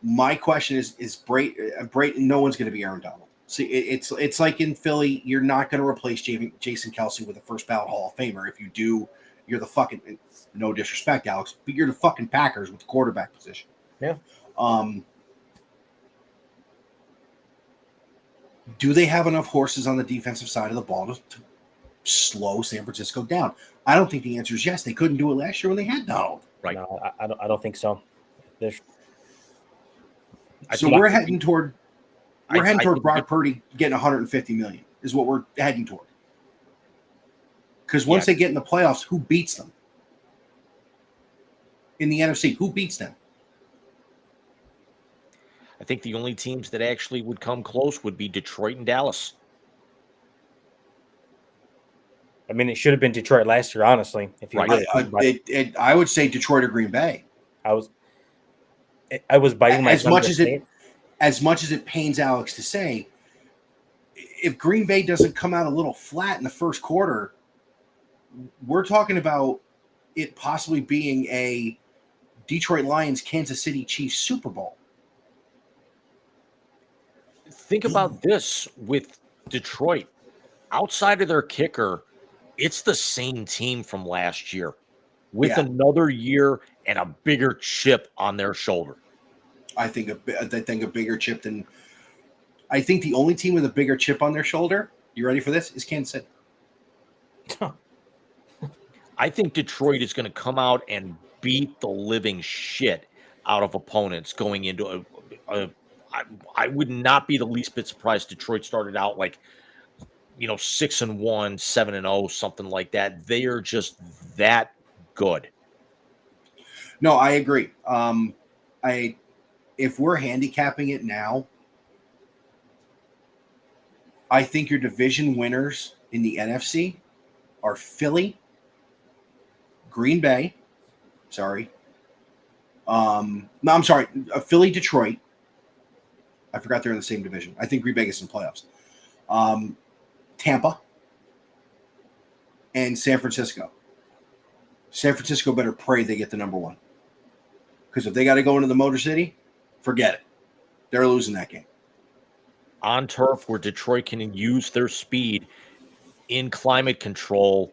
My question is Brayton, no one's going to be Aaron Donald. See, it's like in Philly, you're not going to replace Jason Kelsey with a first ballot Hall of Famer. If you do, you're the fucking, no disrespect, Alex, but you're the fucking Packers with the quarterback position. Yeah. Do they have enough horses on the defensive side of the ball to slow San Francisco down? I don't think the answer is yes. They couldn't do it last year when they had Donald. Right. No, I don't think so. We're heading toward Brock Purdy getting 150 million is what we're heading toward. Because once they get in the playoffs, who beats them? In the NFC, who beats them? I think the only teams that actually would come close would be Detroit and Dallas. I mean, it should have been Detroit last year, honestly. If you I would say Detroit or Green Bay. I was biting my tongue as much as it pains Alex to say, if Green Bay doesn't come out a little flat in the first quarter, we're talking about it possibly being a Detroit Lions, Kansas City Chiefs Super Bowl. Think about this with Detroit. Outside of their kicker, it's the same team from last year with another year and a bigger chip on their shoulder. I think a bigger chip than – I think the only team with a bigger chip on their shoulder, you ready for this, is Kansas City. I think Detroit is going to come out and beat the living shit out of opponents going into I would not be the least bit surprised Detroit started out 6-1, 7-0, something like that. They are just that good. No, I agree. If we're handicapping it now, I think your division winners in the NFC are Philly, Green Bay. Sorry. Philly, Detroit. I forgot they're in the same division. I think Green Bay gets in playoffs. Tampa and San Francisco. San Francisco better pray they get the number one. Because if they got to go into the Motor City, forget it. They're losing that game. On turf where Detroit can use their speed in climate control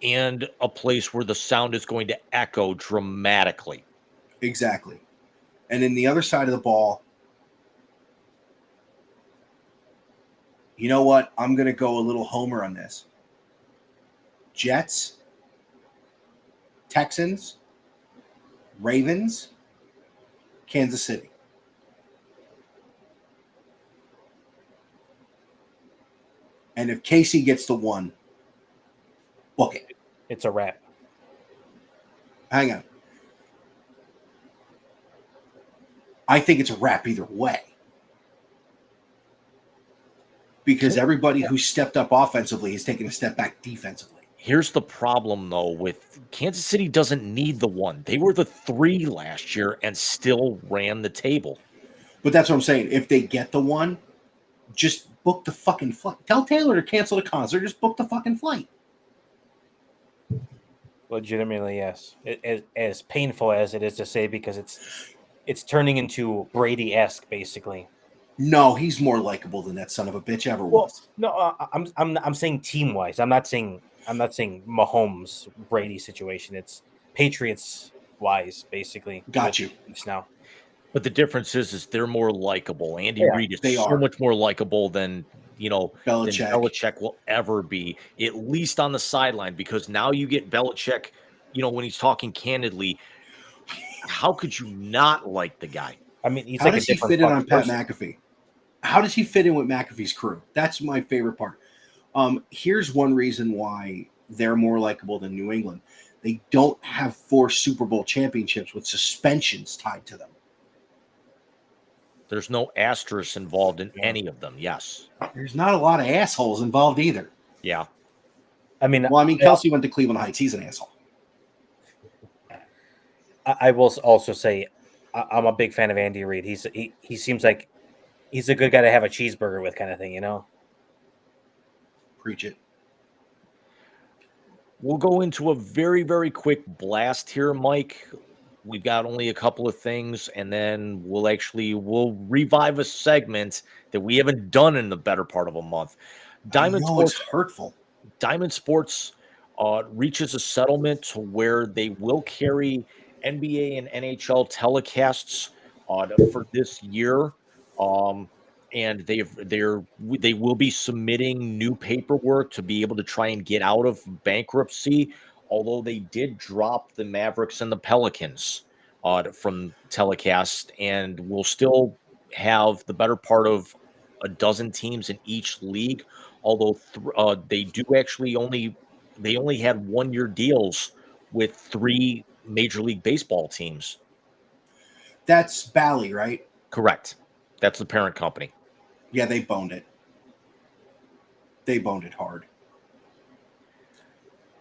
and a place where the sound is going to echo dramatically. Exactly. And then the other side of the ball, you know what? I'm going to go a little homer on this. Jets, Texans, Ravens, Kansas City. And if Casey gets the one, book it. It's a wrap. Hang on. I think it's a wrap either way. Because everybody who stepped up offensively has taken a step back defensively. Here's the problem, though, with Kansas City doesn't need the one. They were the 3 last year and still ran the table. But that's what I'm saying. If they get the one, just book the fucking flight. Tell Taylor to cancel the concert. Just book the fucking flight. Legitimately, yes. As painful as it is to say, because it's turning into Brady-esque, basically. No, he's more likable than that son of a bitch ever Well, was. no, I'm saying team wise. I'm not saying Mahomes Brady situation. It's Patriots wise, basically. Got with you. the Chiefs now. But the difference is they're more likable. Andy Yeah, Reid is they so are. much more likable than than Belichick. Belichick will ever be, at least on the sideline, because now you get Belichick, when he's talking candidly, how could you not like the guy? I mean, he's How like a does he different fit in on fucking Pat person. McAfee? How does he fit in with McAfee's crew? That's my favorite part. Here's one reason why they're more likable than New England. They don't have 4 Super Bowl championships with suspensions tied to them. There's no asterisk involved in Yeah. any of them. Yes. There's not a lot of assholes involved either. Yeah. I mean, Well, I mean, Kelsey went to Cleveland Heights. He's an asshole. I will also say I'm a big fan of Andy Reid. He seems like he's a good guy to have a cheeseburger with, kind of thing, you know. Preach it. We'll go into a very, very quick blast here, Mike. We've got only a couple of things, and then we'll revive a segment that we haven't done in the better part of a month. I know it's hurtful. Diamond Sports reaches a settlement to where they will carry NBA and NHL telecasts for this year. And they will be submitting new paperwork to be able to try and get out of bankruptcy. Although they did drop the Mavericks and the Pelicans from telecast, and will still have the better part of a dozen teams in each league. Although they only had 1-year deals with 3 Major League Baseball teams. That's Bally, right? Correct. That's the parent company. Yeah, they boned it. They boned it hard.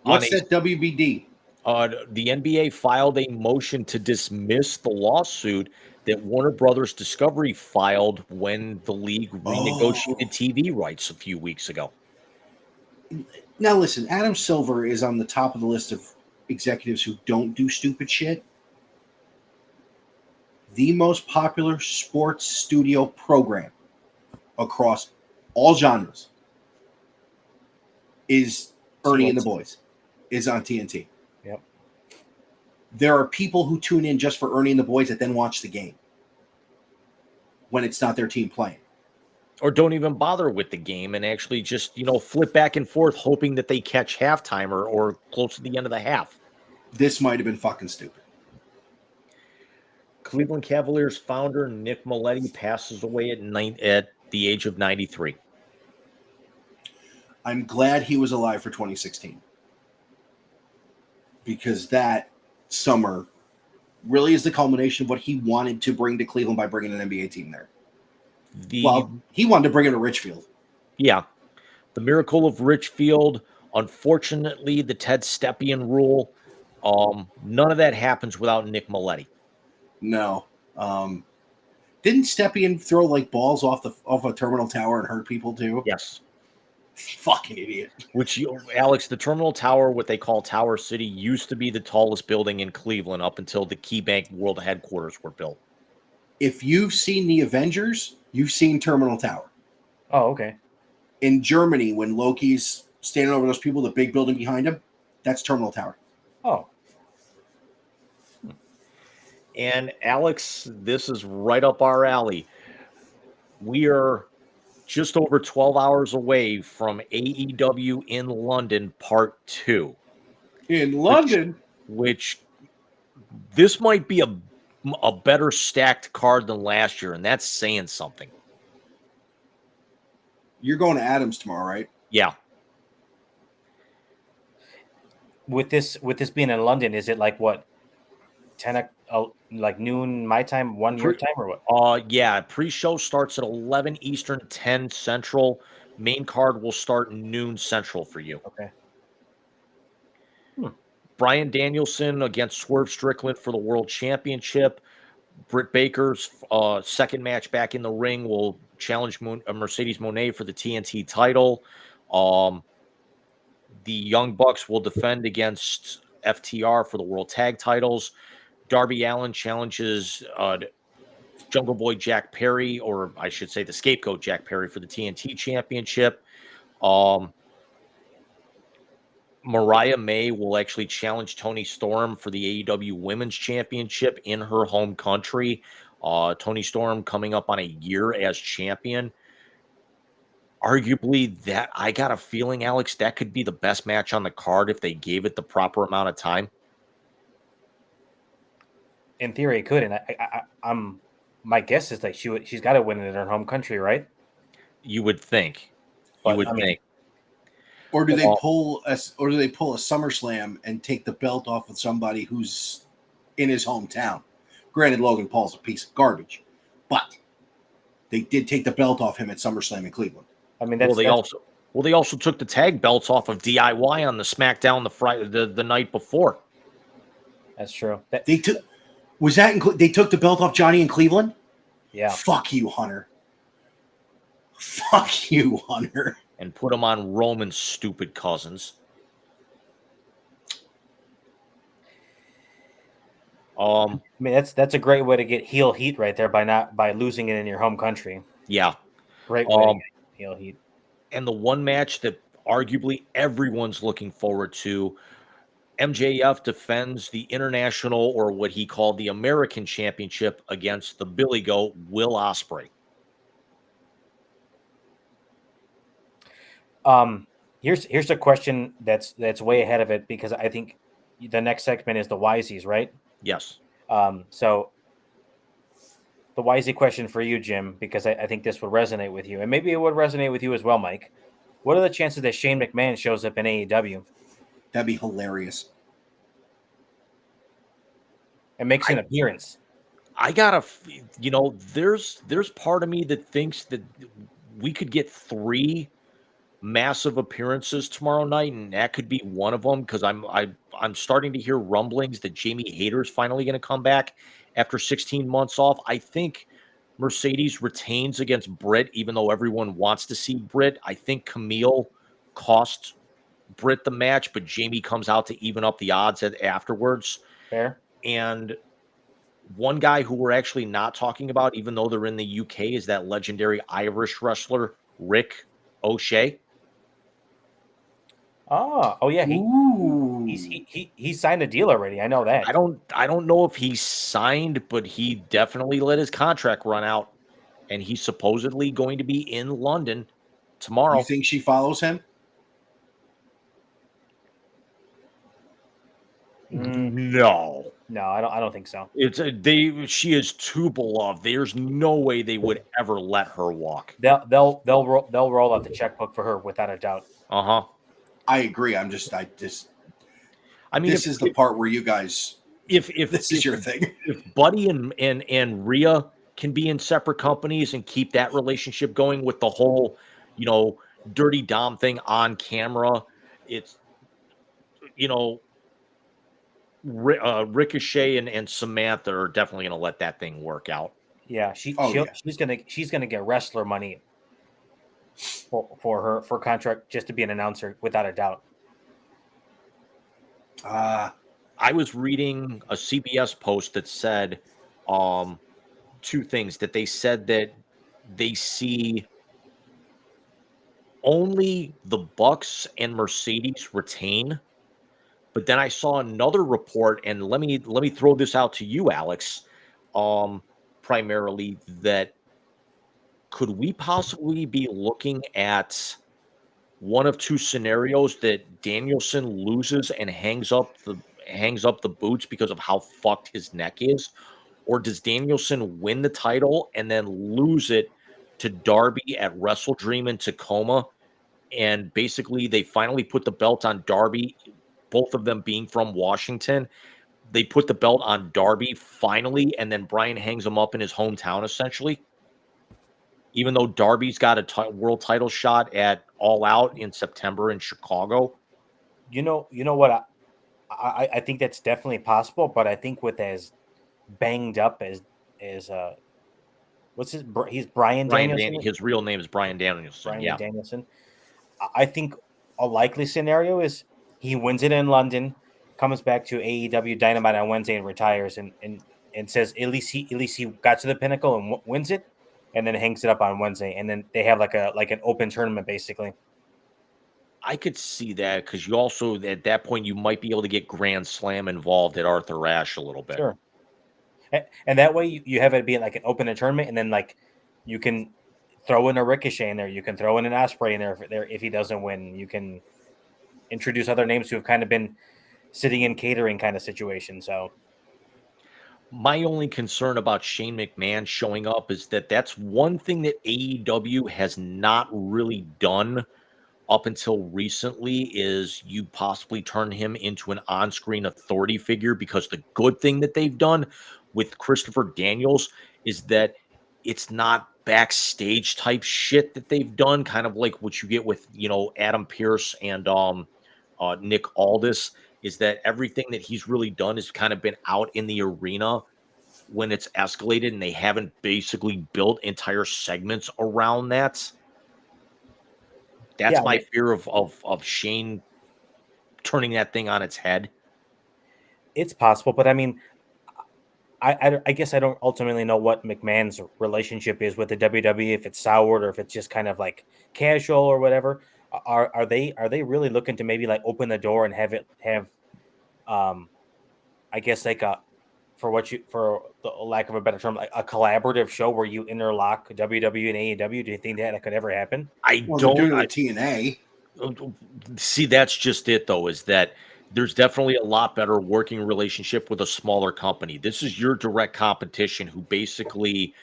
What's that WBD? The NBA filed a motion to dismiss the lawsuit that Warner Brothers Discovery filed when the league renegotiated TV rights a few weeks ago. Now listen, Adam Silver is on the top of the list of executives who don't do stupid shit. The most popular sports studio program across all genres is Ernie and the Boys, is on TNT. Yep. There are people who tune in just for Ernie and the Boys that then watch the game when it's not their team playing. Or don't even bother with the game and actually just, flip back and forth, hoping that they catch halftime or close to the end of the half. This might have been fucking stupid. Cleveland Cavaliers founder Nick Maletti passes away at the age of 93. I'm glad he was alive for 2016. Because that summer really is the culmination of what he wanted to bring to Cleveland by bringing an NBA team there. He wanted to bring it to Richfield. Yeah. The miracle of Richfield. Unfortunately, the Ted Stepien rule. None of that happens without Nick Maletti. No. Didn't Stepien throw balls off a terminal tower and hurt people too? Yes. Fucking idiot. Alex, the terminal tower, what they call Tower City, used to be the tallest building in Cleveland up until the KeyBank World headquarters were built. If you've seen the Avengers, you've seen Terminal Tower. Oh, okay. In Germany, when Loki's standing over those people, the big building behind him, that's Terminal Tower. Oh. And Alex, this is right up our alley. We are just over 12 hours away from AEW in London Part 2. In London? Which this might be a better stacked card than last year, and that's saying something. You're going to Adams tomorrow, right? Yeah. With this being in London, is it what 10 noon my time, 1 your time, or what? Yeah, pre-show starts at 11 Eastern, 10 Central. Main card will start noon Central for you. Okay. Bryan Danielson against Swerve Strickland for the World Championship. Britt Baker's second match back in the ring will challenge Mercedes Moné for the TNT title. The Young Bucks will defend against FTR for the World Tag titles. Darby Allin challenges Jungle Boy Jack Perry, or I should say the scapegoat Jack Perry for the TNT Championship. Mariah May will actually challenge Toni Storm for the AEW Women's Championship in her home country. Toni Storm coming up on a year as champion. Arguably, that I got a feeling, Alex, that could be the best match on the card if they gave it the proper amount of time. In theory, it could, and I'm my guess is that she's got to win it in her home country, right? You would think. But, I mean, think. Or do they pull a SummerSlam and take the belt off of somebody who's in his hometown? Granted, Logan Paul's a piece of garbage, but they did take the belt off him at SummerSlam in Cleveland. I mean, they also took the tag belts off of DIY on the SmackDown the night before. That's true. They took the belt off Johnny in Cleveland? Yeah. Fuck you, Hunter. Fuck you, Hunter. And put them on Roman's stupid cousins. I mean, that's a great way to get heel heat right there by losing it in your home country. Yeah. Great way to get heel heat. And the one match that arguably everyone's looking forward to, MJF defends the international, or what he called the American Championship, against the Billy Goat, Will Ospreay. Here's a question that's way ahead of it, because I think the next segment is the Wiseies, right? Yes. So the Wisey question for you, Jim, because I think this would resonate with you, and maybe it would resonate with you as well, Mike. What are the chances that Shane McMahon shows up in AEW? That'd be hilarious. And makes an appearance. I gotta, there's part of me that thinks that we could get 3 massive appearances tomorrow night, and that could be one of them, because I'm starting to hear rumblings that Jamie Hayter's finally going to come back after 16 months off. I think Mercedes retains against Britt, even though everyone wants to see Britt. I think Camille cost Britt the match, but Jamie comes out to even up the odds afterwards. Fair. And one guy who we're actually not talking about, even though they're in the UK, is that legendary Irish wrestler, Rick O'Shea. Oh yeah. He signed a deal already. I know that. I don't know if he's signed, but he definitely let his contract run out, and he's supposedly going to be in London tomorrow. You think she follows him? No, I don't think so. She is too beloved. There's no way they would ever let her walk. They'll roll out the checkbook for her without a doubt. I agree. I mean, this is the part where you guys, if this is your thing. If Buddy and Rhea can be in separate companies and keep that relationship going with the whole, Dirty Dom thing on camera, it's, Ricochet and Samantha are definitely going to let that thing work out. Yeah, she's gonna get wrestler money for her contract just to be an announcer without a doubt. I was reading a CBS post that said 2 things. That they said that they see only the Bucks and Mercedes retain. But then I saw another report, and let me throw this out to you, Alex, primarily, that could we possibly be looking at one of 2 scenarios, that Danielson loses and hangs up the boots because of how fucked his neck is? Or does Danielson win the title and then lose it to Darby at Wrestle Dream in Tacoma? And basically they finally put the belt on Darby, both of them being from Washington. They put the belt on Darby finally, and then Bryan hangs him up in his hometown, essentially. Even though Darby's got a world title shot at All Out in September in Chicago. You know what? I think that's definitely possible, but I think with as banged up as he's Brian Danielson. His real name is Brian Danielson. Danielson. I think a likely scenario is he wins it in London, comes back to AEW Dynamite on Wednesday and retires, and and says at least he got to the pinnacle and wins it, and then hangs it up on Wednesday, and then they have like an open tournament basically. I could see that because you also at that point you might be able to get Grand Slam involved at Arthur Ashe a little bit. Sure. And that way you have it be like an open tournament, and then like you can throw in a Ricochet in there, you can throw in an Ospreay in there if he doesn't win. You can introduce other names who have kind of been sitting in catering kind of situation. So My only concern about Shane McMahon showing up is that that's one thing that AEW has not really done up until recently is you possibly turn him into an on-screen authority figure, because the good thing that they've done with Christopher Daniels is that it's not backstage type shit that they've done, kind of like what you get with, Adam Pearce and Nick Aldis, is that everything that he's really done has kind of been out in the arena when it's escalated, and they haven't basically built entire segments around that. That's my fear of Shane turning that thing on its head. it's possible, but I mean, I guess I don't ultimately know what McMahon's relationship is with the WWE, if it's soured or if it's just kind of like casual or whatever. Are they really looking to maybe like open the door and have I guess like for the lack of a better term, like a collaborative show where you interlock WWE and AEW? Do you think that could ever happen? Well, they're doing it with TNA. See, that's just it, though, is that there's definitely a lot better working relationship with a smaller company. This is your direct competition who basically,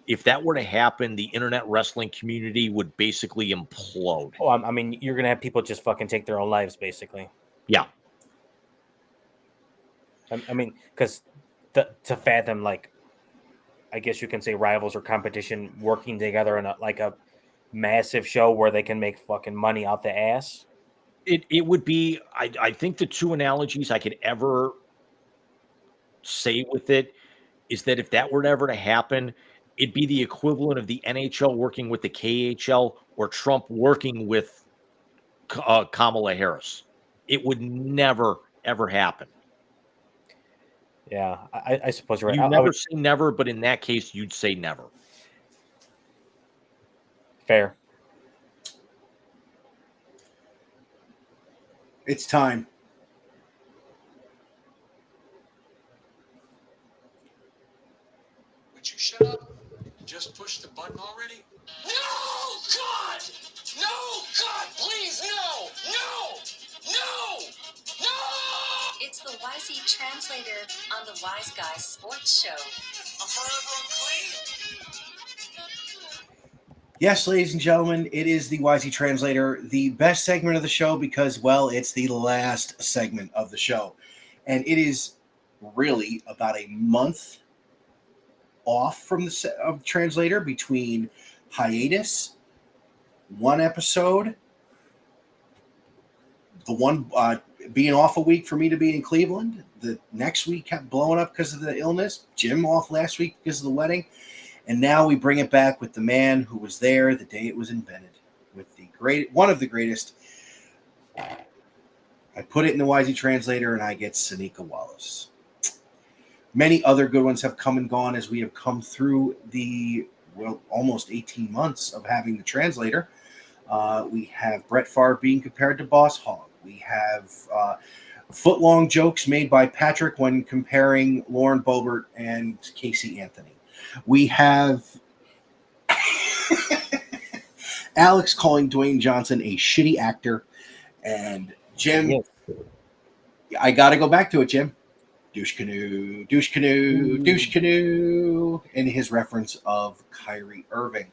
if that were to happen, the internet wrestling community would basically implode. Oh, I mean, you're going to have people just fucking take their own lives, basically. Yeah. I mean, because to fathom, like, I guess you can say rivals or competition working together in a massive show where they can make fucking money out the ass. It would be, I think the two analogies I could ever say with it is that if that were ever to happen, it'd be the equivalent of the NHL working with the KHL or Trump working with Kamala Harris. It would never, ever happen. Yeah, I suppose you're right. You never say never, but in that case, you'd say never. Fair. It's time. Would you shut up? Just push the button already? No, God! No, God, please, no! No! No! No! It's the YZ Translator on the Wise Guys Sports Show. I'm forever unclean. Yes, ladies and gentlemen, it is the YZ Translator, the best segment of the show because, well, it's the last segment of the show. And it is really about a month off from the Translator between hiatus, one episode, the one being off a week for me to be in Cleveland. The next week kept blowing up because of the illness. Jim off last week because of the wedding. And now we bring it back with the man who was there the day it was invented, with one of the greatest. I put it in the YZ Translator, and I get Sanika Wallace. Many other good ones have come and gone as we have come through the almost 18 months of having the Translator. We have Brett Favre being compared to Boss Hogg. We have foot-long jokes made by Patrick when comparing Lauren Boebert and Casey Anthony. We have Alex calling Dwayne Johnson a shitty actor. And Jim, yes. I got to go back to it, Jim. Douche canoe, douche canoe, douche canoe, in his reference of Kyrie Irving.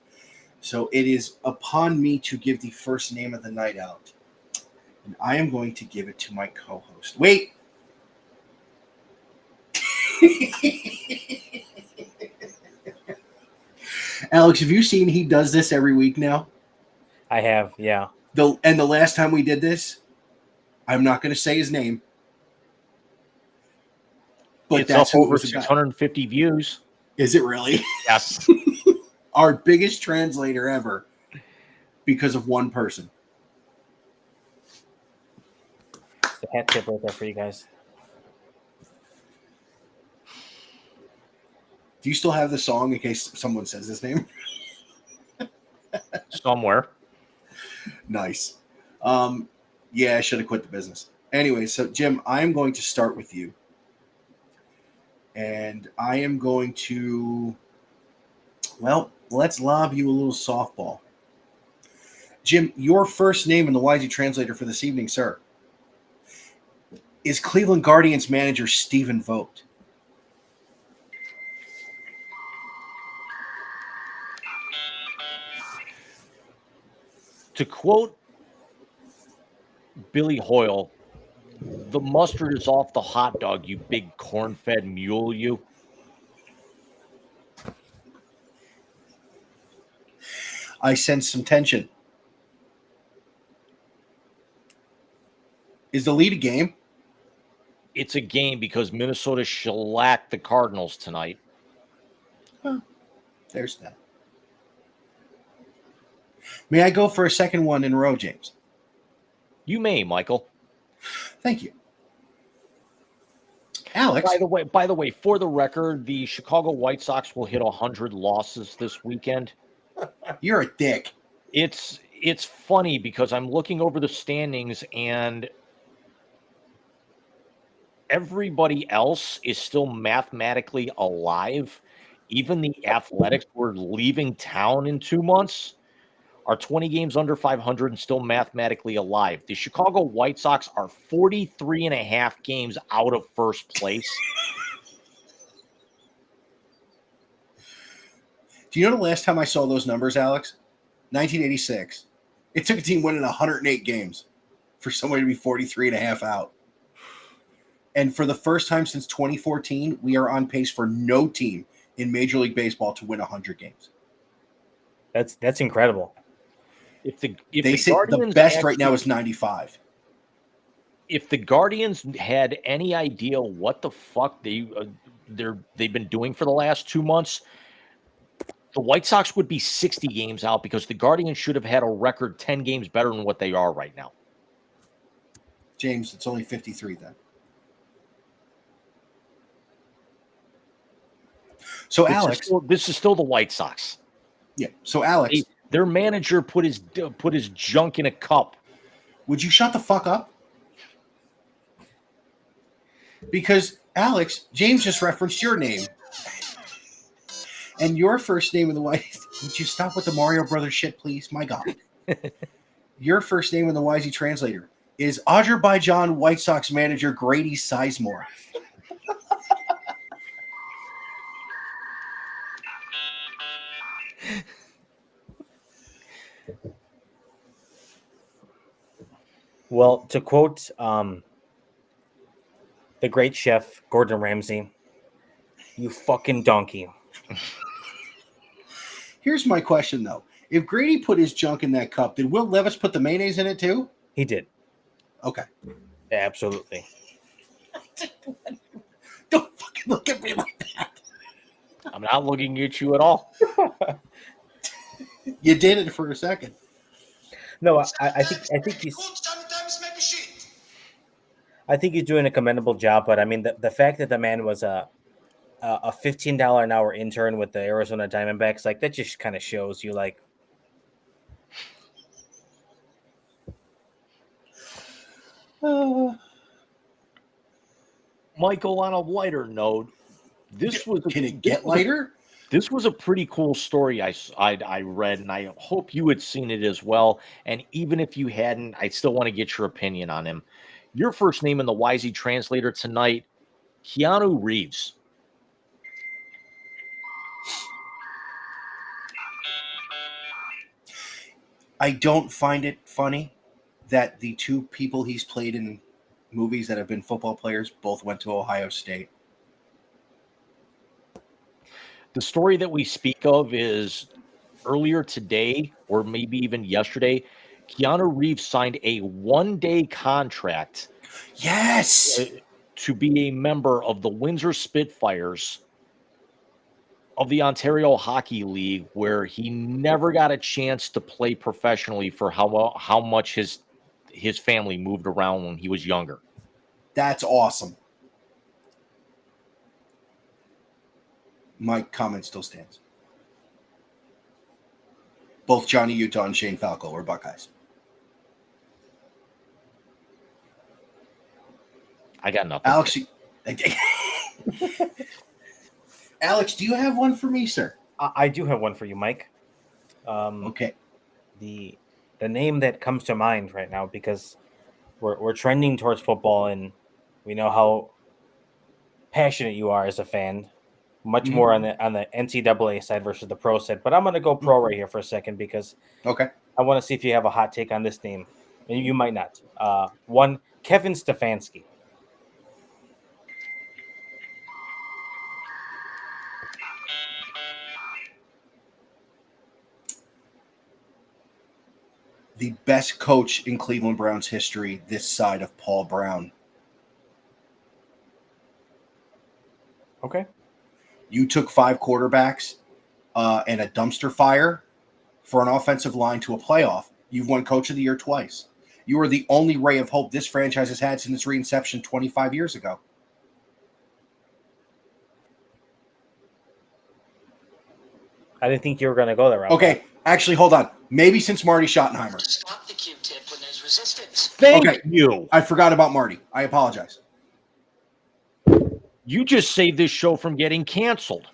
So it is upon me to give the first name of the night out. And I am going to give it to my co-host. Wait. Alex, have you seen he does this every week now? I have, yeah. The last time we did this, I'm not going to say his name. But it's up over 650 views. Is it really? Yes. Our biggest translator ever because of one person. The hat tip right there for you guys. Do you still have the song in case someone says his name? Somewhere. Nice. Yeah, I should have quit the business. Anyway, so Jim, I'm going to start with you. And I am going to, well, let's lob you a little softball. Jim, your first name in the Wisey translator for this evening, sir, is Cleveland Guardians manager Stephen Vogt. To quote Billy Hoyle, the mustard is off the hot dog, you big corn-fed mule, you. I sense some tension. Is the lead a game? It's a game because Minnesota shellacked the Cardinals tonight. There's that. May I go for a second one in a row, James? You may, Michael. Thank you. Alex. By the way, for the record, the Chicago White Sox will hit 100 losses this weekend. You're a dick. It's funny because I'm looking over the standings and everybody else is still mathematically alive. Even the Athletics were leaving town in 2 months, are 20 games under 500 and still mathematically alive. The Chicago White Sox are 43 and a half games out of first place. Do you know the last time I saw those numbers, Alex? 1986. It took a team winning 108 games for somebody to be 43 and a half out. And for the first time since 2014, we are on pace for no team in Major League Baseball to win 100 games. That's incredible. If They the say the Guardians best right now is 95. If the Guardians had any idea what the fuck they've been doing for the last 2 months, the White Sox would be 60 games out because the Guardians should have had a record 10 games better than what they are right now. James, it's only 53 then. So Alex, this is still the White Sox. Yeah. So Alex, their manager put his junk in a cup. Would you shut the fuck up? Because Alex, James just referenced your name. And your first name in the White. Would you stop with the Mario Brothers shit, please? My God. Your first name in the Wisey translator is Azerbaijan White Sox manager Grady Sizemore. Well, to quote the great chef Gordon Ramsay, "You fucking donkey." Here's my question, though. If Grady put his junk in that cup, did Will Levis put the mayonnaise in it too? He did. Okay. Absolutely. Don't fucking look at me like that. I'm not looking at you at all. You did it for a second. No, I think he's doing a commendable job. But I mean, the fact that the man was a $15 an hour intern with the Arizona Diamondbacks, like, that just kind of shows you, like, Michael, on a lighter note, Can it get lighter? This was a pretty cool story I read, and I hope you had seen it as well. And even if you hadn't, I still want to get your opinion on him. Your first name in the Wisey translator tonight, Keanu Reeves. I don't find it funny that the two people he's played in movies that have been football players both went to Ohio State. The story that we speak of is earlier today, or maybe even yesterday, Keanu Reeves signed a one-day contract. Yes! To be a member of the Windsor Spitfires of the Ontario Hockey League, where he never got a chance to play professionally for how much his family moved around when he was younger. That's awesome. My comment still stands. Both Johnny Utah and Shane Falco are Buckeyes. I got nothing. Alex, Alex, do you have one for me, sir? I do have one for you, Mike. Okay. The name that comes to mind right now, because we're trending towards football, and we know how passionate you are as a fan. Much more on the NCAA side versus the pro side, but I'm going to go pro right here for a second because Okay. I want to see if you have a hot take on this name, and you might not. One, Kevin Stefanski. The best coach in Cleveland Browns history this side of Paul Brown. Okay. You took 5 quarterbacks and a dumpster fire for an offensive line to a playoff. You've won Coach of the Year twice. You are the only ray of hope this franchise has had since its reinception 25 years ago. I didn't think you were going to go there, Rob. Okay, actually, hold on. Maybe since Marty Schottenheimer. Stop the Q-tip when there's resistance. Thank you. I forgot about Marty. I apologize. You just saved this show from getting canceled.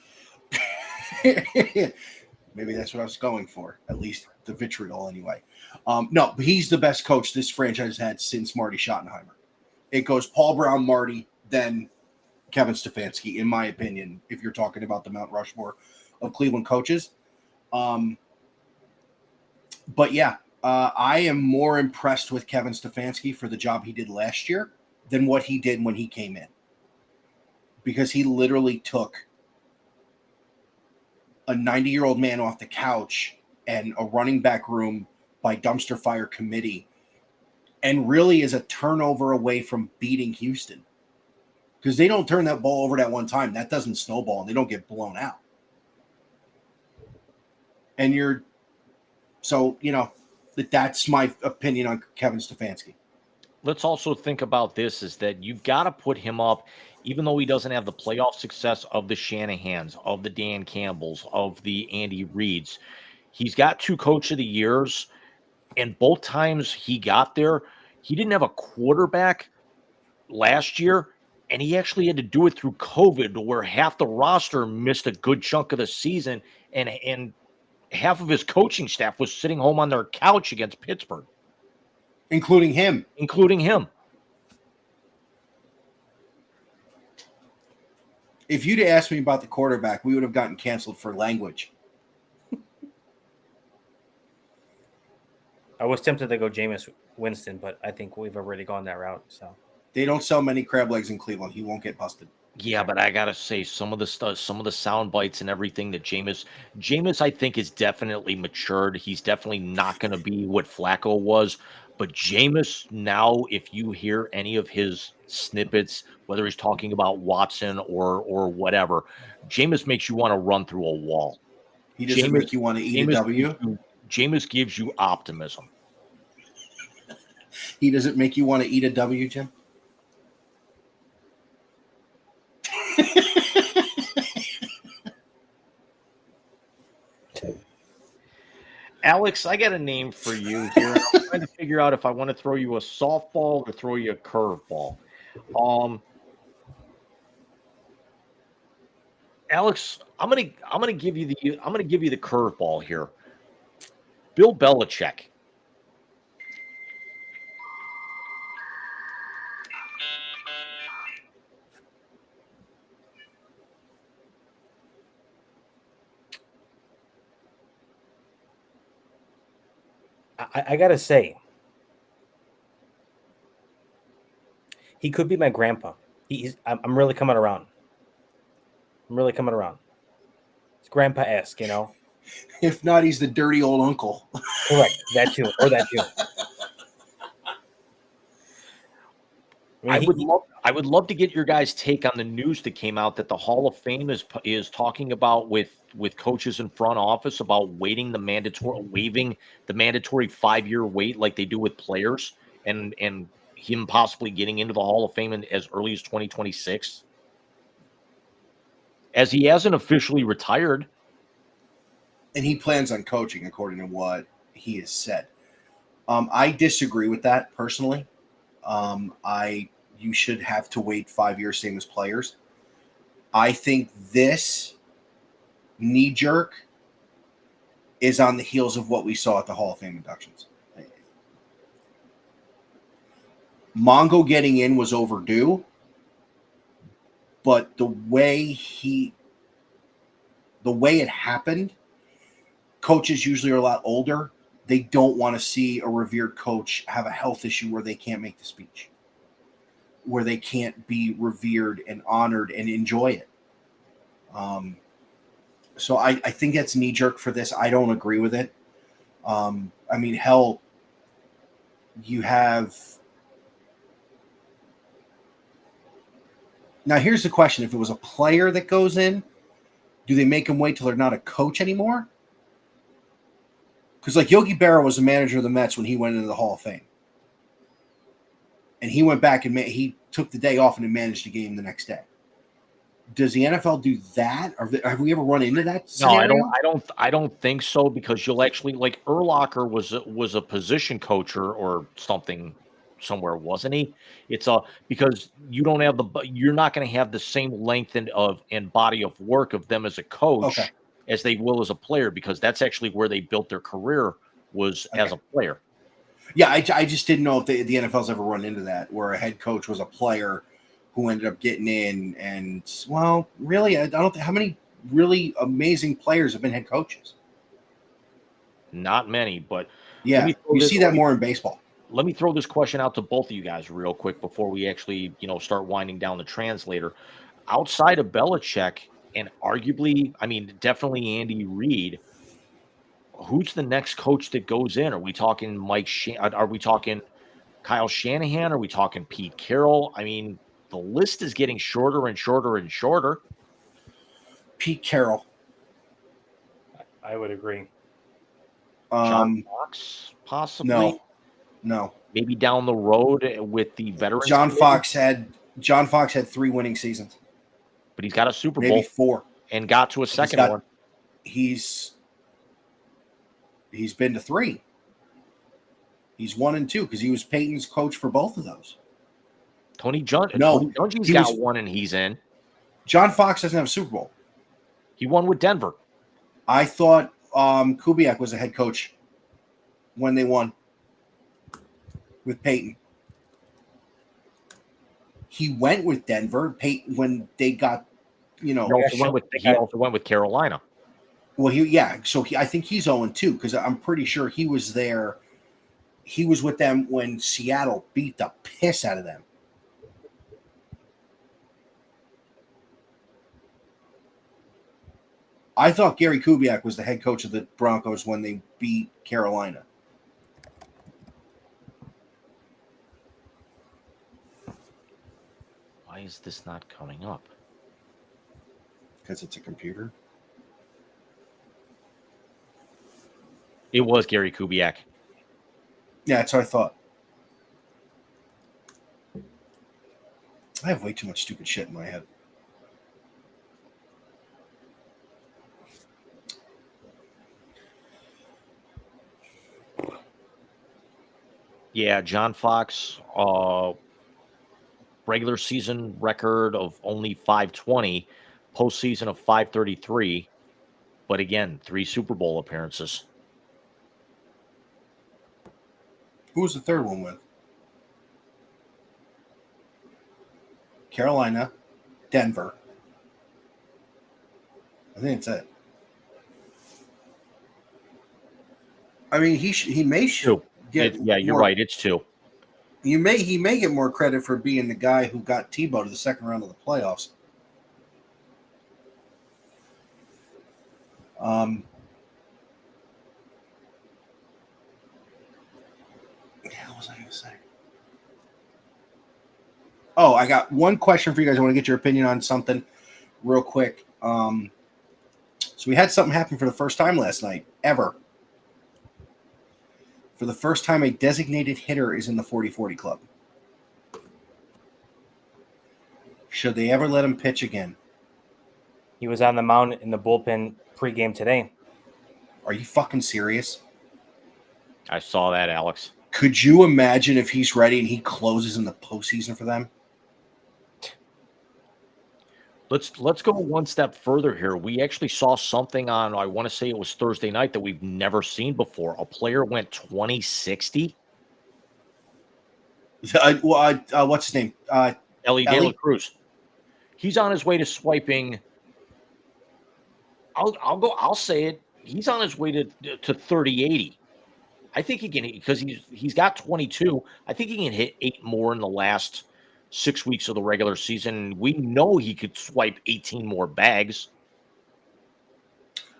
Maybe that's what I was going for. At least the vitriol, anyway. No, but he's the best coach this franchise has had since Marty Schottenheimer. It goes Paul Brown, Marty, then Kevin Stefanski, in my opinion, if you're talking about the Mount Rushmore of Cleveland coaches. But yeah, I am more impressed with Kevin Stefanski for the job he did last year than what he did when he came in. Because he literally took a 90-year-old man off the couch and a running back room by dumpster fire committee and really is a turnover away from beating Houston. Because they don't turn that ball over that one time. That doesn't snowball and they don't get blown out. And that's my opinion on Kevin Stefanski. Let's also think about this, is that you've got to put him up, even though he doesn't have the playoff success of the Shanahans, of the Dan Campbells, of the Andy Reids. He's got 2 Coach of the Years, and both times he got there, he didn't have a quarterback last year, and he actually had to do it through COVID, where half the roster missed a good chunk of the season, and half of his coaching staff was sitting home on their couch against Pittsburgh. Including him. If you'd asked me about the quarterback, we would have gotten canceled for language. I was tempted to go Jameis Winston, but I think we've already gone that route. So they don't sell many crab legs in Cleveland. He won't get busted. Yeah, but I gotta say, some of the stuff, some of the sound bites and everything that Jameis, I think, is definitely matured. He's definitely not going to be what Flacco was. But Jameis now, if you hear any of his snippets, whether he's talking about Watson or whatever, Jameis makes you want to run through a wall. He doesn't make you want to eat a W. Jameis gives you optimism. He doesn't make you want to eat a W, Jim? Alex, I got a name for you here. I'm trying to figure out if I want to throw you a softball or throw you a curveball. Alex, I'm gonna give you the curveball here. Bill Belichick. I gotta say, he could be my grandpa. I'm really coming around. It's grandpa-esque, you know. If not, he's the dirty old uncle. Correct. That too. I would love to get your guys' take on the news that came out that the Hall of Fame is talking about with coaches in front office about waiving the mandatory 5-year wait like they do with players, and him possibly getting into the Hall of Fame as early as 2026. as he hasn't officially retired. And he plans on coaching, according to what he has said. I disagree with that personally. You should have to wait 5 years, same as players. I think this knee jerk is on the heels of what we saw at the Hall of Fame inductions. Mongo getting in was overdue, but the way it happened, coaches usually are a lot older. They don't want to see a revered coach have a health issue where they can't make the speech, where they can't be revered and honored and enjoy it. So I think that's knee-jerk for this. I don't agree with it. I mean, hell, you have... Now, here's the question. If it was a player that goes in, do they make him wait till they're not a coach anymore? Because, like, Yogi Berra was the manager of the Mets when he went into the Hall of Fame. And he went back and he took the day off and managed the game the next day. Does the NFL do that? Or have we ever run into that scenario? No, I don't think so, because you'll actually, like, Urlacher was a position coach or something somewhere, wasn't he? It's because you don't have you're not going to have the same length and body of work of them as a coach as they will as a player, because that's actually where they built their career was as a player. Yeah, I just didn't know if the NFL's ever run into that, where a head coach was a player who ended up getting in. And, well, really, I don't think how many really amazing players have been head coaches. Not many, but yeah, you see that more in baseball. Let me throw this question out to both of you guys real quick before we actually, start winding down the translator. Outside of Belichick and arguably, I mean, definitely Andy Reid, who's the next coach that goes in? Are we talking are we talking Kyle Shanahan? Are we talking Pete Carroll? I mean, the list is getting shorter and shorter and shorter. Pete Carroll. I would agree. John Fox, possibly. No. Maybe down the road with the veterans. John Fox had 3 winning seasons. But he's got a Super Bowl. Maybe 4. And got to a second one. He's been to 3. He's 1 and 2 because he was Peyton's coach for both of those. Tony Dungy's got 1 and he's in. John Fox doesn't have a Super Bowl. He won with Denver. I thought Kubiak was a head coach when they won with Peyton. He went with Denver. Peyton, when they got, He also went with Carolina. Well, I think he's 0-2 because I'm pretty sure he was there. He was with them when Seattle beat the piss out of them. I thought Gary Kubiak was the head coach of the Broncos when they beat Carolina. Why is this not coming up? Because it's a computer. It was Gary Kubiak. Yeah, that's what I thought. I have way too much stupid shit in my head. Yeah, John Fox, regular season record of only 520, postseason of 533, but again, 3 Super Bowl appearances. Who was the third one with? Carolina, Denver. I think it's it. I mean, he may get. You're right. It's 2. He may get more credit for being the guy who got Tebow to the second round of the playoffs. What was I going to say? Oh, I got one question for you guys. I want to get your opinion on something real quick. So we had something happen for the first time last night, ever. For the first time, a designated hitter is in the 40-40 club. Should they ever let him pitch again? He was on the mound in the bullpen pregame today. Are you fucking serious? I saw that, Alex. Could you imagine if he's ready and he closes in the postseason for them? Let's go one step further here. We actually saw something on, I want to say it was Thursday night, that we've never seen before. A player went 20-60. What's his name? Ellie De La Cruz. He's on his way to swiping. I'll say it. He's on his way to 30-80. I think he can, because he's got 22. I think he can hit 8 more in the last 6 weeks of the regular season. We know he could swipe 18 more bags.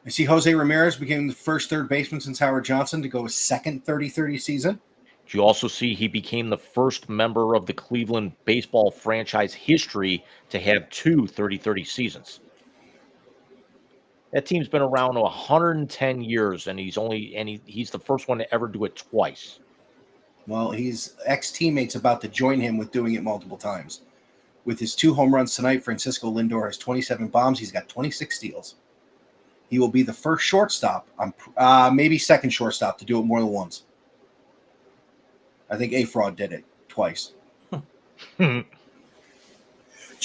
I see Jose Ramirez became the first third baseman since Howard Johnson to go a second 30-30 season. You also see he became the first member of the Cleveland baseball franchise history to have 2 30-30 seasons. That team's been around 110 years, and he's the first one to ever do it twice. Well, his ex-teammates about to join him with doing it multiple times. With his 2 home runs tonight, Francisco Lindor has 27 bombs. He's got 26 steals. He will be the first shortstop, maybe second shortstop, to do it more than once. I think A-Fraud did it twice. Did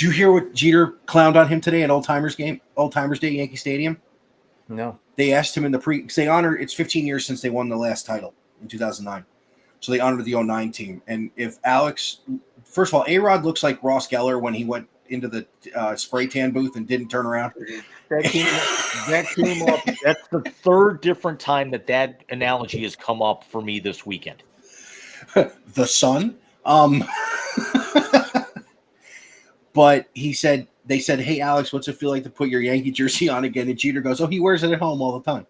you hear what Jeter clowned on him today at Old Timers Day, Yankee Stadium? No. They asked him in the it's 15 years since they won the last title in 2009. So they honored the 09 team. And if Alex, first of all, A-Rod looks like Ross Geller when he went into the spray tan booth and didn't turn around. That came up. That's the third different time that analogy has come up for me this weekend. The sun. But they said, hey, Alex, what's it feel like to put your Yankee jersey on again? And Jeter goes, oh, he wears it at home all the time.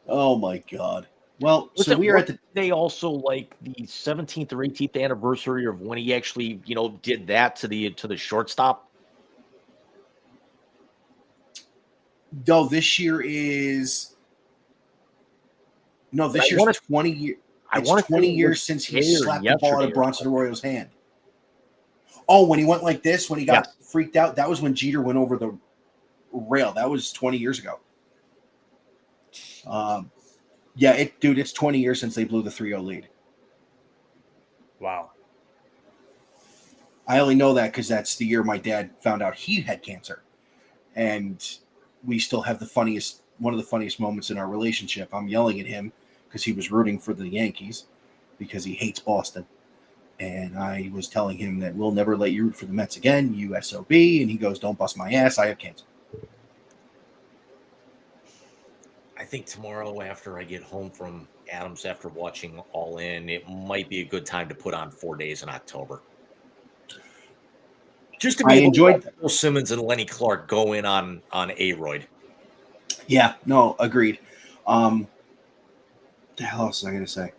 Oh, my God. Well, so we are at the... They also like the 17th or 18th anniversary of when he actually, did that to the shortstop. No, this year is... No, this year's 20 years. It's 20 years since he slapped the ball out of Bronson Arroyo's hand. Oh, when he went like this, when he got freaked out, that was when Jeter went over the rail. That was 20 years ago. It's 20 years since they blew the 3-0 lead. Wow. I only know that because that's the year my dad found out he had cancer. And we still have one of the funniest moments in our relationship. I'm yelling at him because he was rooting for the Yankees because he hates Boston. And I was telling him that we'll never let you root for the Mets again, you SOB. And he goes, don't bust my ass. I have cancer. I think tomorrow after I get home from Adams after watching All In, it might be a good time to put on 4 Days in October. Just to be able to let Bill Simmons and Lenny Clark go in on A-Royd. Yeah, no, agreed. The hell else was I going to say?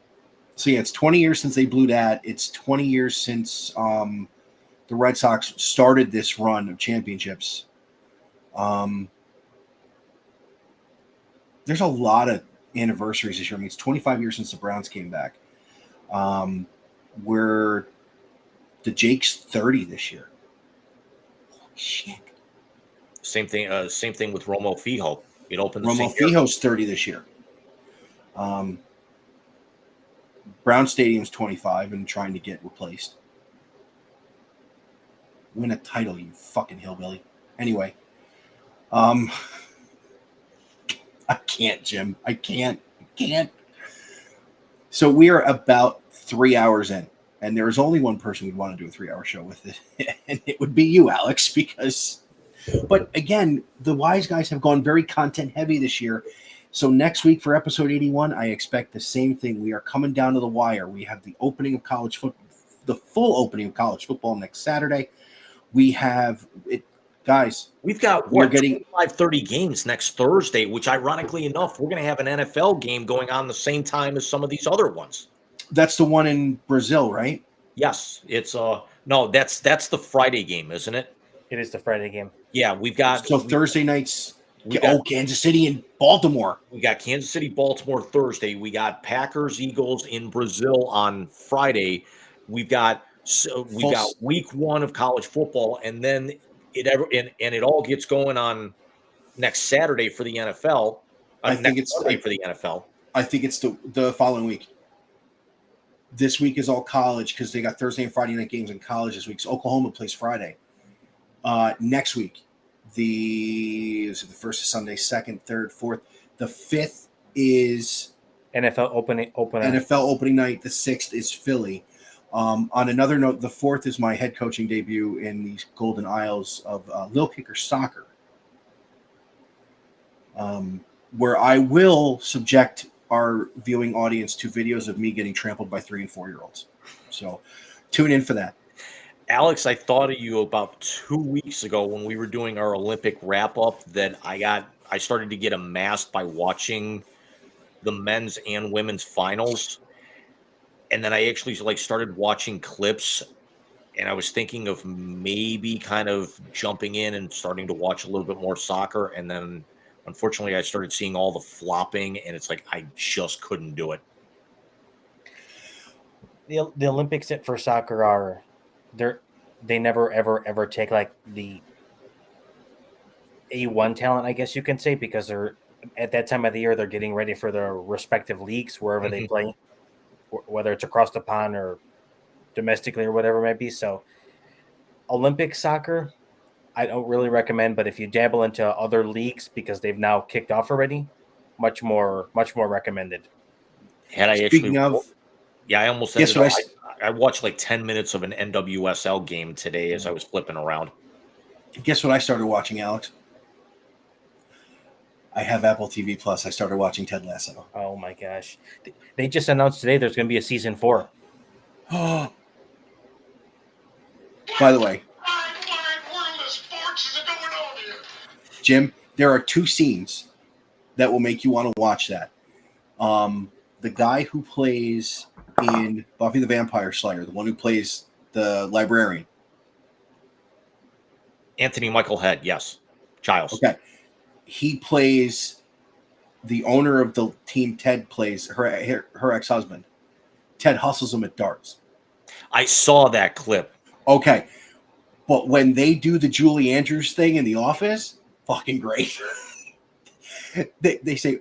So, yeah, it's 20 years since they blew that. It's 20 years since the Red Sox started this run of championships. There's a lot of anniversaries this year. I mean, it's 25 years since the Browns came back. We're the Jake's 30 this year. Holy shit. Same thing with Romo Fijo. It opened the Romo Fijo's 30 this year. Brown Stadium's 25 and trying to get replaced. Win a title, you fucking hillbilly. Anyway, I can't, Jim. I can't. So we are about 3 hours in, and there is only one person we'd want to do a 3-hour show with it, and it would be you, Alex, but again, the Wise Guys have gone very content heavy this year. So next week for episode 81, I expect the same thing. We are coming down to the wire. We have the opening of college football, the full opening of college football next Saturday. We have it, guys. We've got 25-30 games next Thursday, which ironically enough, we're going to have an NFL game going on the same time as some of these other ones. That's the one in Brazil, right? Yes, it's no, that's the Friday game, isn't it? It is the Friday game. Yeah, we've got Thursday nights. Kansas City and Baltimore. We got Kansas City, Baltimore Thursday. We got Packers, Eagles in Brazil on Friday. we got week 1 of college football, and then it all gets going on next Saturday for the NFL. I think Next it's Sunday for the NFL. I think it's the following week. This week is all college because they got Thursday and Friday night games in college this week. So Oklahoma plays Friday. Next week, the first is Sunday, second, third, fourth. The 5th is NFL opening. NFL opening night. The 6th is Philly. On another note, the 4th is my head coaching debut in the Golden Isles of Lil Kicker Soccer, where I will subject our viewing audience to videos of me getting trampled by 3 and 4-year-olds. So tune in for that. Alex, I thought of you about 2 weeks ago when we were doing our Olympic wrap-up that I started to get amassed by watching the men's and women's finals. And then I actually started watching clips, and I was thinking of maybe kind of jumping in and starting to watch a little bit more soccer. And then unfortunately I started seeing all the flopping, and it's like I just couldn't do it. The Olympics for soccer are they never ever take like the A1 talent, I guess you can say, because they're at that time of the year they're getting ready for their respective leagues wherever they play, whether it's across the pond or domestically or whatever it might be. So Olympic soccer I don't really recommend, but if you dabble into other leagues because they've now kicked off already, much more recommended. Had I Speaking actually of, I almost guess ended what up, I watched like 10 minutes of an NWSL game today as I was flipping around. guess what I started watching, Alex? I have Apple TV Plus. I started watching Ted Lasso. Oh my gosh. They just announced today there's going to be a season 4. By the way, Wide world of sports is going on here. Jim, there are 2 scenes that will make you want to watch that. The guy who plays in Buffy the Vampire Slayer, the one who plays the librarian. Anthony Michael Head, yes. Giles. Okay. He plays the owner of the team Ted plays, her ex-husband. Ted hustles him at darts. I saw that clip. Okay. But when they do the Julie Andrews thing in The Office, fucking great. they say,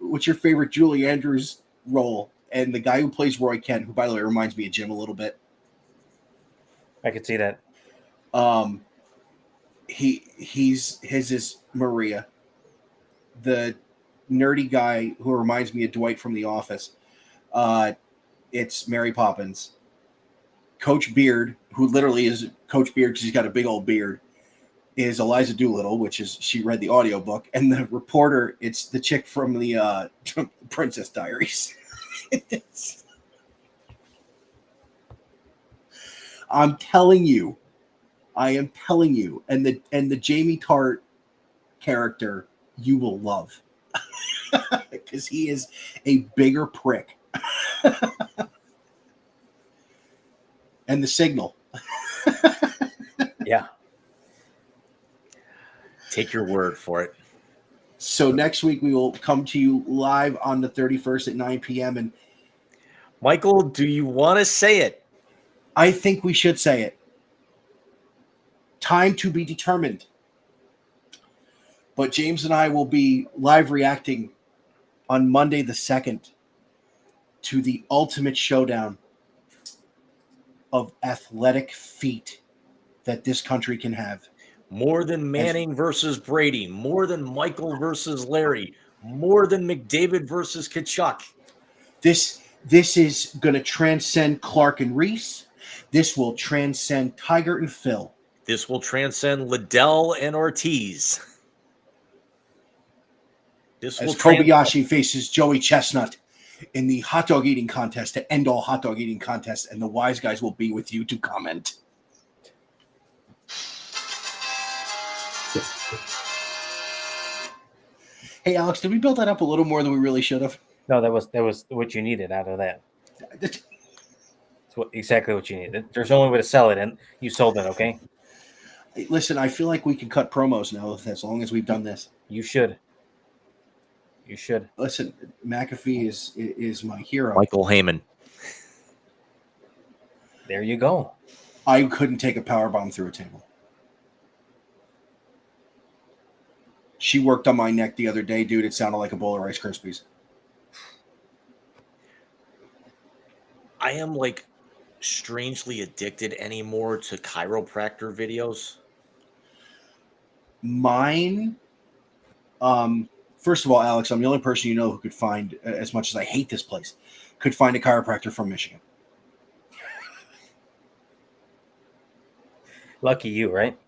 what's your favorite Julie Andrews role? And the guy who plays Roy Kent, who, by the way, reminds me of Jim a little bit. I could see that. His is Maria. The nerdy guy who reminds me of Dwight from The Office. It's Mary Poppins. Coach Beard, who literally is Coach Beard because he's got a big old beard, is Eliza Doolittle, which is she read the audiobook. And the reporter, it's the chick from the Princess Diaries. I'm telling you. I am telling you. And the Jamie Tart character you will love. Because he is a bigger prick. And the Signal. Yeah. Take your word for it. So next week we will come to you live on the 31st at 9 p.m. And Michael, do you want to say it? I think we should say it. Time to be determined. But James and I will be live reacting on Monday the 2nd to the ultimate showdown of athletic feat that this country can have. More than Manning versus Brady, more than Michael versus Larry, more than McDavid versus Kachuk. This is going to transcend Clark and Reese. This will transcend Tiger and Phil. This will transcend Liddell and Ortiz. This As will Kobayashi faces Joey Chestnut in the hot dog eating contest to end all hot dog eating contests, and the wise guys will be with you to comment. Hey, Alex, did we build that up a little more than we really should have? No, that was what you needed out of that. It's exactly what you needed. There's only way to sell it, and you sold it, okay? Listen, I feel like we can cut promos now as long as we've done this. You should. You should. Listen, McAfee is my hero. Michael Heyman. There you go. I couldn't take a power bomb through a table. She worked on my neck the other day, dude. It sounded like a bowl of Rice Krispies. I am like strangely addicted anymore to chiropractor videos. Mine, first of all, Alex, I'm the only person you know who could find, as much as I hate this place, could find a chiropractor from Michigan. Lucky you, right?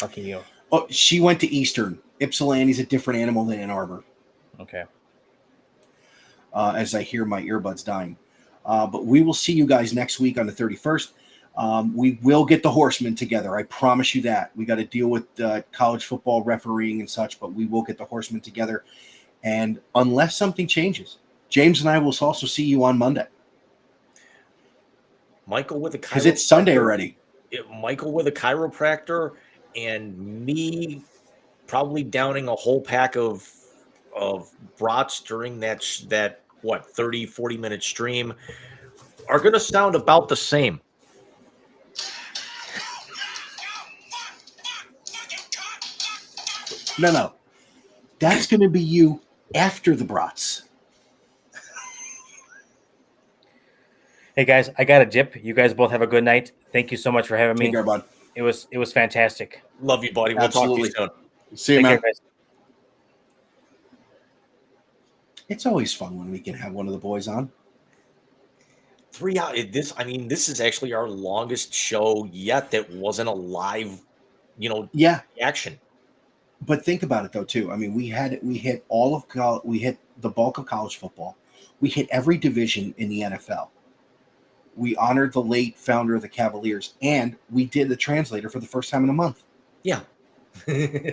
Lucky you. Oh, she went to Eastern. Ypsilanti's a different animal than Ann Arbor. Okay. As I hear my earbuds dying. But we will see you guys next week on the 31st. We will get the horsemen together. I promise you that. We got to deal with college football refereeing and such, but we will get the horsemen together. And unless something changes, James and I will also see you on Monday. Michael with a chiropractor. Because it's Sunday already. Michael with a chiropractor and me probably downing a whole pack of brats during that 30-40 minute stream are going to sound about the same. No. That's going to be you after the brats. Hey guys, I got a dip. You guys both have a good night. Thank you so much for having me. Take care, bud. It was fantastic. Love you, buddy. We'll Absolutely. talk to you soon. See you, Take man. care, guys. It's always fun when we can have one of the boys on. 3 hours. This is actually our longest show yet that wasn't a live, Yeah. action. But think about it though too. I mean, we hit all of we hit the bulk of college football. We hit every division in the NFL. We honored the late founder of the Cavaliers, and we did the translator for the first time in a month. Yeah.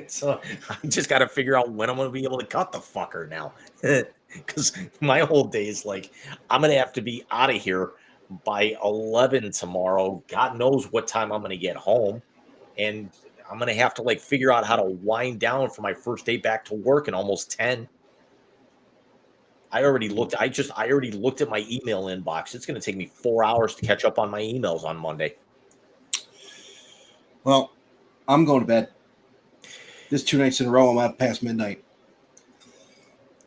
So I just got to figure out when I'm going to be able to cut the fucker now. Because my whole day is like, I'm going to have to be out of here by 11 tomorrow. God knows what time I'm going to get home. And I'm going to have to figure out how to wind down for my first day back to work in almost 10. I already looked at my email inbox. It's going to take me 4 hours to catch up on my emails on Monday. Well, I'm going to bed. This 2 nights in a row, I'm out past midnight.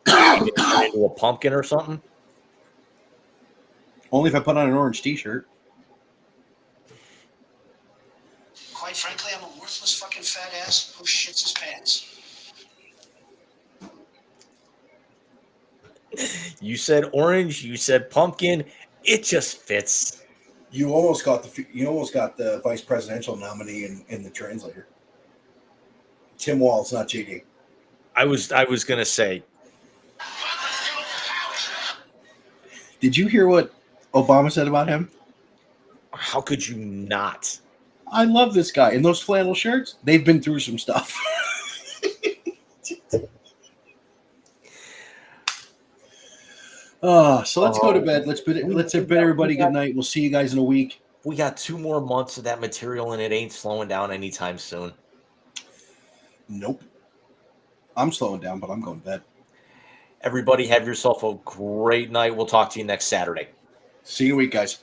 Get into a pumpkin or something? Only if I put on an orange t-shirt. Quite frankly, I'm a worthless fucking fat ass who shits his pants. You said orange. You said pumpkin. It just fits. You almost got the vice presidential nominee in the translator. Tim Walz, not JD. I was gonna say. Did you hear what Obama said about him? How could you not? I love this guy. And those flannel shirts, they've been through some stuff. So let's go to bed. Let's bid everybody good night. We'll see you guys in a week. We got 2 more months of that material, and it ain't slowing down anytime soon. Nope. I'm slowing down, but I'm going to bed. Everybody have yourself a great night. We'll talk to you next Saturday. See you in a week, guys.